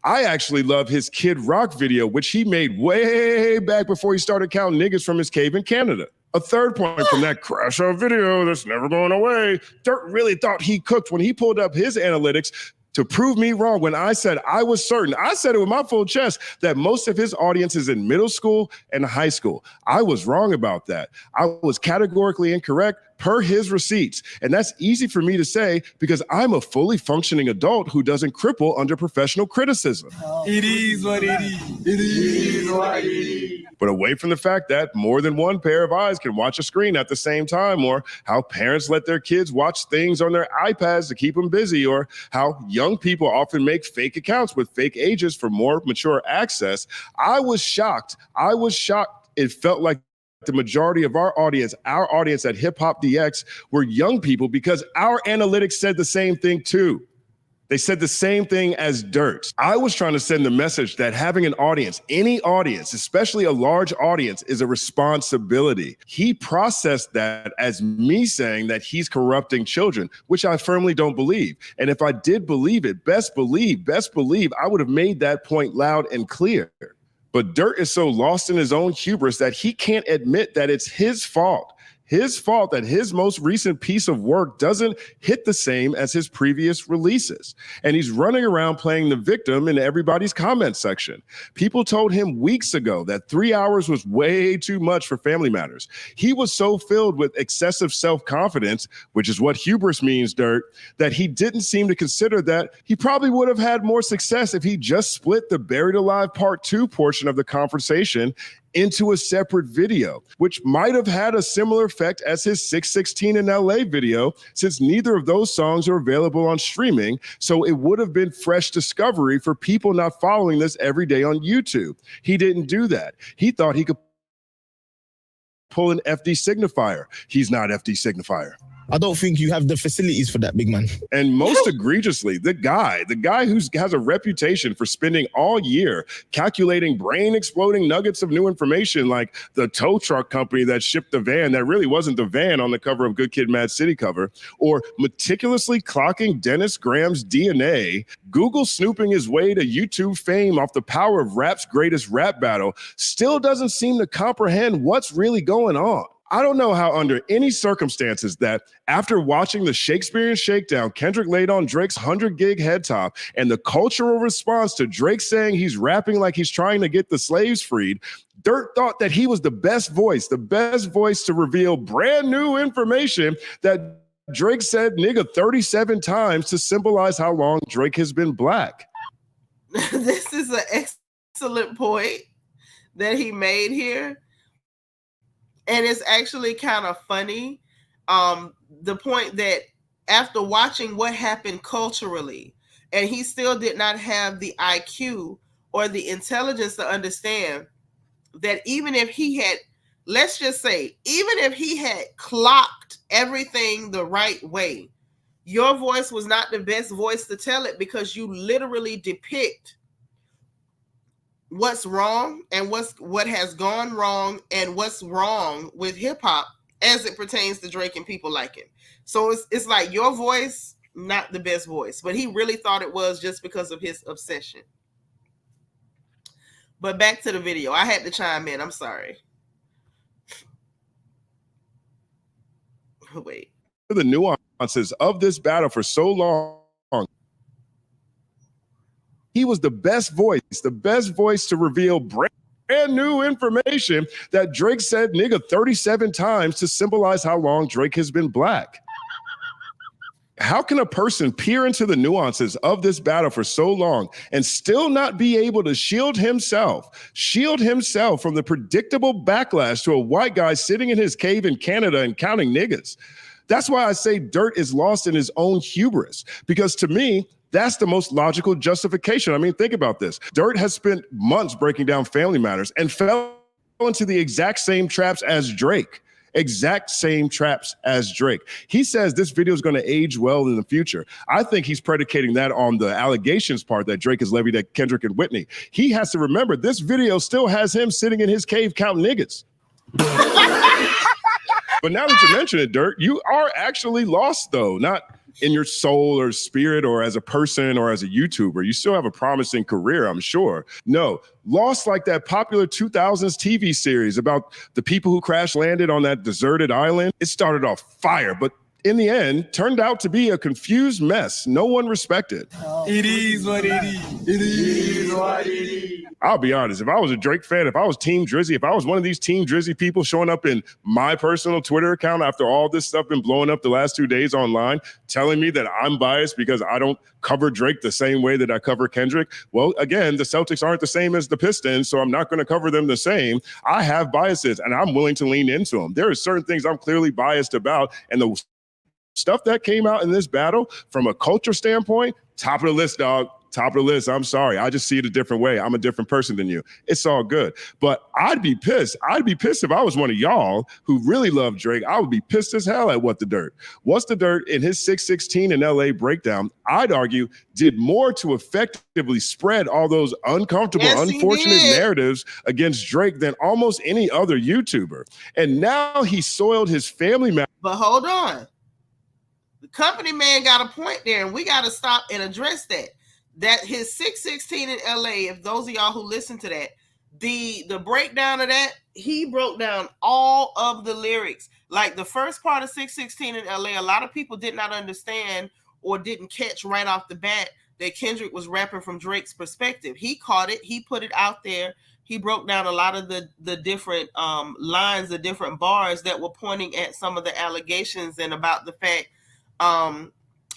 I actually love his Kid Rock video, which he made way back before he started counting niggas from his cave in Canada. A third point from that crash out video that's never going away. Dirt really thought he cooked when he pulled up his analytics to prove me wrong when I said I was certain. I said it with my full chest that most of his audience is in middle school and high school. I was wrong about that. I was categorically incorrect per his receipts. And that's easy for me to say because I'm a fully functioning adult who doesn't cripple under professional criticism. It is what it is. It is what it is. But away from the fact that more than one pair of eyes can watch a screen at the same time, or how parents let their kids watch things on their iPads to keep them busy, or how young people often make fake accounts with fake ages for more mature access, I was shocked. It felt like the majority of our audience at Hip Hop DX were young people because our analytics said the same thing too. They said the same thing as Dirt. I was trying to send the message that having an audience, any audience, especially a large audience, is a responsibility. He processed that as me saying that he's corrupting children, which I firmly don't believe. And if I did believe it, best believe, I would have made that point loud and clear. But Dirt is so lost in his own hubris that he can't admit that it's his fault. His fault that his most recent piece of work doesn't hit the same as his previous releases. And he's running around playing the victim in everybody's comment section. People told him weeks ago that 3 hours was way too much for Family Matters. He was so filled with excessive self-confidence, which is what hubris means, Dirt, that he didn't seem to consider that he probably would have had more success if he just split the Buried Alive Part 2 portion of the conversation into a separate video, which might have had a similar effect as his 616 in LA video, since neither of those songs are available on streaming. So it would have been fresh discovery for people not following this every day on YouTube. He didn't do that. He thought he could pull an FD signifier. He's not FD signifier. I don't think you have the facilities for that, big man. And most egregiously, the guy who has a reputation for spending all year calculating brain-exploding nuggets of new information, like the tow truck company that shipped the van that really wasn't the van on the cover of Good Kid, Mad City cover, or meticulously clocking Dennis Graham's DNA, Google snooping his way to YouTube fame off the power of rap's greatest rap battle, still doesn't seem to comprehend what's really going on. I don't know how under any circumstances that after watching the Shakespearean Shakedown, Kendrick laid on Drake's 100 gig head top, and the cultural response to Drake saying he's rapping like he's trying to get the slaves freed, Dirt thought that he was the best voice to reveal brand new information that Drake said nigga 37 times to symbolize how long Drake has been black. This is an excellent point that he made here. And it's actually kind of funny. The point that after watching what happened culturally, and he still did not have the IQ or the intelligence to understand that even if he had, let's just say, even if he had clocked everything the right way, your voice was not the best voice to tell it because you literally depict what's wrong and what has gone wrong and what's wrong with hip hop as it pertains to Drake and people like him. So it's like your voice, not the best voice, but he really thought it was just because of his obsession. But back to the video. I had to chime in. I'm sorry. Wait. The nuances of this battle for so long. He was the best voice to reveal brand new information that Drake said nigga 37 times to symbolize how long Drake has been black. How can a person peer into the nuances of this battle for so long and still not be able to shield himself from the predictable backlash to a white guy sitting in his cave in Canada and counting niggas? That's why I say Dirt is lost in his own hubris, because to me, That's the most logical justification. I mean, think about this. Dirt has spent months breaking down family matters and fell into the exact same traps as Drake. Exact same traps as Drake. He says this video is going to age well in the future. I think he's predicating that on the allegations part that Drake has levied at Kendrick and Whitney. He has to remember this video still has him sitting in his cave counting niggas. But now that you mention it, Dirt, you are actually lost, though, not in your soul or spirit or as a person or as a YouTuber. You still have a promising career, I'm sure. No, lost like that popular 2000s TV series about the people who crash landed on that deserted island. It started off fire, but in the end, turned out to be a confused mess no one respected. It is what it is. It is what it is. I'll be honest, if I was a Drake fan, if I was Team Drizzy, if I was one of these Team Drizzy people showing up in my personal Twitter account after all this stuff been blowing up the last 2 days online, telling me that I'm biased because I don't cover Drake the same way that I cover Kendrick, well, again, the Celtics aren't the same as the Pistons, so I'm not going to cover them the same. I have biases, and I'm willing to lean into them. There are certain things I'm clearly biased about, and the stuff that came out in this battle from a culture standpoint, top of the list, dog. Top of the list. I'm sorry. I just see it a different way. I'm a different person than you. It's all good. But I'd be pissed. I'd be pissed if I was one of y'all who really love Drake. I would be pissed as hell at What the Dirt. What's the Dirt in his 616 in LA breakdown, I'd argue, did more to effectively spread all those uncomfortable, unfortunate narratives against Drake than almost any other YouTuber. And now he soiled his family. But hold on. The company man got a point there, and we got to stop and address that. That his 616 in LA, if those of y'all who listen to that, the breakdown of that, he broke down all of the lyrics. Like the first part of 616 in LA, a lot of people did not understand or didn't catch right off the bat that Kendrick was rapping from Drake's perspective. He caught it. He put it out there. He broke down a lot of the different lines, the different bars that were pointing at some of the allegations and about the fact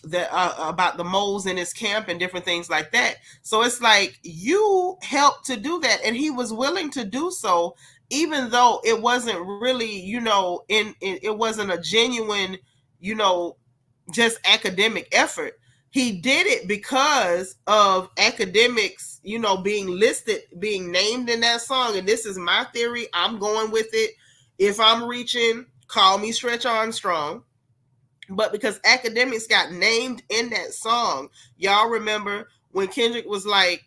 about the moles in his camp and different things like that. So it's like you helped to do that, and he was willing to do so, even though it wasn't really, it wasn't a genuine, just academic effort. He did it because of academics, being listed, being named in that song. And this is my theory. I'm going with it. If I'm reaching, call me Stretch Armstrong. But because academics got named in that song, y'all remember when Kendrick was like,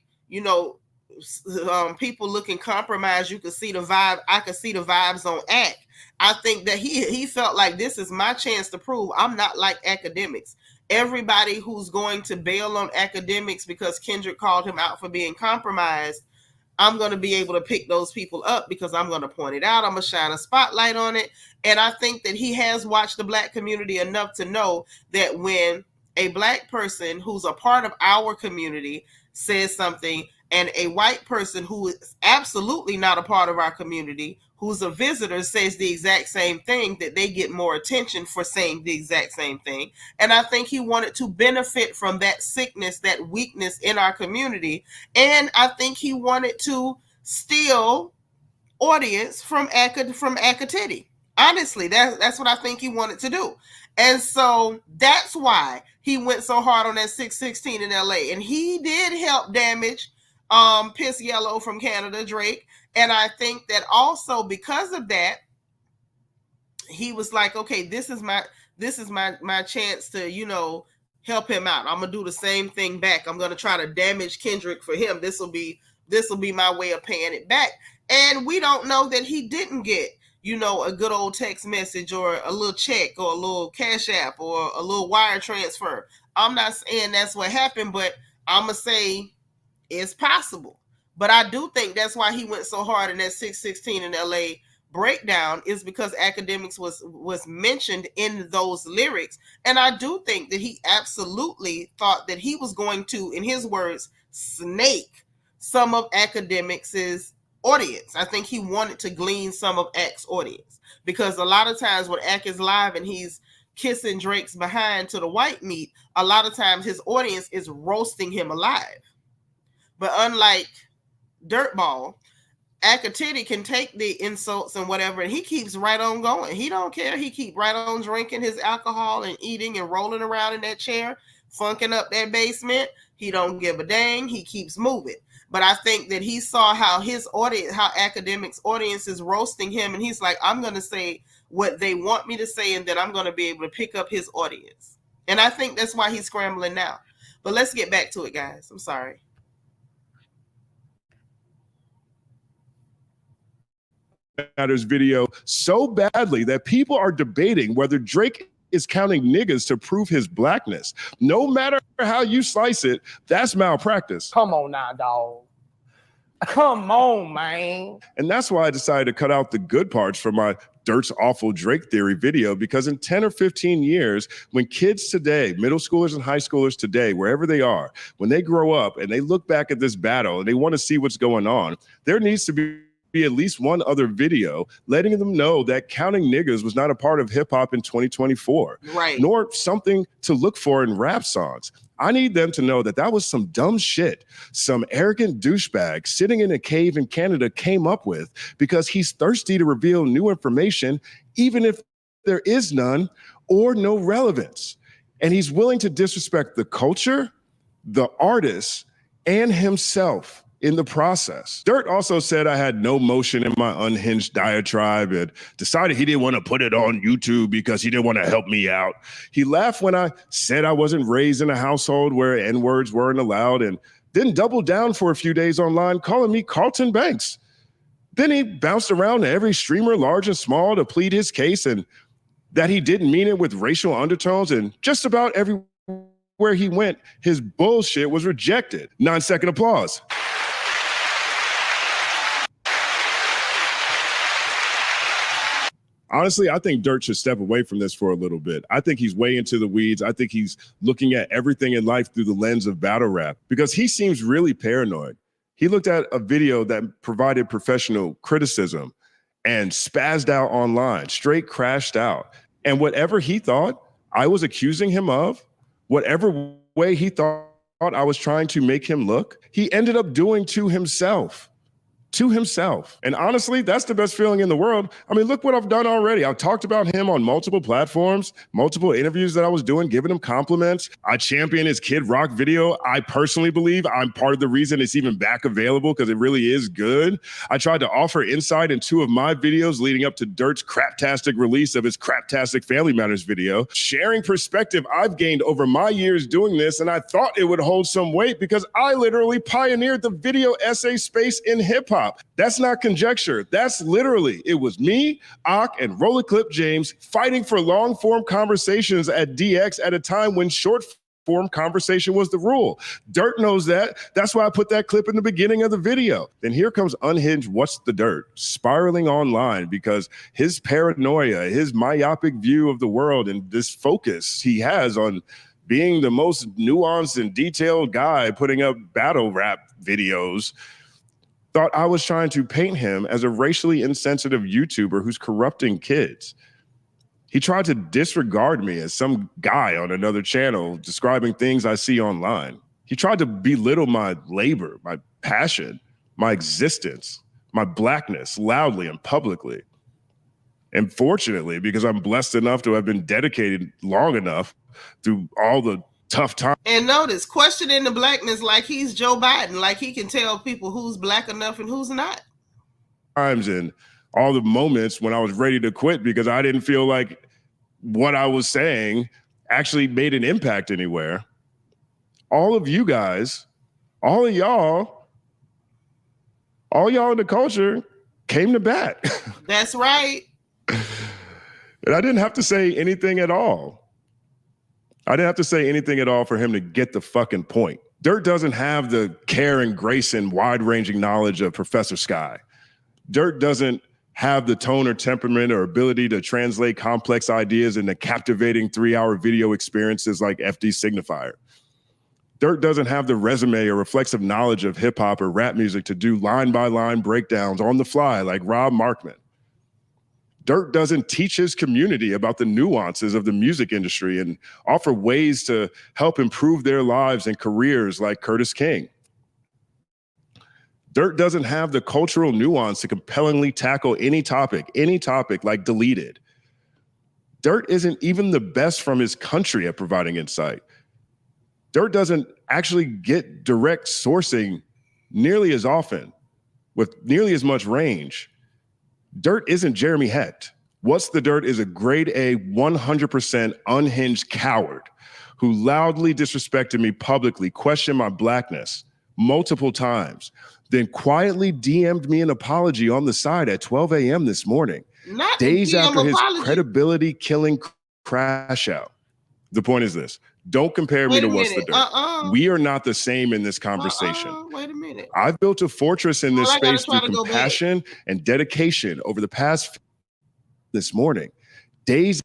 people looking compromised, you could see the vibe. I could see the vibes on Act. I think that he felt like this is my chance to prove I'm not like academics. Everybody who's going to bail on academics because Kendrick called him out for being compromised, I'm going to be able to pick those people up because I'm going to point it out. I'm going to shine a spotlight on it. And I think that he has watched the Black community enough to know that when a Black person who's a part of our community says something and a white person who is absolutely not a part of our community, who's a visitor, says the exact same thing, that they get more attention for saying the exact same thing. And I think he wanted to benefit from that sickness, that weakness in our community. And I think he wanted to steal audience from Titty. Honestly, that's what I think he wanted to do. And so that's why he went so hard on that 616 in LA. And he did help damage Piss Yellow from Canada, Drake. And I think that also because of that, he was like, okay, this is my chance to, help him out. I'm gonna do the same thing back. I'm gonna try to damage Kendrick for him. This will be my way of paying it back. And we don't know that he didn't get, a good old text message or a little check or a little Cash App or a little wire transfer. I'm not saying that's what happened, but I'm gonna say it's possible. But I do think that's why he went so hard in that 616 in LA breakdown, is because academics was mentioned in those lyrics. And I do think that he absolutely thought that he was going to, in his words, snake some of academics' audience. I think he wanted to glean some of Act's audience, because a lot of times when Act is live and he's kissing Drake's behind to the white meat, a lot of times his audience is roasting him alive. But unlike Dirtball, Titty can take the insults and whatever, and he keeps right on going. He don't care. He keep right on drinking his alcohol and eating and rolling around in that chair. funking up that basement. He don't give a dang. He keeps moving. But I think that he saw how his audience, how academics audience is roasting him. And he's like, I'm going to say what they want me to say. And then I'm going to be able to pick up his audience. And I think that's why he's scrambling now. But let's get back to it, guys. I'm sorry. Matters video so badly that people are debating whether Drake is counting niggas to prove his blackness. No matter how you slice it, that's malpractice. Come on now, dog. Come on, man. And that's why I decided to cut out the good parts for my Dirt's Awful Drake Theory video, because in 10 or 15 years, when kids today, middle schoolers and high schoolers today, wherever they are, when they grow up and they look back at this battle and they want to see what's going on, there needs to be at least one other video letting them know that counting niggas was not a part of hip hop in 2024, right? Nor something to look for in rap songs. I need them to know that that was some dumb shit some arrogant douchebag sitting in a cave in Canada came up with because he's thirsty to reveal new information, even if there is none or no relevance. And he's willing to disrespect the culture, the artist, and himself in the process. Dirt also said I had no motion in my unhinged diatribe and decided he didn't want to put it on YouTube because he didn't want to help me out. He laughed when I said I wasn't raised in a household where N-words weren't allowed, and then doubled down for a few days online calling me Carlton Banks. Then he bounced around to every streamer, large and small, to plead his case and that he didn't mean it with racial undertones, and just about everywhere he went, his bullshit was rejected. 9-second applause. Honestly, I think Dirt should step away from this for a little bit. I think he's way into the weeds. I think he's looking at everything in life through the lens of battle rap because he seems really paranoid. He looked at a video that provided professional criticism and spazzed out online, straight crashed out. And whatever he thought I was accusing him of, whatever way he thought I was trying to make him look, he ended up doing to himself. And honestly, that's the best feeling in the world. I mean, look what I've done already. I've talked about him on multiple platforms, multiple interviews that I was doing, giving him compliments. I championed his Kid Rock video. I personally believe I'm part of the reason it's even back available because it really is good. I tried to offer insight in 2 of my videos leading up to Dirt's craptastic release of his craptastic Family Matters video. Sharing perspective I've gained over my years doing this, and I thought it would hold some weight because I literally pioneered the video essay space in hip hop. That's not conjecture. That's literally, it was me, Ak, and Roller Clip James fighting for long form conversations at DX at a time when short form conversation was the rule. Dirt knows that. That's why I put that clip in the beginning of the video. Then here comes Unhinged What's the Dirt, spiraling online because his paranoia, his myopic view of the world, and this focus he has on being the most nuanced and detailed guy putting up battle rap videos, thought I was trying to paint him as a racially insensitive YouTuber who's corrupting kids. He tried to disregard me as some guy on another channel describing things I see online. He tried to belittle my labor, my passion, my existence, my blackness loudly and publicly. And fortunately, because I'm blessed enough to have been dedicated long enough through all the tough time. And notice, questioning the blackness like he's Joe Biden, like he can tell people who's black enough and who's not. Times and all the moments when I was ready to quit because I didn't feel like what I was saying actually made an impact anywhere. All of you guys, all y'all in the culture came to bat. That's right. And I didn't have to say anything at all. I didn't have to say anything at all for him to get the fucking point. Dirt doesn't have the care and grace and wide-ranging knowledge of Professor Sky. Dirt doesn't have the tone or temperament or ability to translate complex ideas into captivating 3-hour video experiences like FD Signifier. Dirt doesn't have the resume or reflexive knowledge of hip-hop or rap music to do line-by-line breakdowns on the fly like Rob Markman. Dirt doesn't teach his community about the nuances of the music industry and offer ways to help improve their lives and careers like Curtis King. Dirt doesn't have the cultural nuance to compellingly tackle any topic like Deleted. Dirt isn't even the best from his country at providing insight. Dirt doesn't actually get direct sourcing nearly as often with nearly as much range. Dirt isn't Jeremy Hecht. What's the Dirt is a grade A, 100% unhinged coward who loudly disrespected me publicly, questioned my blackness multiple times, then quietly DM'd me an apology on the side at 12 a.m. this morning, Not days a DM after his apology. credibility-killing crash out. The point is this. Don't compare me Wait to a What's the minute. Dirt. We are not the same in this conversation. Wait a minute. I've built a fortress in this Well, I gotta space try through to go back. compassion and dedication over the past this morning. Days.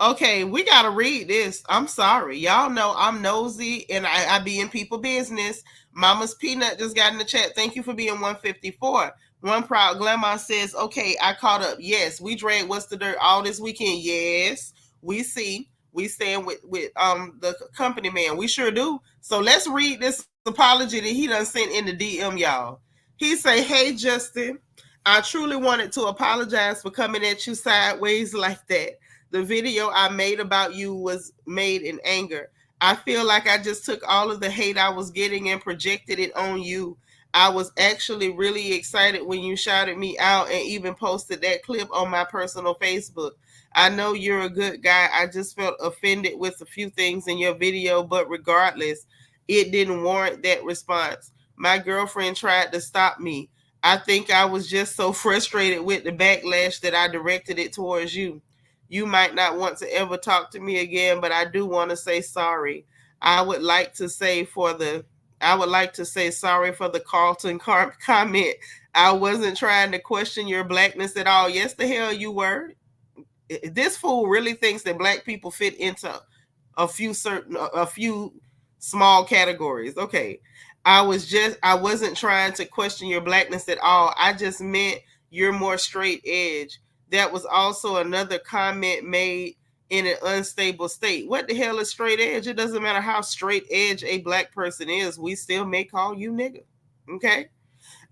Okay, we got to read this. I'm sorry. Y'all know I'm nosy and I be in people business. Mama's Peanut just got in the chat. Thank you for being 154. One Proud Glamour says, okay, I caught up. Yes, we drank What's the Dirt all this weekend. Yes, we see. We stand with the company man. We sure do. So let's read this apology that he done sent in the DM, y'all. He say, hey, Justin, I truly wanted to apologize for coming at you sideways like that. The video I made about you was made in anger. I feel like I just took all of the hate I was getting and projected it on you. I was actually really excited when you shouted me out and even posted that clip on my personal Facebook. I know you're a good guy. I just felt offended with a few things in your video, but regardless, it didn't warrant that response. My girlfriend tried to stop me. I think I was just so frustrated with the backlash that I directed it towards you. You might not want to ever talk to me again, but I do want to say sorry. I would like to say sorry for the Carlton comment. I wasn't trying to question your blackness at all. Yes, the hell you were. This fool really thinks that black people fit into a few small categories. Okay. I wasn't trying to question your blackness at all. I just meant you're more straight edge. That was also another comment made in an unstable state. What the hell is straight edge? It doesn't matter how straight edge a black person is. We still may call you nigga. Okay.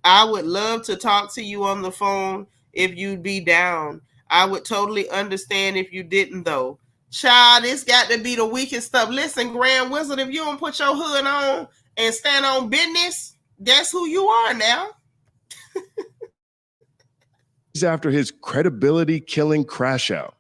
I would love to talk to you on the phone if you'd be down. I would totally understand if you didn't though. Child, it's got to be the weakest stuff. Listen, Grand Wizard, if you don't put your hood on and stand on business, that's who you are now. After his credibility-killing crash out.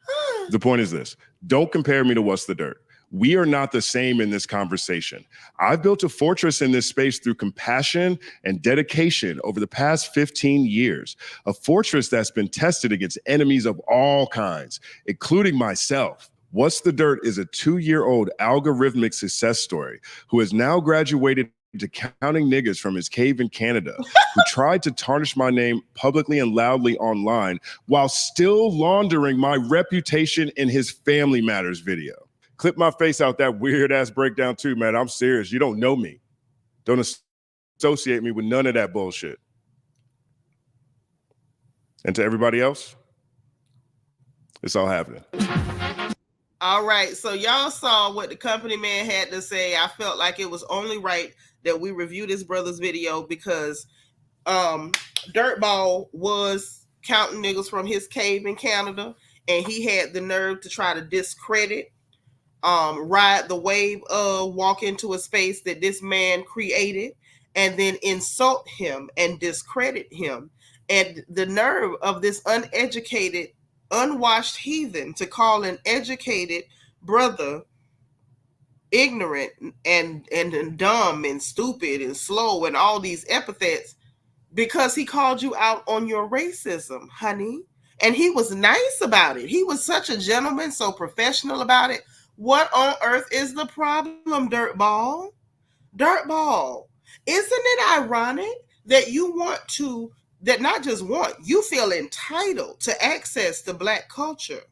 The point is this. Don't compare me to What's the Dirt. We are not the same in this conversation. I've built a fortress in this space through compassion and dedication over the past 15 years. A fortress that's been tested against enemies of all kinds, including myself. What's the Dirt is a 2-year-old algorithmic success story who has now graduated to counting niggas from his cave in Canada, who tried to tarnish my name publicly and loudly online while still laundering my reputation in his Family Matters video. Clip my face out that weird ass breakdown too, man. I'm serious. You don't know me. Don't associate me with none of that bullshit. And to everybody else, it's all happening. All right, so y'all saw what the company man had to say. I felt like it was only right that we review this brother's video because Dirtball was counting niggas from his cave in Canada, and he had the nerve to try to discredit, ride the wave of walk into a space that this man created, and then insult him and discredit him. And the nerve of this uneducated, unwashed heathen to call an educated brother ignorant and dumb and stupid and slow and all these epithets because he called you out on your racism, honey. And he was nice about it. He was such a gentleman, so professional about it. What on earth is the problem, Dirtball? Dirtball, isn't it ironic that you want to, that not just want, you feel entitled to access to Black culture?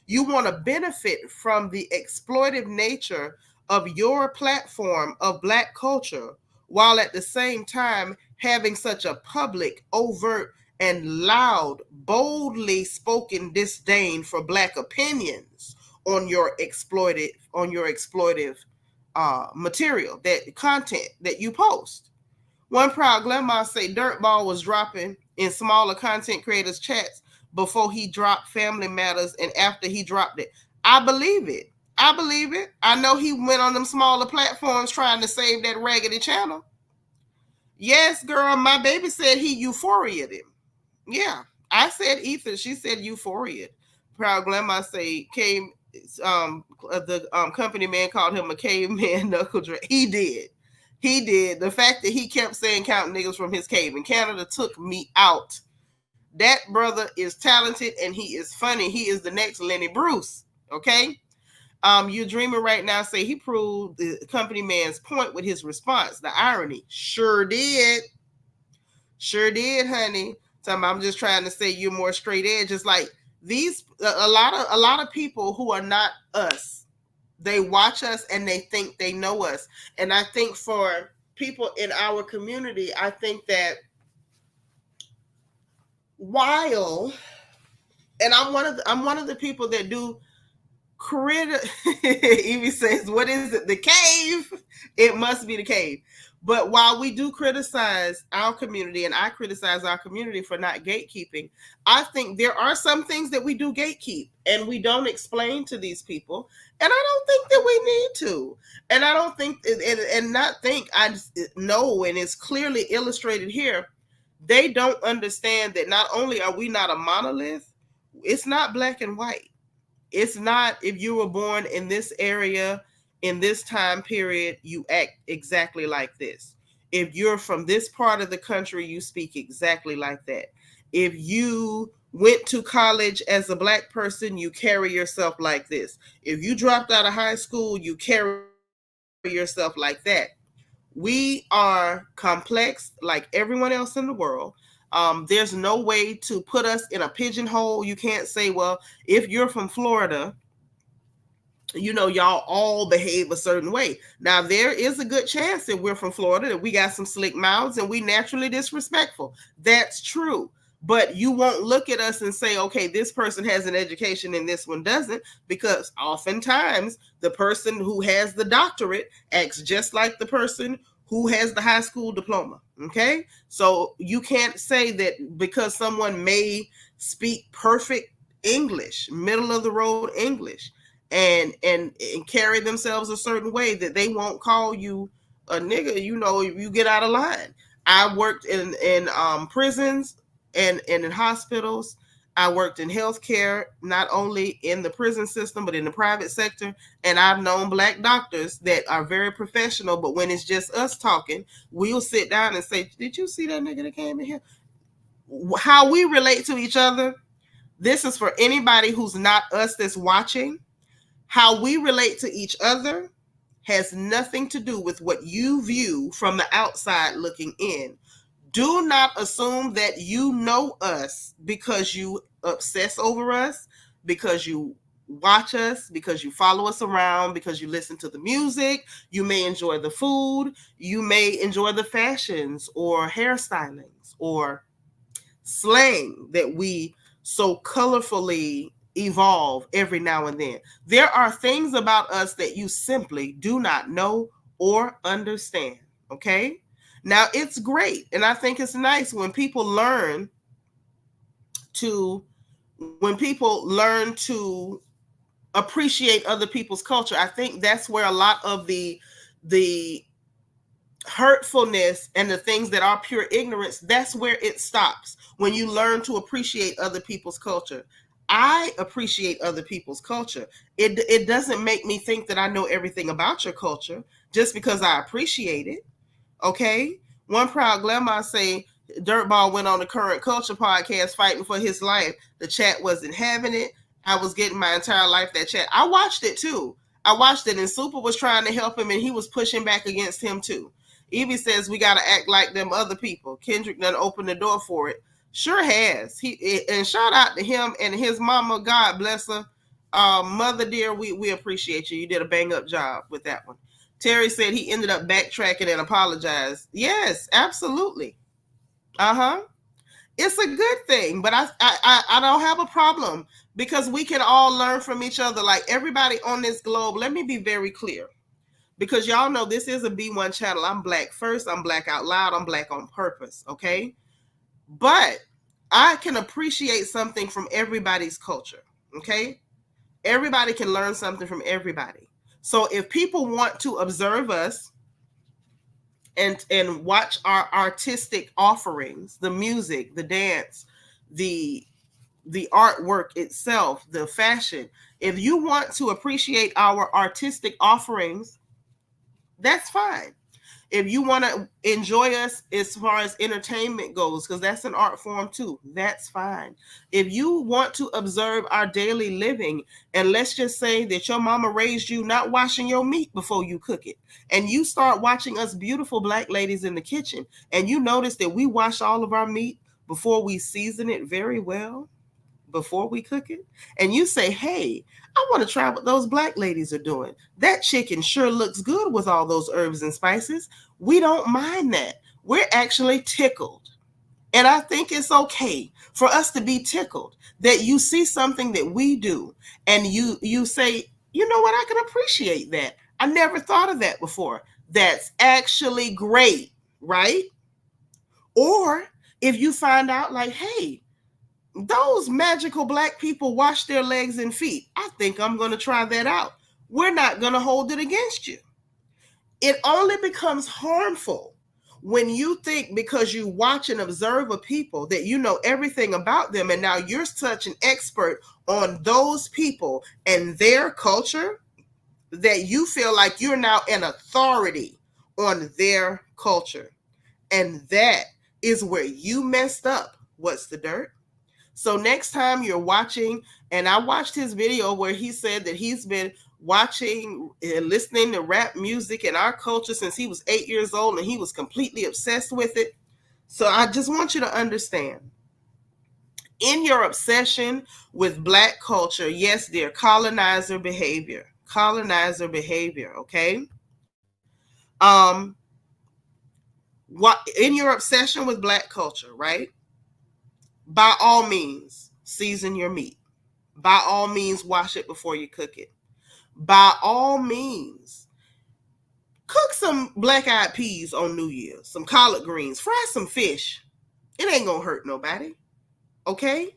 You want to benefit from the exploitive nature of your platform of Black culture, while at the same time having such a public, overt, and loud, boldly spoken disdain for Black opinions on your exploitive material, that content that you post. One Proud Grandma say Dirtball was dropping in smaller content creators chats before he dropped Family Matters and after he dropped it. I believe it. I believe it. I know he went on them smaller platforms trying to save that raggedy channel. Yes, girl, my baby said he euphoria'd him. Yeah, I said Ether. She said euphoria. Proud Grandma say came. The company man called him a caveman knuckle drag. He did. He did. The fact that he kept saying count niggas from his cave in Canada took me out. That brother is talented and he is funny. He is the next Lenny Bruce. Okay. You're dreaming right now. Say he proved the company man's point with his response. The irony. Sure did. Sure did, honey. I'm just trying to say you're more straight edge. It's like these a lot of people who are not us, they watch us and they think they know us. And I think for people in our community, I think that while, and I'm one of the people that do Evie says, what is it? The cave? It must be the cave. But while we do criticize our community, and I criticize our community for not gatekeeping, I think there are some things that we do gatekeep and we don't explain to these people. And I don't think that we need to. And I don't think, and not think, I just know, and it's clearly illustrated here, they don't understand that not only are we not a monolith, it's not black and white. It's not if you were born in this area, in this time period, you act exactly like this. If you're from this part of the country, you speak exactly like that. If you went to college as a black person, you carry yourself like this. If you dropped out of high school, you carry yourself like that. We are complex like everyone else in the world. There's no way to put us in a pigeonhole. You can't say, well, if you're from Florida, you know, y'all all behave a certain way. Now, there is a good chance that we're from Florida, that we got some slick mouths and we naturally disrespectful. That's true. But you won't look at us and say, okay, this person has an education and this one doesn't, because oftentimes the person who has the doctorate acts just like the person who has the high school diploma. Okay. So you can't say that because someone may speak perfect English, middle of the road English, and carry themselves a certain way, that they won't call you a nigga, you know, if you get out of line. I worked in prisons and in hospitals. I worked in healthcare, not only in the prison system, but in the private sector. And I've known black doctors that are very professional, but when it's just us talking, we'll sit down and say, did you see that nigga that came in here? How we relate to each other. This is for anybody who's not us that's watching. How we relate to each other has nothing to do with what you view from the outside looking in. Do not assume that you know us because you obsess over us, because you watch us, because you follow us around, because you listen to the music. You may enjoy the food. You may enjoy the fashions or hairstylings or slang that we so colorfully evolve every now and then. There are things about us that you simply do not know or understand. Okay? Now, it's great, and I think it's nice when people learn to appreciate other people's culture. I think that's where a lot of the hurtfulness and the things that are pure ignorance, that's where it stops. When you learn to appreciate other people's culture. I appreciate other people's culture. It doesn't make me think that I know everything about your culture just because I appreciate it. Okay, one proud grandma say Dirtball went on the Current Culture podcast fighting for his life. The chat wasn't having it. I was getting my entire life that chat. I watched it too. I watched it, and Super was trying to help him, and he was pushing back against him too. Evie says we got to act like them other people. Kendrick done opened the door for it. Sure has. And shout out to him and his mama. God bless her. Mother dear, we appreciate you. You did a bang up job with that one. Terry said he ended up backtracking and apologized. Yes, absolutely. It's a good thing, but I don't have a problem because we can all learn from each other. Like everybody on this globe, let me be very clear, because y'all know this is a B1 channel. I'm black first. I'm black out loud. I'm black on purpose. Okay. But I can appreciate something from everybody's culture. Okay. Everybody can learn something from everybody. So if people want to observe us and watch our artistic offerings, the music, the dance, the artwork itself, the fashion, if you want to appreciate our artistic offerings, that's fine. If you want to enjoy us as far as entertainment goes, because that's an art form too, that's fine. If you want to observe our daily living, and let's just say that your mama raised you not washing your meat before you cook it, and you start watching us beautiful Black ladies in the kitchen, and you notice that we wash all of our meat before we season it very well, before we cook it, and you say, hey, I want to try what those Black ladies are doing. That chicken sure looks good with all those herbs and spices. We don't mind that. We're actually tickled. And I think it's okay for us to be tickled that you see something that we do and you say, you know what, I can appreciate that. I never thought of that before. That's actually great, right? Or if you find out like, hey, those magical Black people wash their legs and feet, I think I'm going to try that out. We're not going to hold it against you. It only becomes harmful when you think because you watch and observe a people that you know everything about them, and now you're such an expert on those people and their culture that you feel like you're now an authority on their culture. And that is where you messed up. What's the dirt? So next time you're watching, and I watched his video where he said that he's been watching and listening to rap music in our culture since he was 8 years old, and he was completely obsessed with it. So I just want you to understand, in your obsession with Black culture, yes, dear, colonizer behavior, okay? What in your obsession with Black culture, right? By all means, season your meat. By all means, wash it before you cook it. By all means, cook some black-eyed peas on New Year's, some collard greens, fry some fish. It ain't gonna hurt nobody, okay?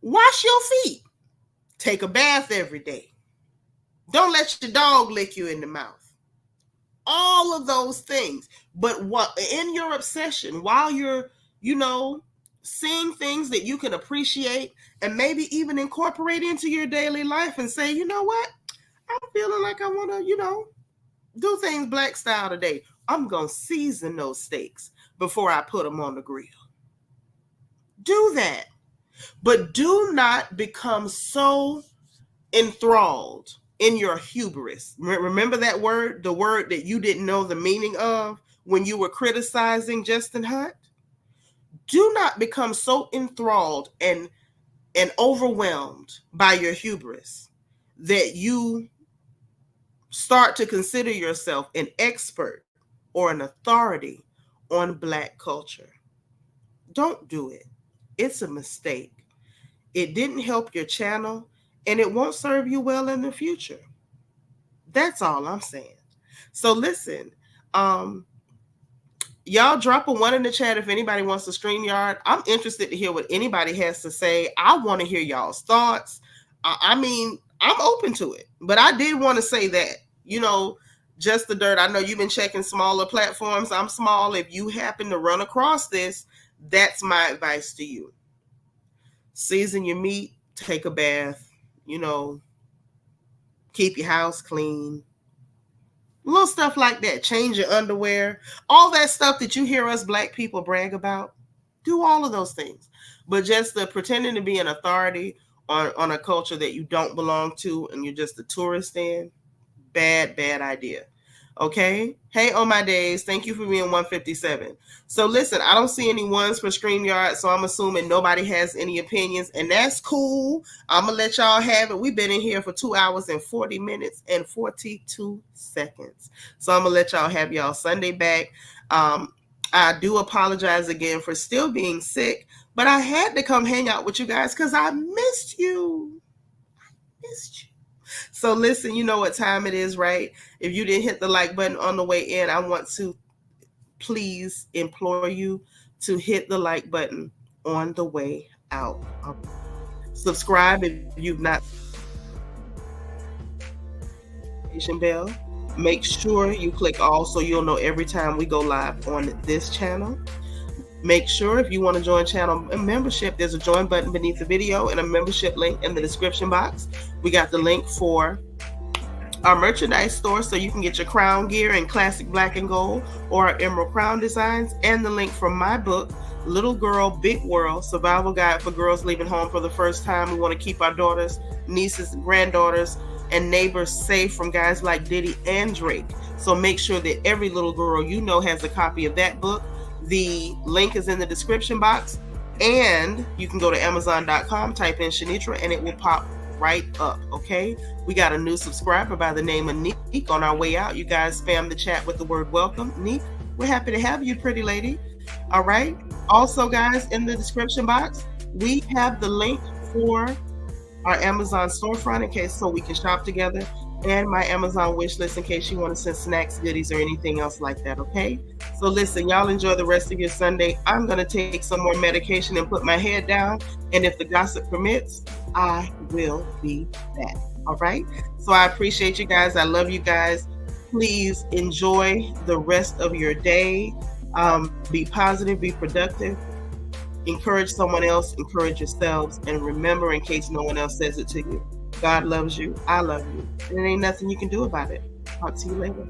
Wash your feet. Take a bath every day. Don't let your dog lick you in the mouth. All of those things. But what in your obsession, while you're, seeing things that you can appreciate and maybe even incorporate into your daily life and say, you know what? I'm feeling like I want to, do things Black style today. I'm going to season those steaks before I put them on the grill. Do that. But do not become so enthralled in your hubris. Remember that word, the word that you didn't know the meaning of when you were criticizing Justin Hunt? Do not become so enthralled and overwhelmed by your hubris that you start to consider yourself an expert or an authority on Black culture. Don't do it. It's a mistake. It didn't help your channel, and it won't serve you well in the future. That's all I'm saying. So listen, y'all drop a 1 in the chat if anybody wants to StreamYard. I'm interested to hear what anybody has to say. I want to hear y'all's thoughts. I mean, I'm open to it, but I did want to say that, just the dirt. I know you've been checking smaller platforms. I'm small. If you happen to run across this, that's my advice to you. Season your meat, take a bath, keep your house clean. Little stuff like that. Change your underwear. All that stuff that you hear us Black people brag about. Do all of those things. But just the pretending to be an authority on a culture that you don't belong to and you're just a tourist in, bad idea. Okay? Hey, on my days, thank you for being 157. So listen, I don't see any ones for StreamYard, so I'm assuming nobody has any opinions, and that's cool. I'm going to let y'all have it. We've been in here for 2 hours and 40 minutes and 42 seconds. So I'm going to let y'all have y'all Sunday back. I do apologize again for still being sick, but I had to come hang out with you guys because I missed you. So listen, you know what time it is, right? If you didn't hit the like button on the way in, I want to please implore you to hit the like button on the way out. Subscribe if you've not. Bell. Make sure you click all so you'll know every time we go live on this channel. Make sure if you want to join channel membership, there's a join button beneath the video and a membership link in the description box. We got the link for our merchandise store so you can get your crown gear in classic black and gold or our emerald crown designs, and the link for my book, Little Girl, Big World, Survival Guide for Girls Leaving Home for the First Time. We want to keep our daughters, nieces, granddaughters, and neighbors safe from guys like Diddy and Drake. So make sure that every little girl you know has a copy of that book. The link is in the description box, and you can go to Amazon.com, type in Seanitra, and it will pop right up. Okay, we got a new subscriber by the name of Neek. On our way out, you guys spam the chat with the word welcome. Neek, we're happy to have you, pretty lady. All right, also guys, in the description box we have the link for our Amazon storefront in case so we can shop together, and my Amazon wish list in case you want to send snacks, goodies, or anything else like that. Okay, so listen, y'all enjoy the rest of your Sunday. I'm gonna take some more medication and put my head down, and if the gossip permits, I will be back. All right, so I appreciate you guys. I love you guys. Please enjoy the rest of your day. Be positive, be productive, encourage someone else, encourage yourselves, and remember, in case no one else says it to you, God loves you, I love you, and there ain't nothing you can do about it. Talk to you later.